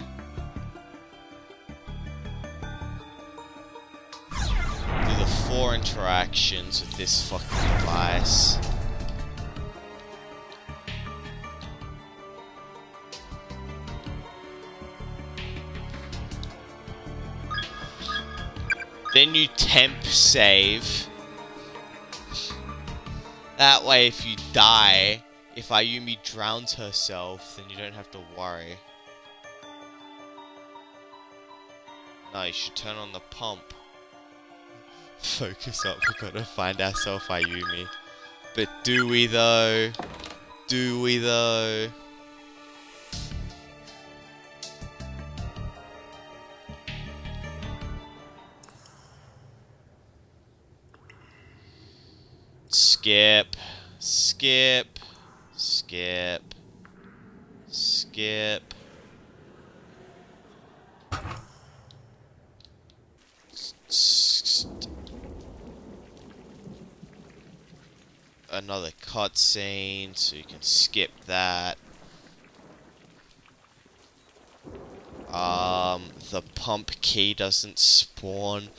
Do the 4 interactions with this fucking device. Then you temp save. That way if you die, if Ayumi drowns herself, then you don't have to worry. No, you should turn on the pump. Focus up, we gotta find ourselves Ayumi. But do we though? Do we though? Skip, skip, skip, skip. Another cutscene, so you can skip that. The pump key doesn't spawn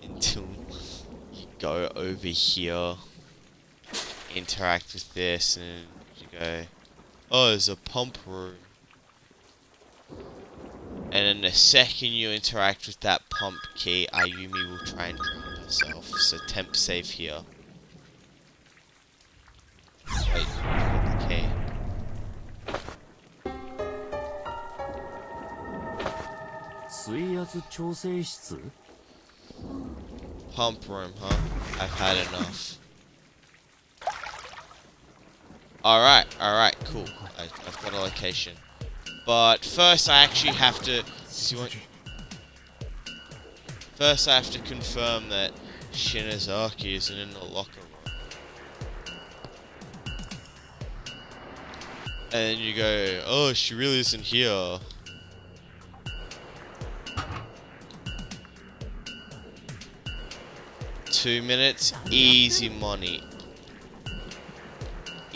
until you go over here. Interact with this and you go, oh, there's a pump room. And then the second you interact with that pump key, Ayumi will try and drown herself. So temp save here. Wait, okay. Pump room, huh? I've had enough. Alright, cool. I've got a location. But first I actually have to... First I have to confirm that Shinozaki isn't in the locker room. And then you go, oh, she really isn't here. Two minutes, easy money.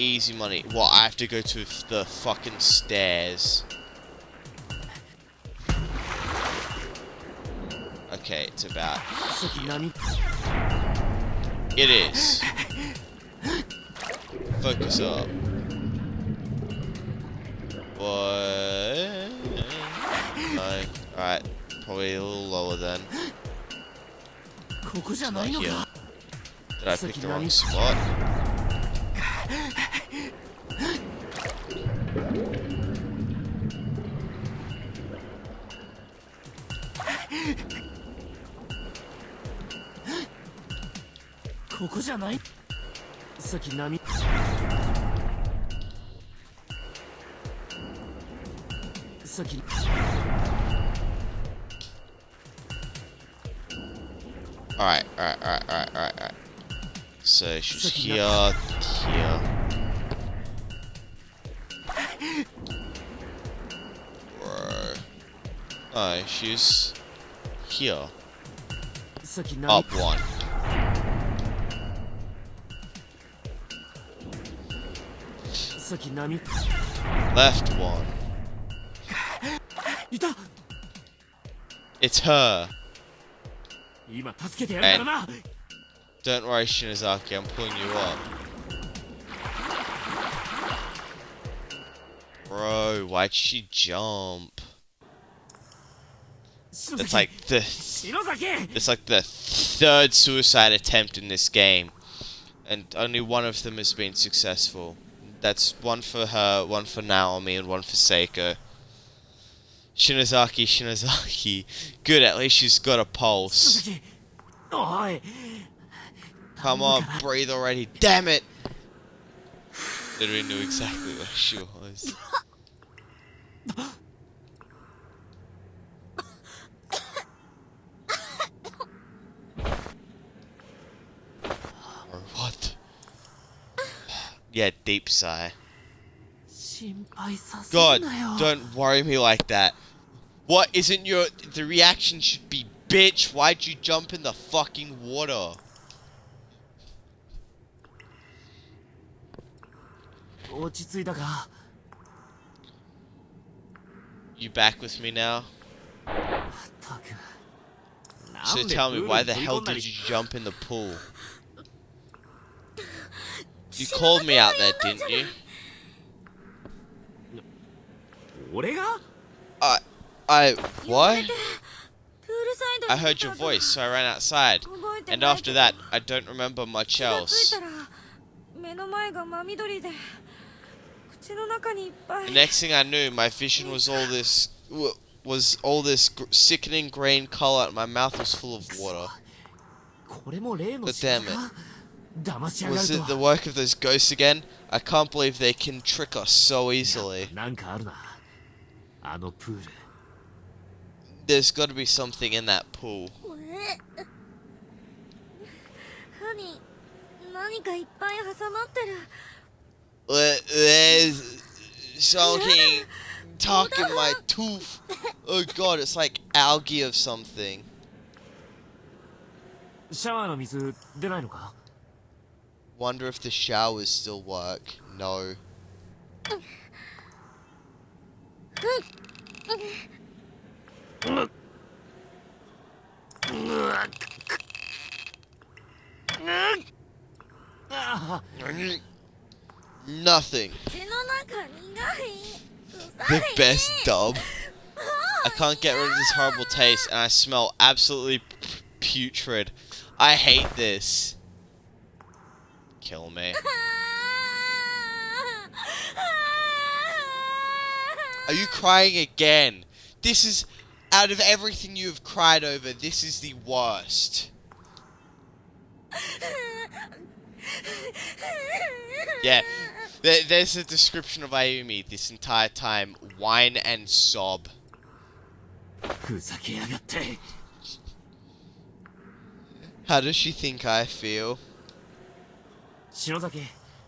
Easy money. What, I have to go to the fucking stairs. Okay, it's about here. It is. Focus up. What? No. Alright, probably a little lower then. It's not here. Did I pick the wrong spot? Alright. So she's here. Bro. Oh, she's here. さっき何 Up one. Left one. いた It's her. 今助けてやるからな Don't worry, Shinozaki, I'm pulling you up. Bro, why'd she jump? It's like the 篠崎 it's like the third suicide attempt in this game, and only one of them has been successful. That's one for her, one for Naomi, and one for Seiko. Shinozaki. Good, at least she's got a pulse. 篠崎おい Come on, breathe already. Damn it! Literally knew exactly where she was. Or what? Yeah, deep sigh. 心配させ God, んなよ don't worry me like that. What isn't your... The reaction should be, bitch, why'd you jump in the fucking water? 落ち着いたか You back with me now? ったく So tell me, why the hell did you jump in the pool? You called me out there, didn't you? 俺が What? プールサイド I heard your voice, so I ran outside. 覚えて And ないけ after ど that, I don't remember much 気がつい else. たら目の前が真緑で口の中にいっぱい The next thing I knew, my vision was all this sickening green color, and my mouth was full of water. これも例の But 仕業 damn か騙しやが Was る it と the work of those ghosts again? I can't believe they can trick us so easily. なんかあるなあのプール There's got to be something in that pool. 歯に何かいっぱい挟まってる There's something stuck in my tooth. Oh god, it's like algae of something. シャワーの水出ないのか Wonder if the showers still work. No. Nothing. 口の中苦い The best dub. I can't get rid of this horrible taste, and I smell absolutely putrid. I hate this. Kill me. Are you crying again? This is, out of everything you have cried over, this is the worst. Yeah, there's a description of Ayumi this entire time. Whine and sob. ふざけやがって How does she think I feel? 篠崎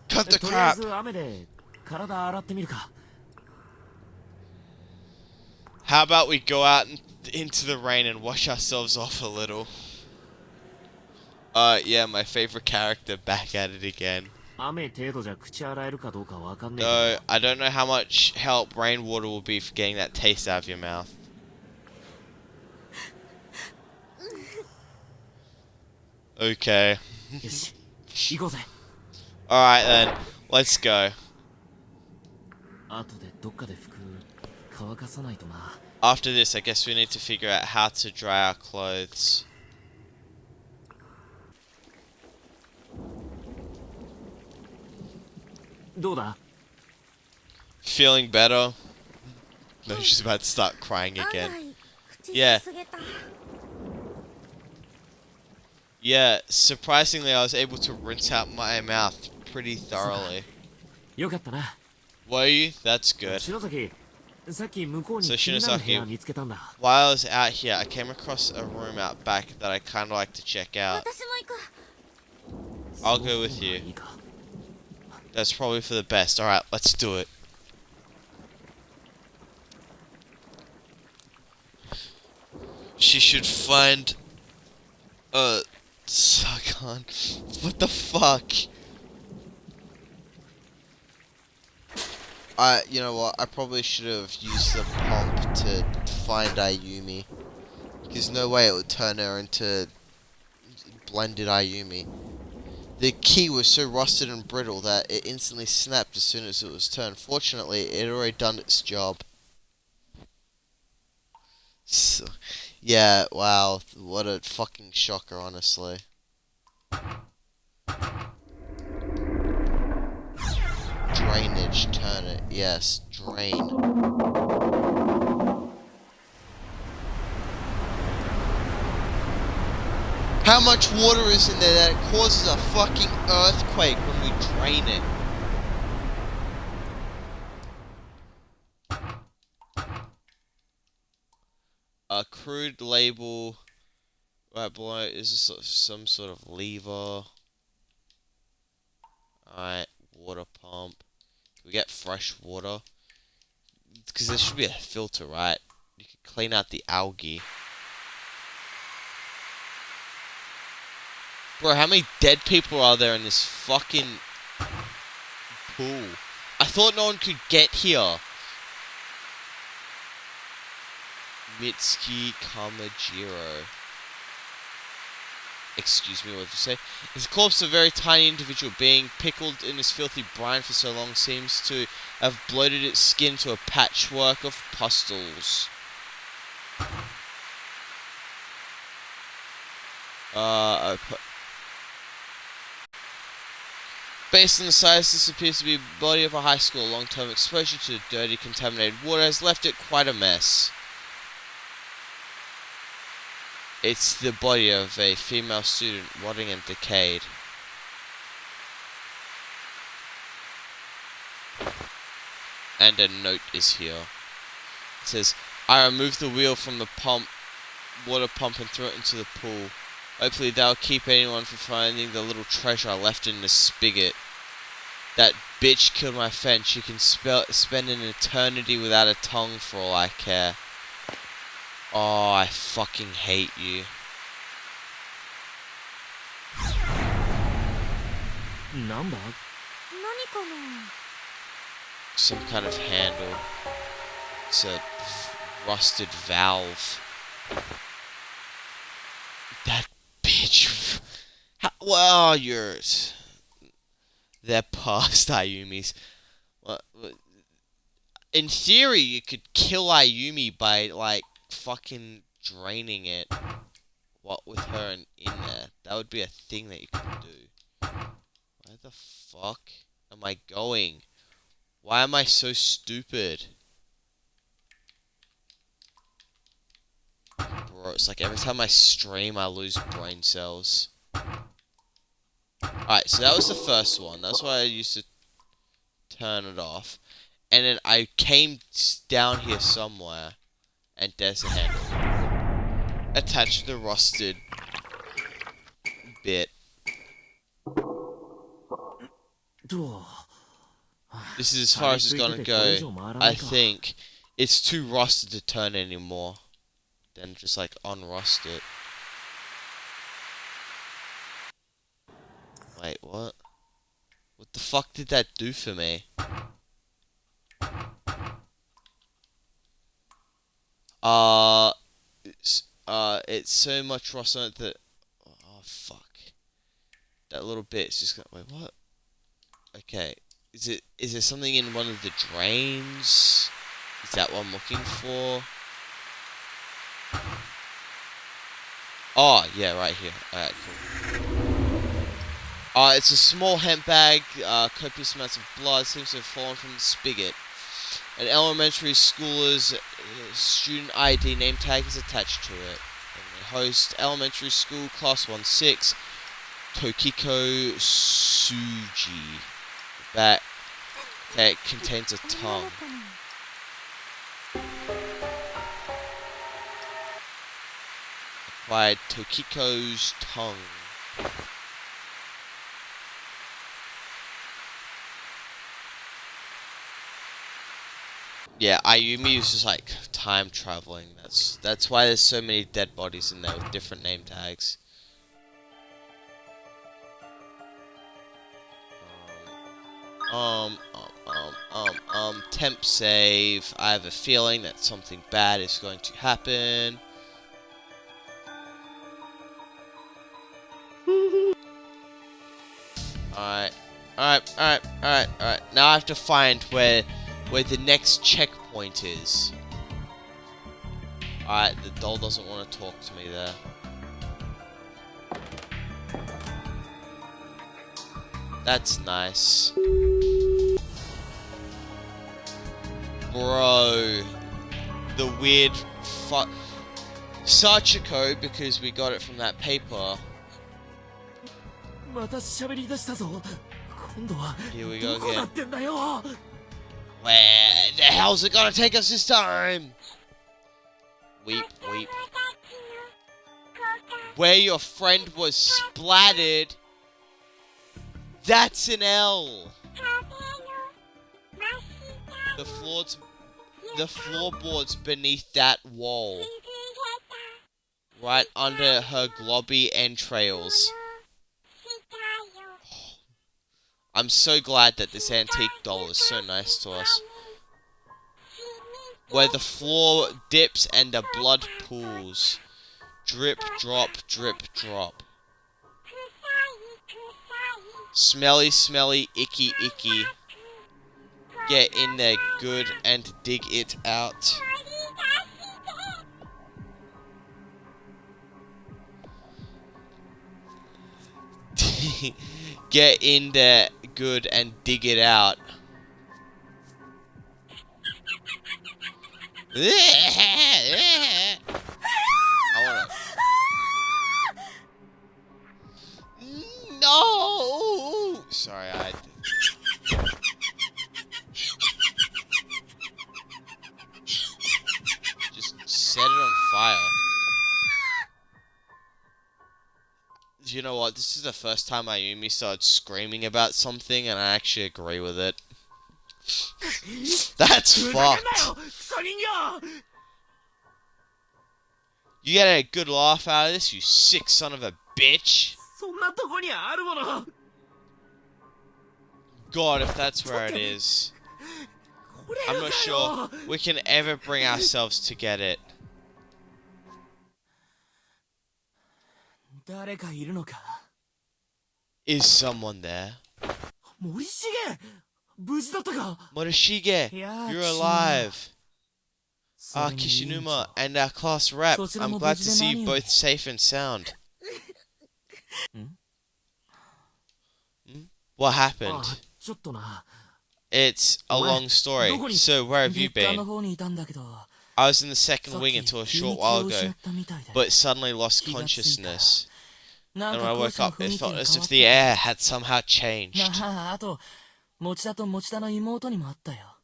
Cut the とりあえ crap! ず雨で体洗ってみるか How about we go out into the rain and wash ourselves off a little? Yeah, my favorite character back at it again. 雨程度じゃ口洗えるかどうかわかんねえ No, けど I don't know how much help rainwater will be for getting that taste out of your mouth. Okay. よし行こうぜ Alright then, let's go. 後でどっかで服乾かさないとな After this, I guess we need to figure out how to dry our clothes. どうだ Feeling better? No, she's about to start crying 案 again. 外口 Yeah. すすげた Yeah, surprisingly, I was able to rinse out my mouth pretty thoroughly. よかったな Were you? That's good. 篠崎さっき向こうに So 気になる部屋 Shinosaki- 見つけたんだ While I was out here, I came across a room out back that I kind of like to check out. 私も行く I'll go with い you. いか That's probably for the best. Alright, let's do it. She should find Sagan. What the fuck? You know what? I probably should have used the pump to find Ayumi. Because no way it would turn her into blended Ayumi. The key was so rusted and brittle that it instantly snapped as soon as it was turned. Fortunately, it had already done its job. So, yeah, wow. What a fucking shocker, honestly. Drainage, turn it. Yes, drain. How much water is in there that it causes a fucking earthquake when we drain it? A crude label right below is some sort of lever. Alright, water pump. Can we get fresh water? Because there should be a filter, right? You can clean out the algae. Bro, how many dead people are there in this fucking pool? I thought no one could get here. Mitsuki Kamajiro. Excuse me, what did you say? It's the corpse of a very tiny individual being pickled in this filthy brine for so long seems to have bloated its skin to a patchwork of pustules. Based on the size, this appears to be the body of a high school. Long-term exposure to dirty, contaminated water has left it quite a mess. It's the body of a female student, rotting and decayed. And a note is here. It says, I removed the wheel from the water pump and threw it into the pool. Hopefully that'll keep anyone from finding the little treasure I left in the spigot. That bitch killed my friend. She can spend an eternity without a tongue for all I care. Oh, I fucking hate you. Number? Some kind of handle. It's a rusted valve. That bitch. Well, yours. They're past Ayumis. In theory, you could kill Ayumi by, like, fucking draining it. What with her in there? That would be a thing that you could do. Where the fuck am I going? Why am I so stupid? Bro, it's like every time I stream, I lose brain cells. Alright, so that was the first one. That's why I used to turn it off. And then I came down here somewhere. And there's a handle. Attached to the rusted bit. This is as far as it's gonna go. I think it's too rusted to turn anymore. Then just like unrust it. Wait, what? What the fuck did that do for me? It's so much rust on it that... Oh, fuck. That little bit's just gonna... Wait, what? Okay. Is there something in one of the drains? Is that what I'm looking for? Oh, yeah, right here. Alright, cool. It's a small hemp bag, copious amounts of blood seems to have fallen from the spigot. An elementary schooler's student ID name tag is attached to it. And the host, elementary school, class 1-6, Tokiko Suji. The back contains a tongue. Acquired Tokiko's tongue. Yeah, Ayumi is just like time traveling. That's why there's so many dead bodies in there with different name tags. Temp save. I have a feeling that something bad is going to happen. Alright. Alright. Now I have to find where the next checkpoint is. Alright, the doll doesn't want to talk to me there. That's nice. Bro. The weird Sachiko, because we got it from that paper. また喋り出したぞ。今度は Here we go どこな again. ってんだよ。 Where the hell's it gonna take us this time? Weep. Where your friend was splattered. That's an L. The floorboards beneath that wall. Right under her globby entrails. I'm so glad that this antique doll is so nice to us. Where the floor dips and the blood pools. Drip, drop, drip, drop. Smelly, smelly, icky, icky. Get in there good and dig it out. Get in there good and dig it out. I wanna... No! Sorry, I... Just set it on fire. You know what? This is the first time Ayumi started screaming about something, and I actually agree with it. That's fucked. You get a good laugh out of this, you sick son of a bitch. そんなとこにあるもの。 God, if that's where it is. I'm not sure we can ever bring ourselves to get it. 誰かいるのか。 Is someone there? 森重、無事だったか。 Morishige, Yeah, you're Kishinuma. alive. それに Kishinuma and our class rep. そちら I'm も glad 無 to 事で see 何 you より。 both safe and sound. What あ happened? ちょっとな。 It's a お前 long story. どこに So where have you 別館 been? の方にいたんだけど。 I was in the second さっ wing き until a 急に short 気 while を失 ago, ったみたいで。 but suddenly lost 気がついた。 consciousness. なん And か when I 校 woke 舎の up, 雰 it 囲気 felt が as 変わ if っ the た。 air had somehow changed. あと、持田と持田の妹にもあったよ。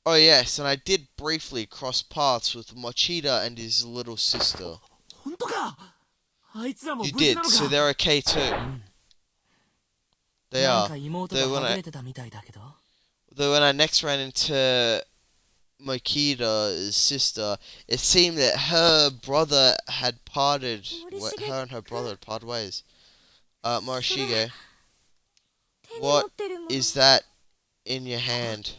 Oh yes, and I did briefly cross paths with Mochida and his little sister. 本当か。あいつらも You 無事 did, なの so か。 they're okay too. They なん are. か妹 Though が when はぐ I れてたみたいだけど。 though when I next ran into Mochida's sister, it seemed that her brother had parted. Her and her brother had parted ways. Morishige, 手に持 what ってるもの is that in your hand?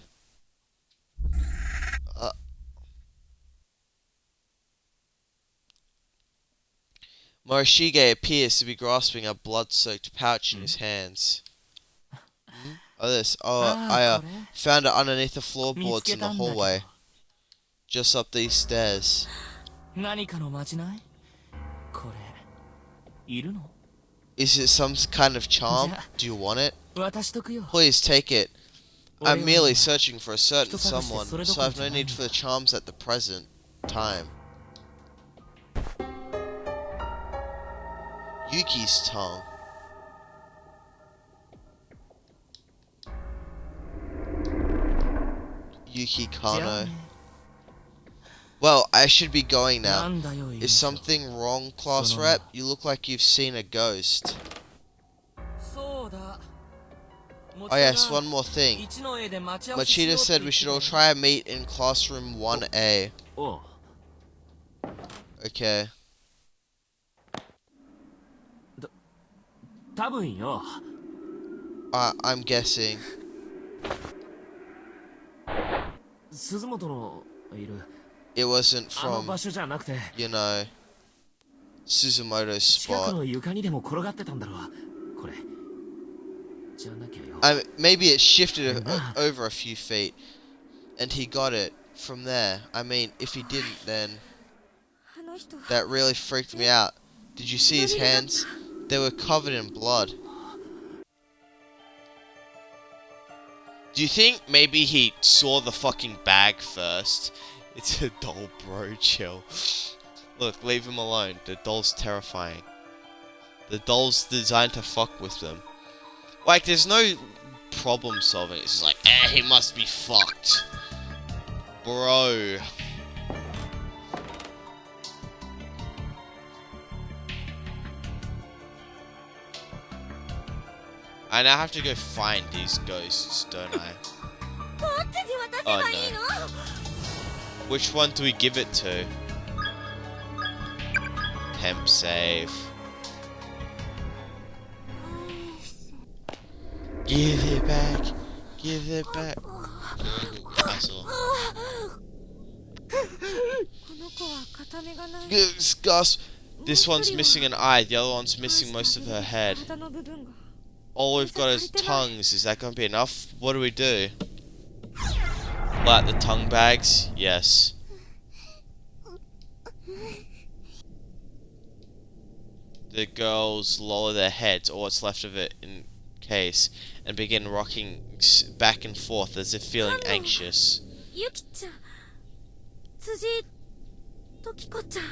Morishige appears to be grasping a blood-soaked pouch in his hands. Oh, this. Oh, I これ found it underneath the 見つ floorboards け in the たんだけど。 hallway, just up these stairs. 何かのまじないこれ、いるの Is it some kind of charm? Yeah. Do you want it? 渡しとくよ。 Please take it. 俺 I'm は merely searching for a certain 人探して someone, それど so ころ I've じゃ no ないん need だ。 for the charms at the present time. Yuki's tongue. Yuki じゃあ Kano. ね Well, I should be going な now. んだよ、 Is something wrong, class So no. rep? You look like you've seen a ghost. そうだ。 Oh yes, one more thing. 一の絵で待ち合わせしよう Machida って said 言 we って should た all よ。 try and meet in classroom 1A. おう Okay. 多分よ。I'm guessing 鈴本のいる it wasn't あの from, 場所じゃなくて you know, Suzumoto's 近く spot. の床にでも転がってたんだろうこれじゃなきゃよ Maybe it shifted Nah. over a few feet, and he got it from there. I mean, if he didn't, then あの人 that really freaked me out. Did you see his hands? They were covered in blood. Do you think maybe he saw the fucking bag first? It's a doll, bro. Chill. Look, leave him alone. The doll's terrifying. The doll's designed to fuck with them. Like, there's no problem solving. It's just like, he must be fucked. Bro. I now have to go find these ghosts, don't I? どっちに渡せばいいの Which one do we give it to? Temp save. Give it back. Give it back. Asshole. この子は片目がない Gus. This one's missing an eye. The other one's missing most of her head. 体の部分が All we've got is tongues. Is that going to be enough? What do we do? Like the tongue bags? Yes. The girls lower their heads, or what's left of it in case, and begin rocking back and forth as if feeling anxious. ゆきちゃん辻ときこちゃん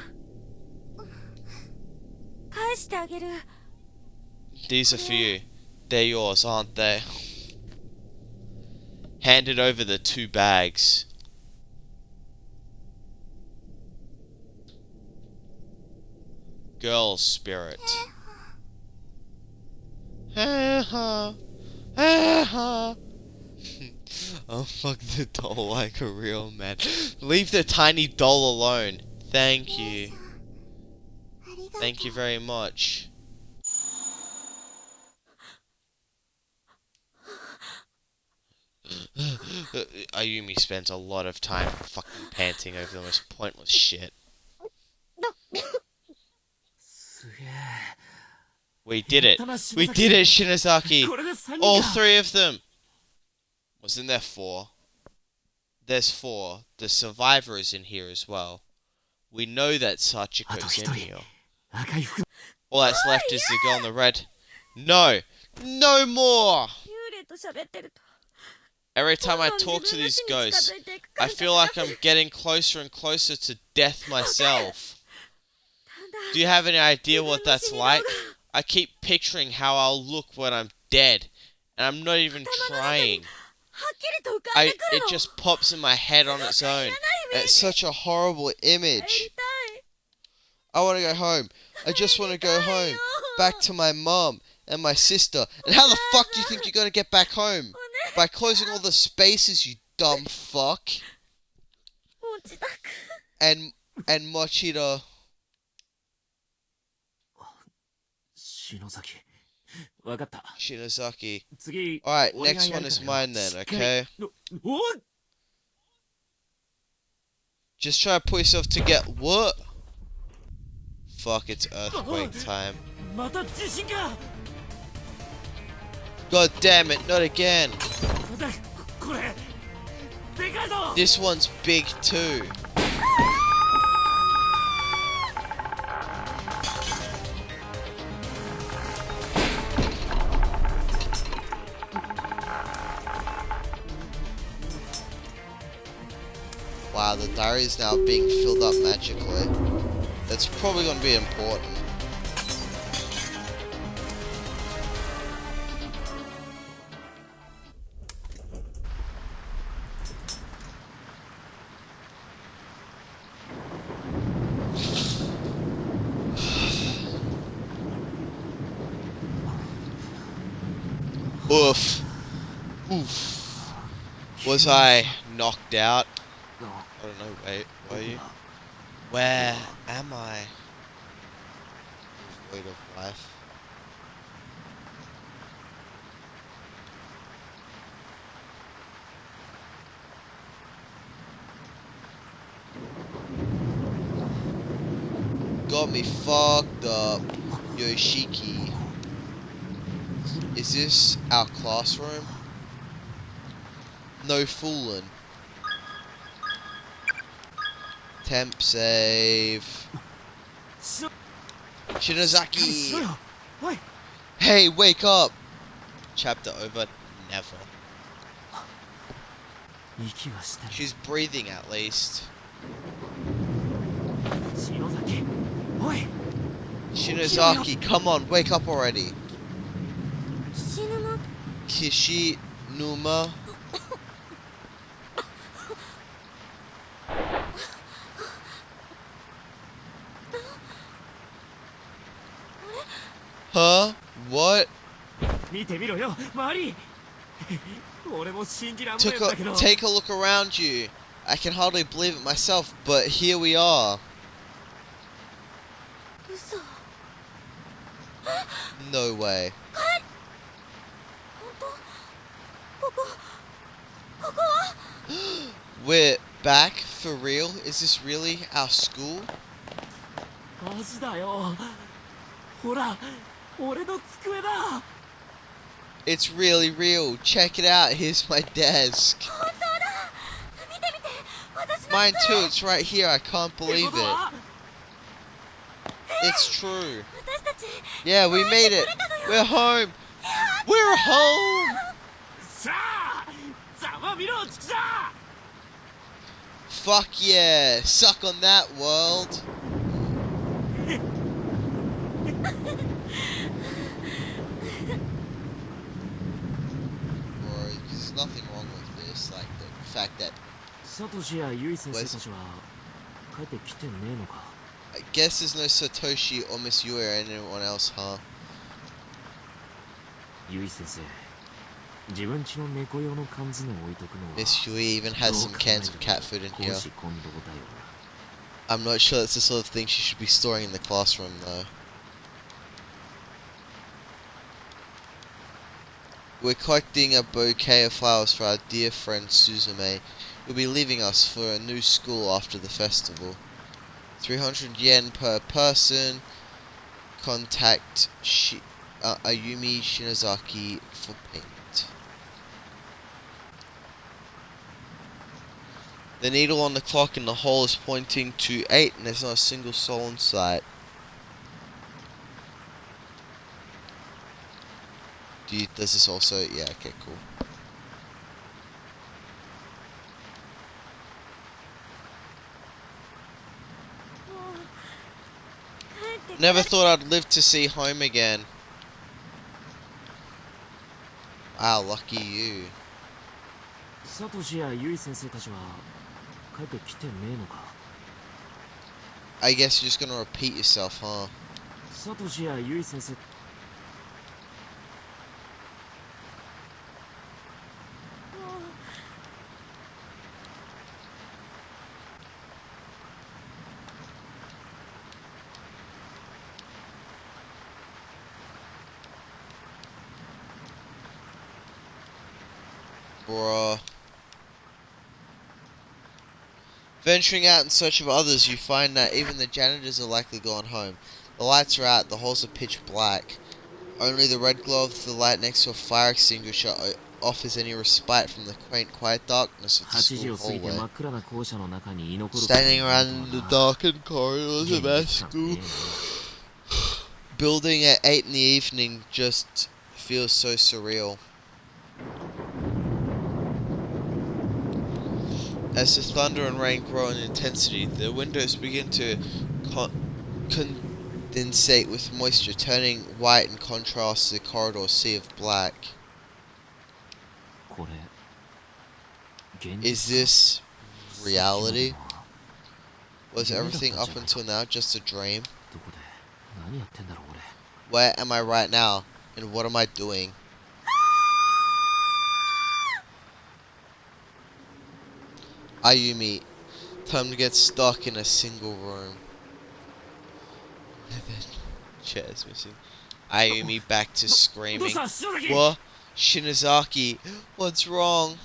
返してあげる These are for you. They're yours, aren't they? Handed over the 2 bags. Girl spirit. Oh, fuck the doll like a real man. Leave the tiny doll alone. Thank you. Thank you very much. Ayumi spends a lot of time fucking panting over the most pointless shit. We did it. We did it, Shinozaki. All 3 of them. Wasn't there 4? There's 4. The survivor is in here as well. We know that Sachiko's in here. All that's left is the girl in the red. No! No more! 幽霊と喋ってると Every time I talk to these ghosts, I feel like I'm getting closer and closer to death myself. Do you have any idea what that's like? I keep picturing how I'll look when I'm dead, and I'm not even trying. はっきりと浮かんでくる It just pops in my head on its own. It's such a horrible image. I want to go home. I just want to go home. Back to my mom and my sister. And how the fuck do you think you're going to get back home? By closing all the spaces, you dumb fuck. 持ちたく And Mochida. 篠崎わかった Shinozaki. 次 Alright, 俺が next や one る is からよ mine then, しっかり okay? おい Just try to put yourself to get what? Fuck, it's earthquake time. また地震か God damn it, not again. またこれでかいぞ This one's big too. Wow, the diary is now being filled up magically. That's probably going to be important. Oof. Oof. Was I knocked out? I don't know, wait, were you? Where am I? Void of life. got me fucked up. Yoshiki. Is this our classroom? No fooling. Temp save. Shinozaki! Hey, wake up! Chapter over. Never. She's breathing at least. Shinozaki, come on, wake up already. Kishinuma. Huh? What? Take a look around you. I can hardly believe it myself, but here we are. No way. We're back? For real? Is this really our school? It's really real. Check it out. Here's my desk. Mine too. It's right here. I can't believe it. It's true. Yeah, we made it. We're home. We're home. Fuck yeah. Suck on that, world. Bro, there's nothing wrong with this. Like the fact that... I guess there's no Satoshi or Miss Yui or anyone else, huh? Miss Yui even has some cans of cat food in here. I'm not sure that's the sort of thing she should be storing in the classroom, though. We're collecting a bouquet of flowers for our dear friend Suzume. Will be leaving us for a new school after the festival. 300 yen per person. Contact Ayumi Shinozaki for payment. The needle on the clock in the hall is pointing to 8 and there's not a single soul in sight. Does this also... yeah, okay, cool. Never thought I'd live to see home again. Wow, lucky you. I guess you're just gonna repeat yourself, huh? Bruh. Venturing out in search of others, you find that even the janitors are likely gone home. The lights are out, the halls are pitch black. Only the red glow of the light next to a fire extinguisher offers any respite from the quaint, quiet darkness of the school hallway. Standing around in the darkened corridors of our school building at 8 in the evening just feels so surreal. As the thunder and rain grow in intensity, the windows begin to condensate with moisture, turning white in contrast to the corridor sea of black. Is this reality? Was everything up until now just a dream? Where am I right now? And what am I doing? Ayumi, time to get stuck in a single room. Chair's missing. Ayumi back to screaming. What? Shinozaki, what's wrong?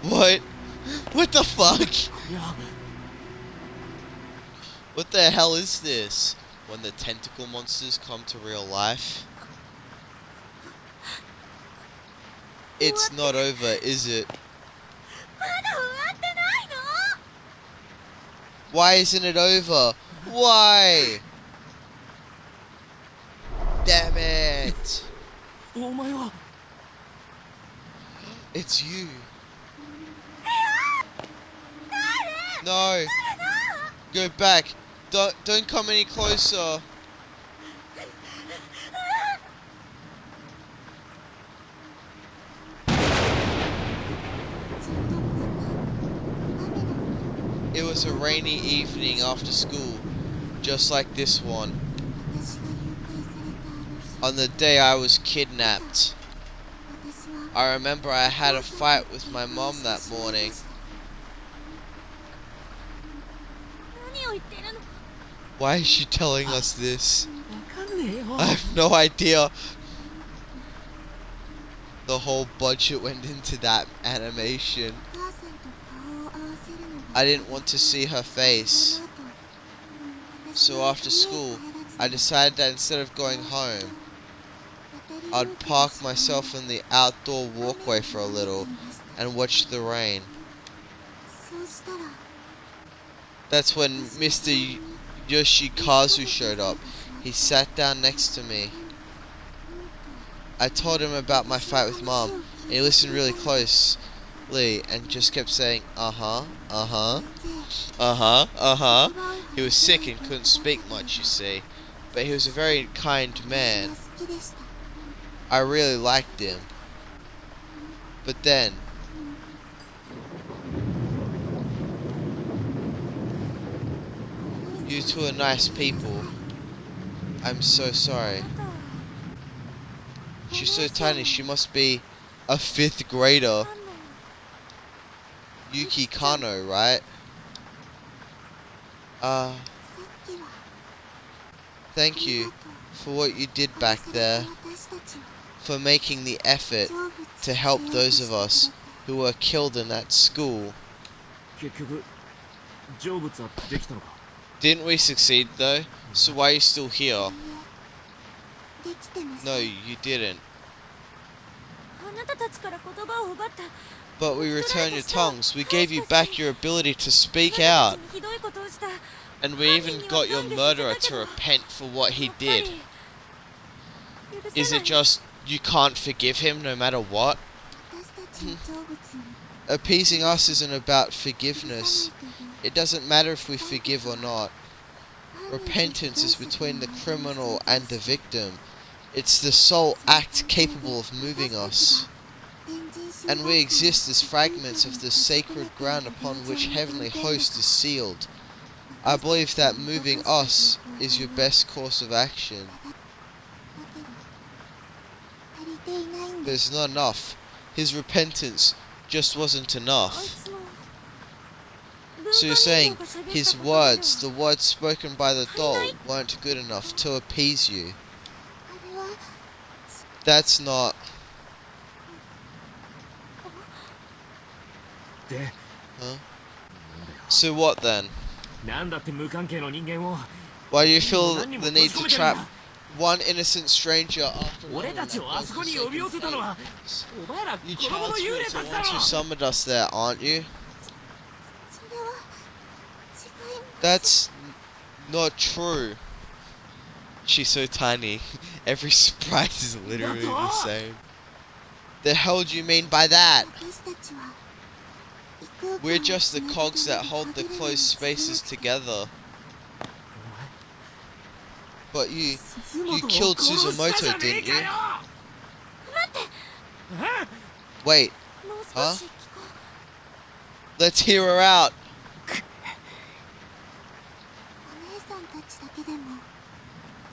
What? What the fuck? いや What the hell is this? When the tentacle monsters come to real life? It's not over, is it? まだ終わってないの？ Why isn't it over? Why? Damn it! お前は It's you. No. Go back. Don't come any closer. It was a rainy evening after school, just like this one. On the day I was kidnapped. I remember I had a fight with my mom that morning. 何を言ってるの？ Why is she telling us this? わかんねえよ I have no idea. The whole budget went into that animation. お母さんと顔を合わせるのが I didn't want to see her こ face. の後、私 So は after 家へ school, 帰らず I decided that instead of going home, 渡り I'd 廊下 park で myself in the outdoor walkway for a little 雨が降っていました and watch the rain. そうしたら That's when Mr. Yoshikazu showed up. He sat down next to me. I told him about my fight with Mom, and he listened really closely and just kept saying, uh-huh, uh-huh, 先 uh-huh, 生 uh-huh. 言葉を He was sick and couldn't speak much, you see, but he was a very kind 私は man. 好きでした I really liked him. But then, you two are nice people. I'm so sorry. あなたは She's so tiny, she must be a 5th grader. 何の Yuki Kano, right? さっきは Thank あり you がとう for what you did 殺 back された there, 私たちを for making the effort 成仏 to help しようと those し of てくれ us て who were killed in that school. 結局成仏はできたのか Didn't we succeed though? So why are you still い here? いえできてます No, you didn't. あなたたちから言葉を奪った But we returned your tongues. We gave you back your ability to speak out. ひどいことをした And we even got your murderer to repent for what he did. Is it just you can't forgive him no matter what? 私たちの成仏に Appeasing us isn't about 許さ forgiveness. ないという It doesn't matter if we forgive or not. Repentance is between the criminal and the victim. It's the sole act capable of moving us. And we exist as fragments of the sacred ground upon which heavenly host is sealed. I believe that moving us is your best course of action. 足りていないん But です it's not enough. His repentance just wasn't あい enough. つの So you're saying his words, the words spoken by the doll, weren't good enough to appease you. あれは That's not... で Huh? なんだよ So what then? なんだって無関係の人間を Why do you feel the need to trap one innocent stranger after 俺たちをあそこに呼び寄せたのはお前ら You 子供の child 幽霊 spirits た are ち the だ ones ろ who summoned us there, aren't you? それは違います That's not true. She's so tiny. Every sprite is literally the same. The hell do you mean by that? 私たちは異空間 We're を just the つなげ cogs て that hold the 歯切れ closed につけな spaces くて together. But you 鈴本を killed 殺した Suzumoto, じゃねえ didn't か you? よ Wait, もう少 Huh? し聞こ let's hear her out. うお姉さんたちだけでも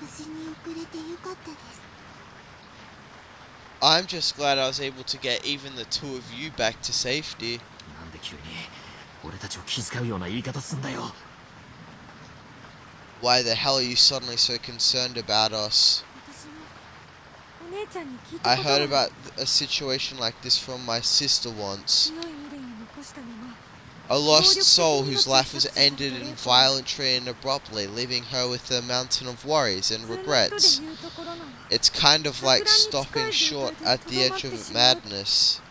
無事に遅れてよかったです I'm just glad I was able to get even the two of you back to safety. なんで急に俺たちを気遣うような言い方すんだよ Why the hell are you suddenly so concerned about us? 私もお姉ちゃんに聞いた I ことが heard about a situation like this from my sister once. 強い未練を残 A lost soul whose life was ended in violently and abruptly, leaving her with a mountain of worries and regrets. It's kind of like stopping short at the edge of madness,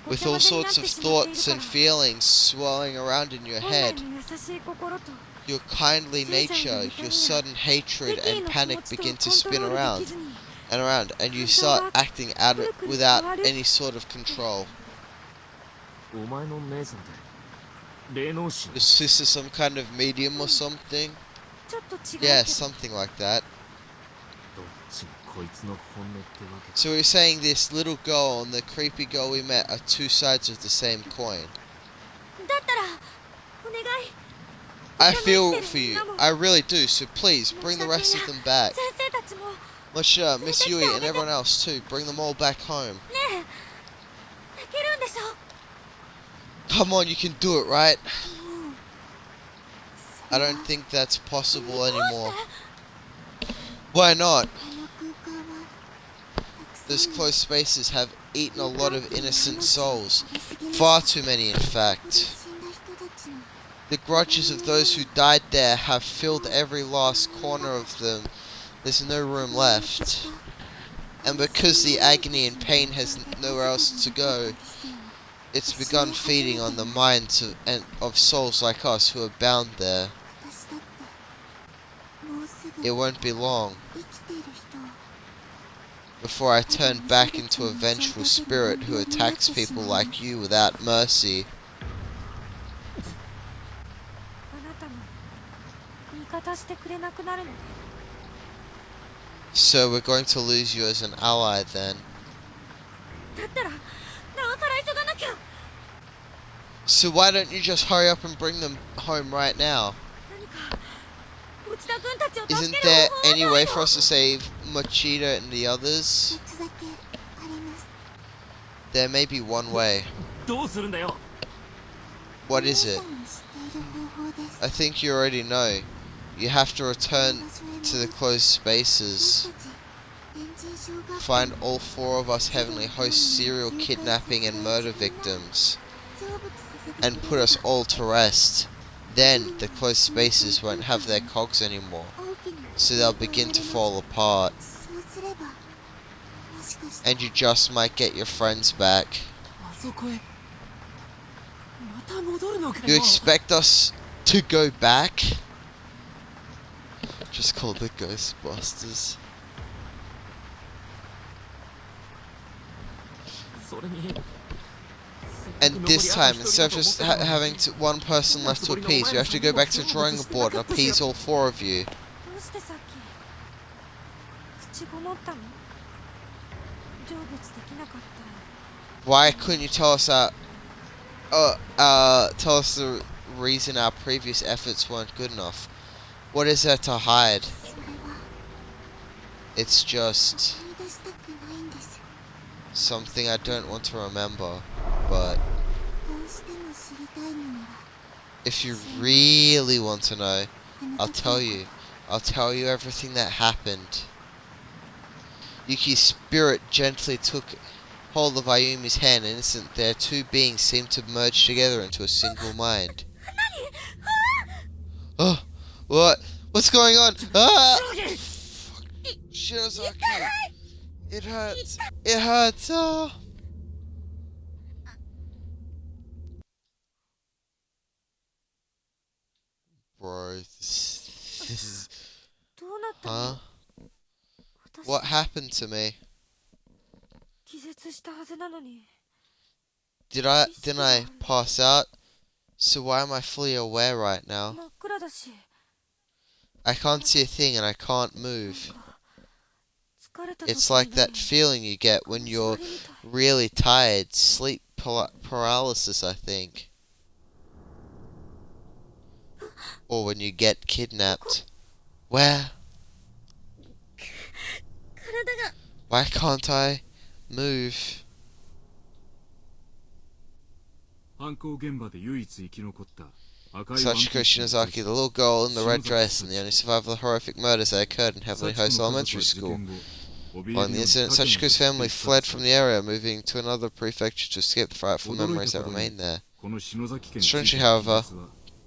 with all sorts of thoughts and feelings swirling around in your head. Your kindly nature, your sudden hatred and panic begin to spin around and around, and you start acting out without any sort of control. お前の姉さんって霊能師 Your sister some kind of medium or something? ちょっと違うけど Yeah, something like that. どっちもこいつの本音ってわけか So we're saying this little girl and the creepy girl we met are two sides of the same coin. だったらお願い I feel for you. I really do. So please bring the rest of them back. 先生たちも Masha, Miss Yui, and everyone else too. Bring them all back home. ねえできるんでしょ Come on, you can do it, right? もう I don't think that's possible anymore. Why not? この空間はたく Those さん closed spaces have eaten a lot of innocent souls. ありすぎます Far too many, in fact. 死んだ人たちの The grudges of those who died there have filled every last corner of them. There's no room left. And because the agony and pain has nowhere else to go, it's begun feeding on the minds of souls like us who are bound there. 私だってもうすぐ It won't be long 生きている人を before I turn back into a vengeful spirit who attacks people like you without mercy. あなたも味方してくれなくなるのね So we're going to lose you as an ally then. だったらなおさら急がなきゃ So why don't you just hurry up and bring them home right now? 何か内田君たちを助 Isn't ける there 方法は any ない way の for us to save Machida and the others? 一つだけあります There may be one way. どうするんだよ What is it? 皆さんも知っている方法です I think you already know. You have to return to the closed 私 spaces. たち天神小学校 Find all four of us heavenly hosts serial kidnapping and murder victims. 成仏させて And put us all to rest. Then the closed spaces won't have their cogs anymore. 大きな So they'll begin to fall apart. そうすればもしかして And you just might get your friends back. あそこへまた戻るのか You よ expect us to go back? Just call the Ghostbusters. それに And this time, instead of just having one person left to appease, you have to go back to the drawing board and appease all four of you. どうしてさっき口ごもったの成仏できなかった Why couldn't you tell us tell us the reason our previous efforts weren't good enough? What is there to hide? それは It's just 思い出したくないんです something I don't want to remember. But どうしても知りたいのなら if you really want to know, あ I'll の時 tell you. I'll tell you everything that happened. Yuki's spirit gently took hold of Ayumi's hand, and instant their two beings seemed to merge together into a single mind. Oh, what? What's going on? Ah! Shirazaki! It hurts. It hurts. Oh. Bro, this is... どうなったの Huh? 私 What happened to me? 気絶したはずなのに Didn't I pass out? So why am I fully aware right now? 真っ暗だし I can't see a thing and I can't move. 疲れた時 It's like にね that feeling you get when you're really tired. Sleep paralysis, I think. Or when you get kidnapped. Where? 体が Why can't I move? 犯行現場で唯一生き残った赤い Sachiko Shinozaki, the little girl in the red dress, and the only survivor of the horrific murders that occurred in Heavenly Host Elementary School. Following the incident, Sachiko's family fled from the area, moving to another prefecture to escape the frightful memories that remain there. Strangely, however,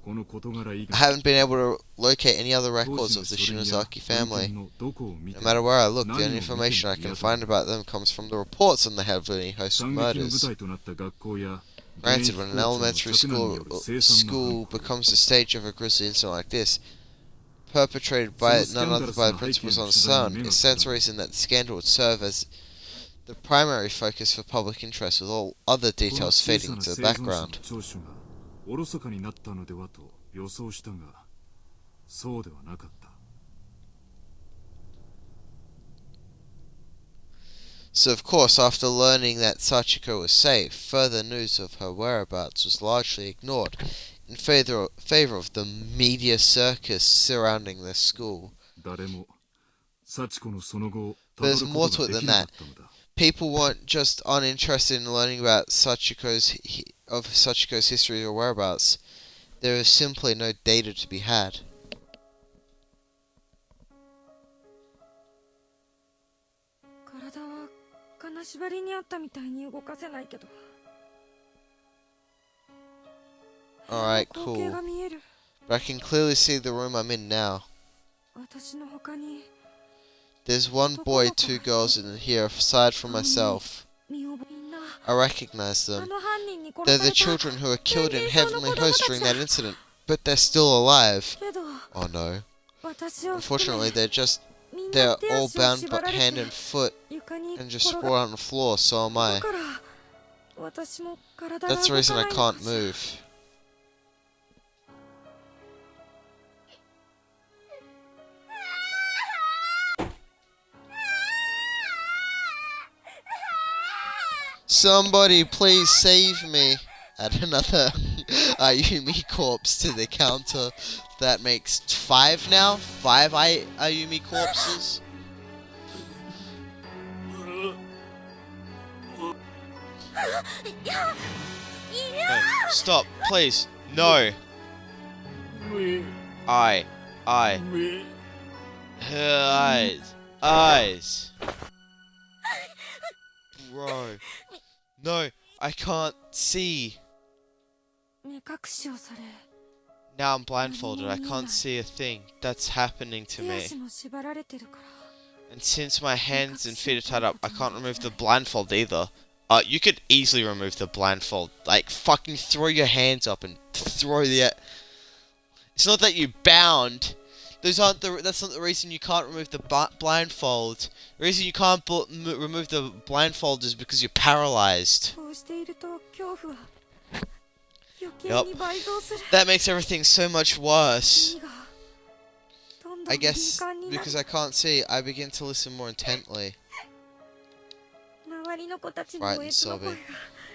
I haven't been able to locate any other records of the Shinozaki family. No matter where I look, the only information I can find about them comes from the reports on the heavily hosted murders. Granted, when an elementary school becomes the stage of a grisly incident like this, perpetrated by none other by the principal's own son, it stands to reason that the scandal would serve as the primary focus for public interest, with all other details fading to the background. So of course, after learning that Sachiko was safe, further news of her whereabouts was largely ignored in favor of the media circus surrounding the school. But there's more to it than that. People weren't just uninterested in learning about Sachiko's history or whereabouts. There is simply no data to be had. Alright, cool. But I can clearly see the room I'm in now. There's one boy, two girls in here, aside from myself. I recognize them. They're the children who were killed in Heavenly Host during that incident, but they're still alive. Oh no. Unfortunately, they're all bound but hand and foot and just sprawled out on the floor, so am I. That's the reason I can't move. Somebody please save me. Add another Ayumi corpse to the counter. That makes 5 now? 5 Ayumi corpses? Hey, stop, please. No. Eyes. Bro. No, I can't see. Now I'm blindfolded. I can't see a thing. That's happening to me. And since my hands and feet are tied up, I can't remove the blindfold either. You could easily remove the blindfold. Like, fucking throw your hands up and throw the... It's not that you're bound. That's not the reason you can't remove the blindfold. The reason you can't remove the blindfold is because you're paralyzed. Yup. That makes everything so much worse. I guess because I can't see, I begin to listen more intently. Frightened sobbing.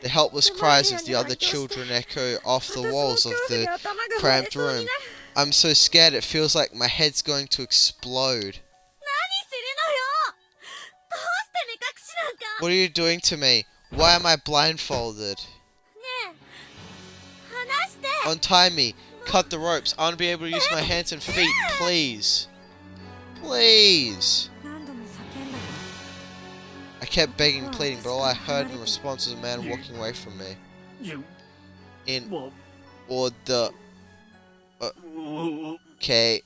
The helpless cries of the other children echo off the walls of the cramped room. I'm so scared it feels like my head's going to explode. What are you doing to me? Why am I blindfolded? Untie me. Cut the ropes. I want to be able to use my hands and feet, please. Please. I kept begging and pleading, but all I heard in response was a man walking away from me. In order. Okay.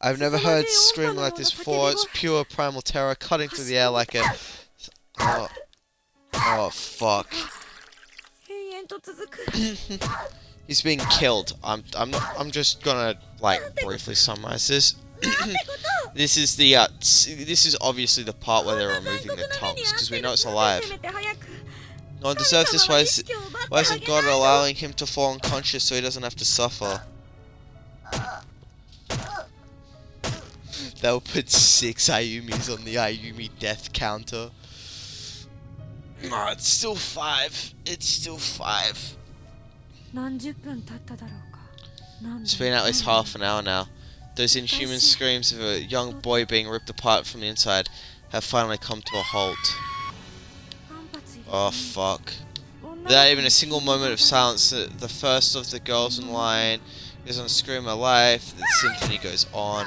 I've never heard screaming like this before. It's pure primal terror cutting through the air like a... Oh fuck. He's being killed. I'm just gonna like briefly summarize this. This is obviously the part where they're removing the tongues, because we know it's alive. No one deserves this. Why isn't God allowing him to fall unconscious so he doesn't have to suffer? They'll put 6 Ayumis on the Ayumi death counter. Oh, it's still 5. It's still 5. It's been at least half an hour now. Those inhuman screams of a young boy being ripped apart from the inside. have finally come to a halt. 反発入れ Oh ずに fuck. 女の子 Without に even a single moment of silence, the first of the girls in line goes on to scream my life, the symphony goes on.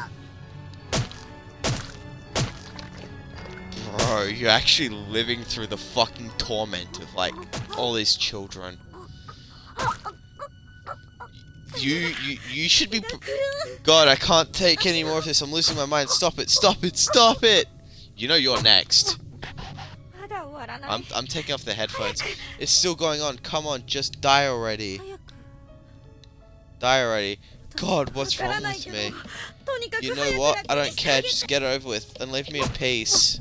Bro, you're actually living through the fucking torment of, like, all these children. You should be... God, I can't take any more of this. I'm losing my mind. Stop it, stop it, stop it! You know you're next. まだ終わらない I'm taking off the headphones. It's still going on. Come on, just die already. 早く Die already. 私 God, what's わから wrong ない with けど me? とにかく You 早 know く what? I 楽 don't にして care. あげて Just get it over with and leave me in peace.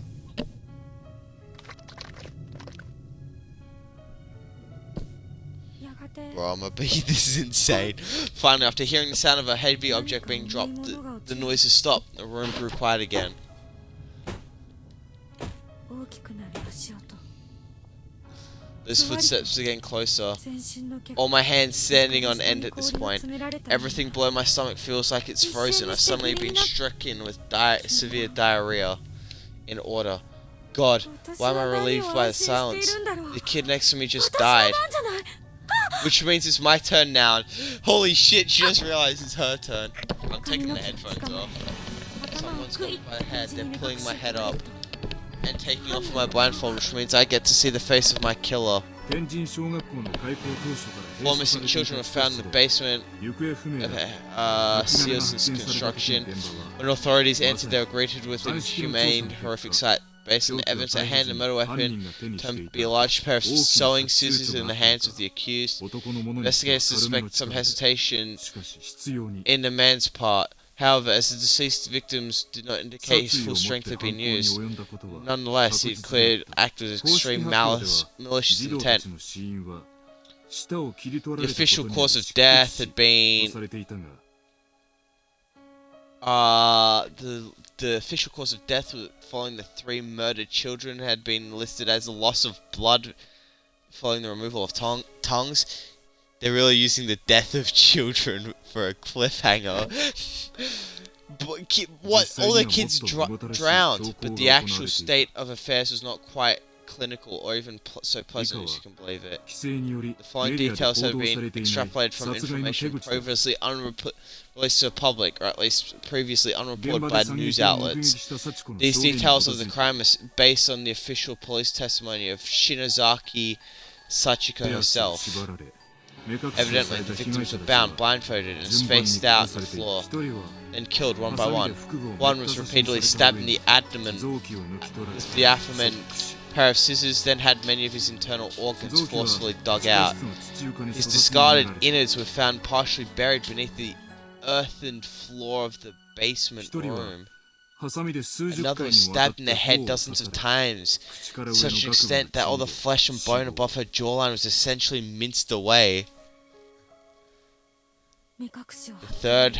Bro, this is insane. Finally, after hearing the sound of a heavy object being dropped, the noises stopped. The room grew quiet again. 大きくなる足音 Those footsteps are getting closer. 全身の血 All my hands standing on end at this 氷が point. 詰められたように Everything below my stomach feels like it's frozen. I've suddenly been stricken with severe diarrhea. In order. God, why am I relieved by the silence? The kid next to me just 私の died. 番じゃない Which means it's my turn now. Holy shit, she just realized it's her turn. I'm taking the headphones off. 頭を Someone's グイ got ッ my head. 口 They're に pulling 隠 my し head up and taking off my blindfold, which means I get to see the face of my killer. 天神小学校の開校当初から Four missing children were found in the basement 行方不明 of だ Sears construction. When authorities entered, they were greeted with an inhumane, horrific sight. Based on the evidence at hand, a murder weapon turned to be a large pair of sewing scissors in the hands of the accused. 男のものに Investigators 軽めの suspect some 力で hesitation しかし必要に in the man's part. However, as the deceased victims did not indicate his 殺意を full 持っ strength て had 犯 been 行に used, 及んだことは nonetheless, he 確実 cleared であった acted with 公式 extreme 発表で malice, は malicious 児童た intent. ちの死因は舌を切り取ら The れたこと official による cause of 失血 death 死 had と been されていたが the official cause of death following the 3 murdered children had been listed as a loss of blood following the removal of tongues. They're really using the death of children for a cliffhanger. What? All the kids drowned, but the actual state of affairs was not quite clinical or even so pleasant as you can believe it. 規制により The following メディアで details 報 have 道さ been れていない extrapolated from 殺害の手 information 口だ previously released to the public, or at least previously 現 unreported 場 by で惨 news 劇を目撃 outlets. した幸子の These 証言に基 details of the づいて crime are based on the official police testimony of Shinozaki Sachiko 手足を herself. 縛られ目隠しをさ Evidently, れ the た被害 victims 者 were たちは bound, blindfolded, and 順番に spaced 殺 out さ on れ the てい floor, く一人は then killed one ハ by サミ one. で腹部を One めっ was た刺し repeatedly にされた stabbed 上 in に the abdomen 臓器を抜き取られ with the abdomen. 即死 Pair of scissors then had many of his internal organs 臓器は forcefully 地 dug 下 out. 室の地中化に His 粗雑に discarded 埋められた innards were found partially buried beneath the earthened floor of the basement 一人は room. ハサミで数十 Another 回 was にわたっ stabbed in て the 頬 head を dozens 刺 of され times, 口から to 上の such an 顎部 extent が that all the ちぎ flesh and れ bone 死亡 above her jawline was essentially minced away. 目隠しを The third,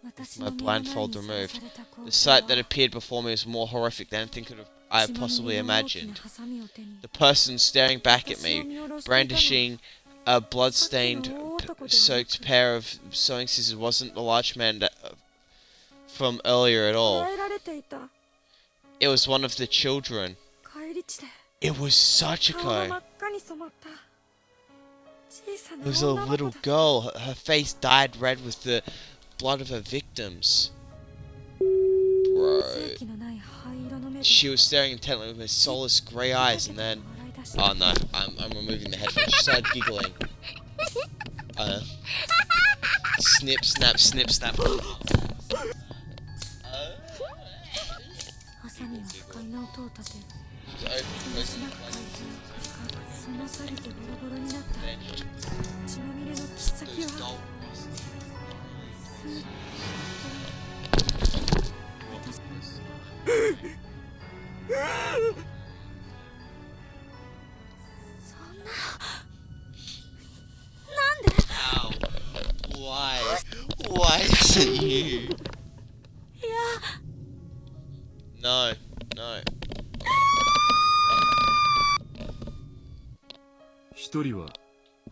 私 my の目の前に blindfold さら removed. された光 The 景 sight は that appeared before me was more horrific than anything I 血 had まみ possibly れの大きな imagined. ハサミを手に The person staring back at 私を me, 見下ろしていたのは brandishing a blood-stained, さっきの大男ではなく soaked pair of sewing scissors, wasn't the large man from earlier at 捕 all. らえられていた It was one of the children. 帰り地で It was 顔が真 Sachiko. っ赤に染まった小さ It な was a 女の子 little だった girl. Her face dyed red with the blood of her victims. 正 Bro. 気のない灰色の目で She was staring intently with her soulless grey eyes, and then... 笑い出した Oh no, I'm removing the headphones. She started giggling. Snip, snap, snip, snap. ハサミは不快な音を立て She's open, しなく回転そのされてボロボロになった血まみれの切っ先 those は doll そんななんで Ow. Why? Why is it you? いや No, no. 一人は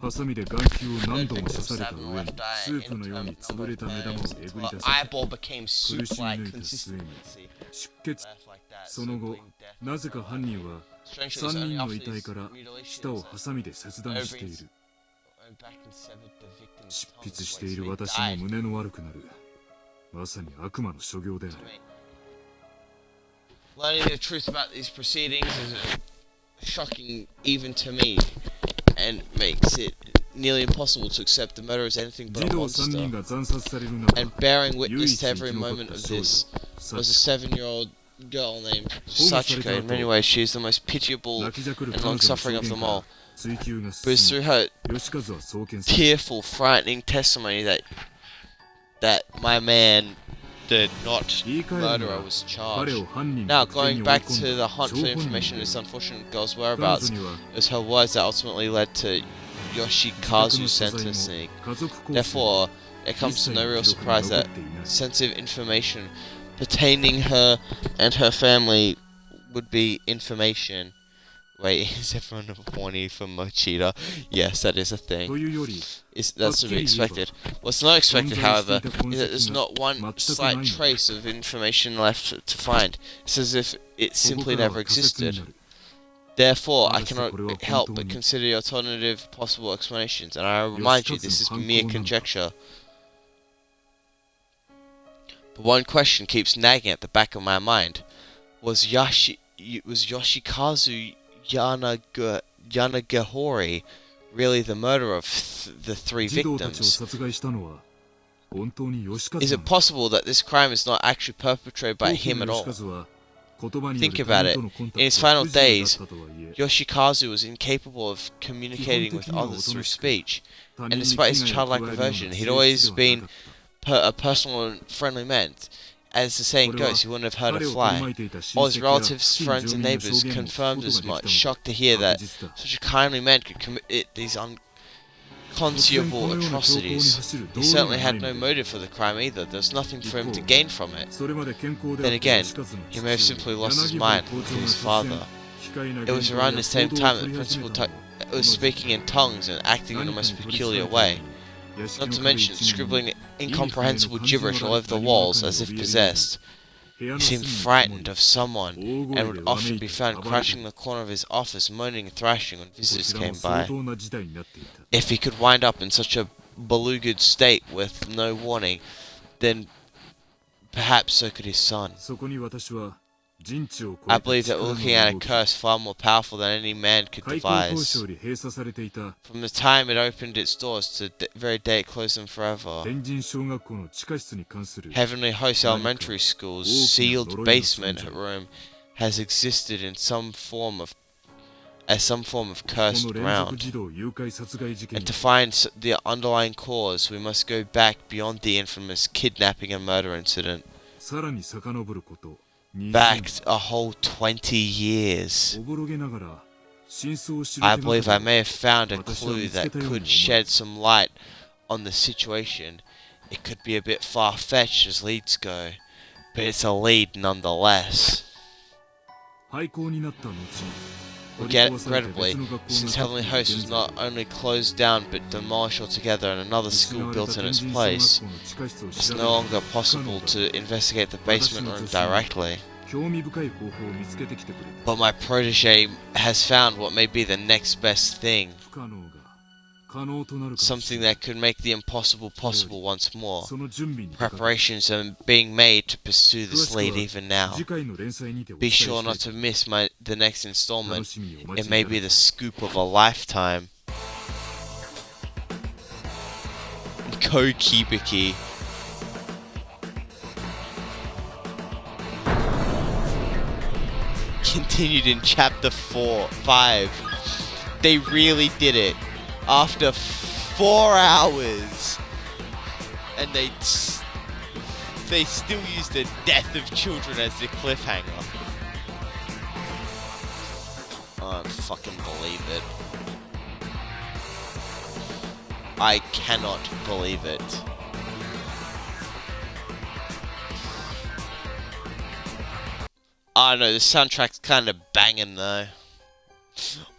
ハサミで眼球を Third 何度も victim 刺された stabbed in the 上に left eye スープのように indeterminate 潰 number れ of た目玉を times えぐ until り her 出させ eyeball became 苦しみ抜 soup-like いた末に consistency. 出血 Left like that, その後 so bleeding death なぜか犯人は Strangely, it 3 was 人 only の after 遺体 these から mutilations 舌をハサミで切断している went back and severed the victim's 執 tongue 筆して so いる he 私も died. 胸の悪くなるまさに悪魔の所業である To me. Learning the truth about these proceedings is shocking even to me, and makes it nearly impossible to accept the murder as anything but 児 a 童3 monster. 人が惨殺される中 And bearing 唯 witness 一 to 生き every 残っ moment た of 少女 this サ was a チ seven-year-old girl named 保護され Sachiko. た In many 後 ways, she is the most pitiable 泣きじゃくる and 彼女の証 long-suffering of 言 them から all. 追及が But it's 進 through her み吉和は送検され tearful, frightening testimony that my man, the not 言い換えるの murderer, は was 彼 charged. を犯人 Now, 特定 going に追い back 込 to ん the だ hunt 張 for 本人 information で on this unfortunate girl's 彼 whereabouts, 女には it was her words that ultimately led to 自宅 Yoshikazu's の所在も sentencing. 家族構成も Therefore, it comes to no real surprise that sensitive information pertaining her and her family would be information. Wait, is everyone horny for Mochita? Yes, that is a と thing. いうより That's to be expected. What's not expected, however, is that there's not one slight trace of information left to find. It's as if it ここ simply から never は仮説に existed. なる Therefore, I 果たして cannot これは help 本当 but に consider the alternative possible explanations, and I remind you this is 吉和の犯行 mere なのか conjecture. But one question keeps nagging at the back of my mind: was Yoshikazu Yanagihori really the murderer of the three 児童たちを victims? 殺害したのは本当に吉和 Is な it のか possible that this crime is not actually perpetrated by 多く him の at all? 吉和は言葉によ Think る about 他 it. 人とのコンタ In ク his トは final 不自由だ days, ったとはいえ Yoshikazu was incapable of communicating with others through speech, and despite his childlike version, he'd always been a personal and friendly man. As the saying goes, he wouldn't have hurt a fly. All his relatives, friends, and neighbors confirmed as much, shocked to hear that such a kindly man could commit these unconscionable atrocities. He certainly had no motive for the crime either. There was nothing for him to gain from it. それまで健康で Then あった again, 吉和の he may have 父 simply 親 lost his 柳 mind 原校 to 長が his 突 father. 然奇怪な It was 言動や around the same 行動を time 取 that り the 始め principal たのは was speaking in tongues and acting in the 何か most に取り peculiar 憑かれた way. ように屋敷 Not の to 壁 mention 一面 scribbling に incomprehensible 意味不明の gibberish 漢 all 字 over が the 何者 walls かに as if 怯えるように possessed. 部屋の He 隅 seemed にこも frightened り of someone 大 and 声 would でわめ often い be て found 暴れ crouching る in the corner of his office, moaning and thrashing when こ visitors ちらも came 相 by. 当な事態になっていた If he could wind up in such a beleaguered state with no warning, then perhaps so could his son. そこに私は人知を超 I えた believe that 力 we're の looking at a 動き curse far more powerful than any man could 開校当初 devise. より閉鎖されていた From the time it opened its doors to the very day it closed them forever, 天神小学校の地下室に関する Heavenly Host Elementary School's sealed basement room has existed in some form ofこ cursed の連続 ground. 児童誘拐殺害事件 And to に find the underlying cause, we must go back beyond the infamous kidnapping and murder incident. さらに遡ること20 Back a whole 20 years. おぼろげながら真相を知る I 手 believe が I か may have found a 私は clue 見つけ that たように思 could う shed some light on the situation. It could be a bit far-fetched as leads go, but it's a lead nonetheless. 廃校になった後 Regrettably, since Heavenly Host was not only closed down but demolished altogether and another school built in its place, it's no longer possible to investigate the basement room directly. 興味深い方法を見つけてきてくれた But my protege has found what may be the next best thing, 不可能が可能となるかもし something れない that could make the impossible possible once more. その準備にかかる Preparations are being made to pursue 詳 this しくは lead even now. 次回の連載にてお伝 Be えし sure たい not to miss the next 楽 installment. しみにお待 It ちい may た be だ the scoop of a lifetime. Kokibiki. Continued in chapter 5. They really did it. After 4 hours. And they still used the death of children as the cliffhanger. I don't fucking believe it. I cannot believe it. I know, the soundtrack's kind of banging though.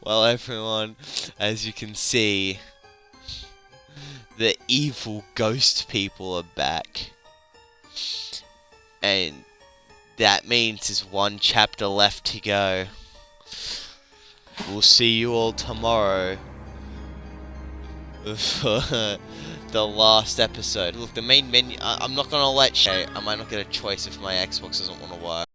Well, everyone, as you can see, The evil ghost people are back. And that means there's one chapter left to go. We'll see you all tomorrow for the last episode. Look, the main menu. I'm not gonna let I might not get a choice if my Xbox doesn't want to work.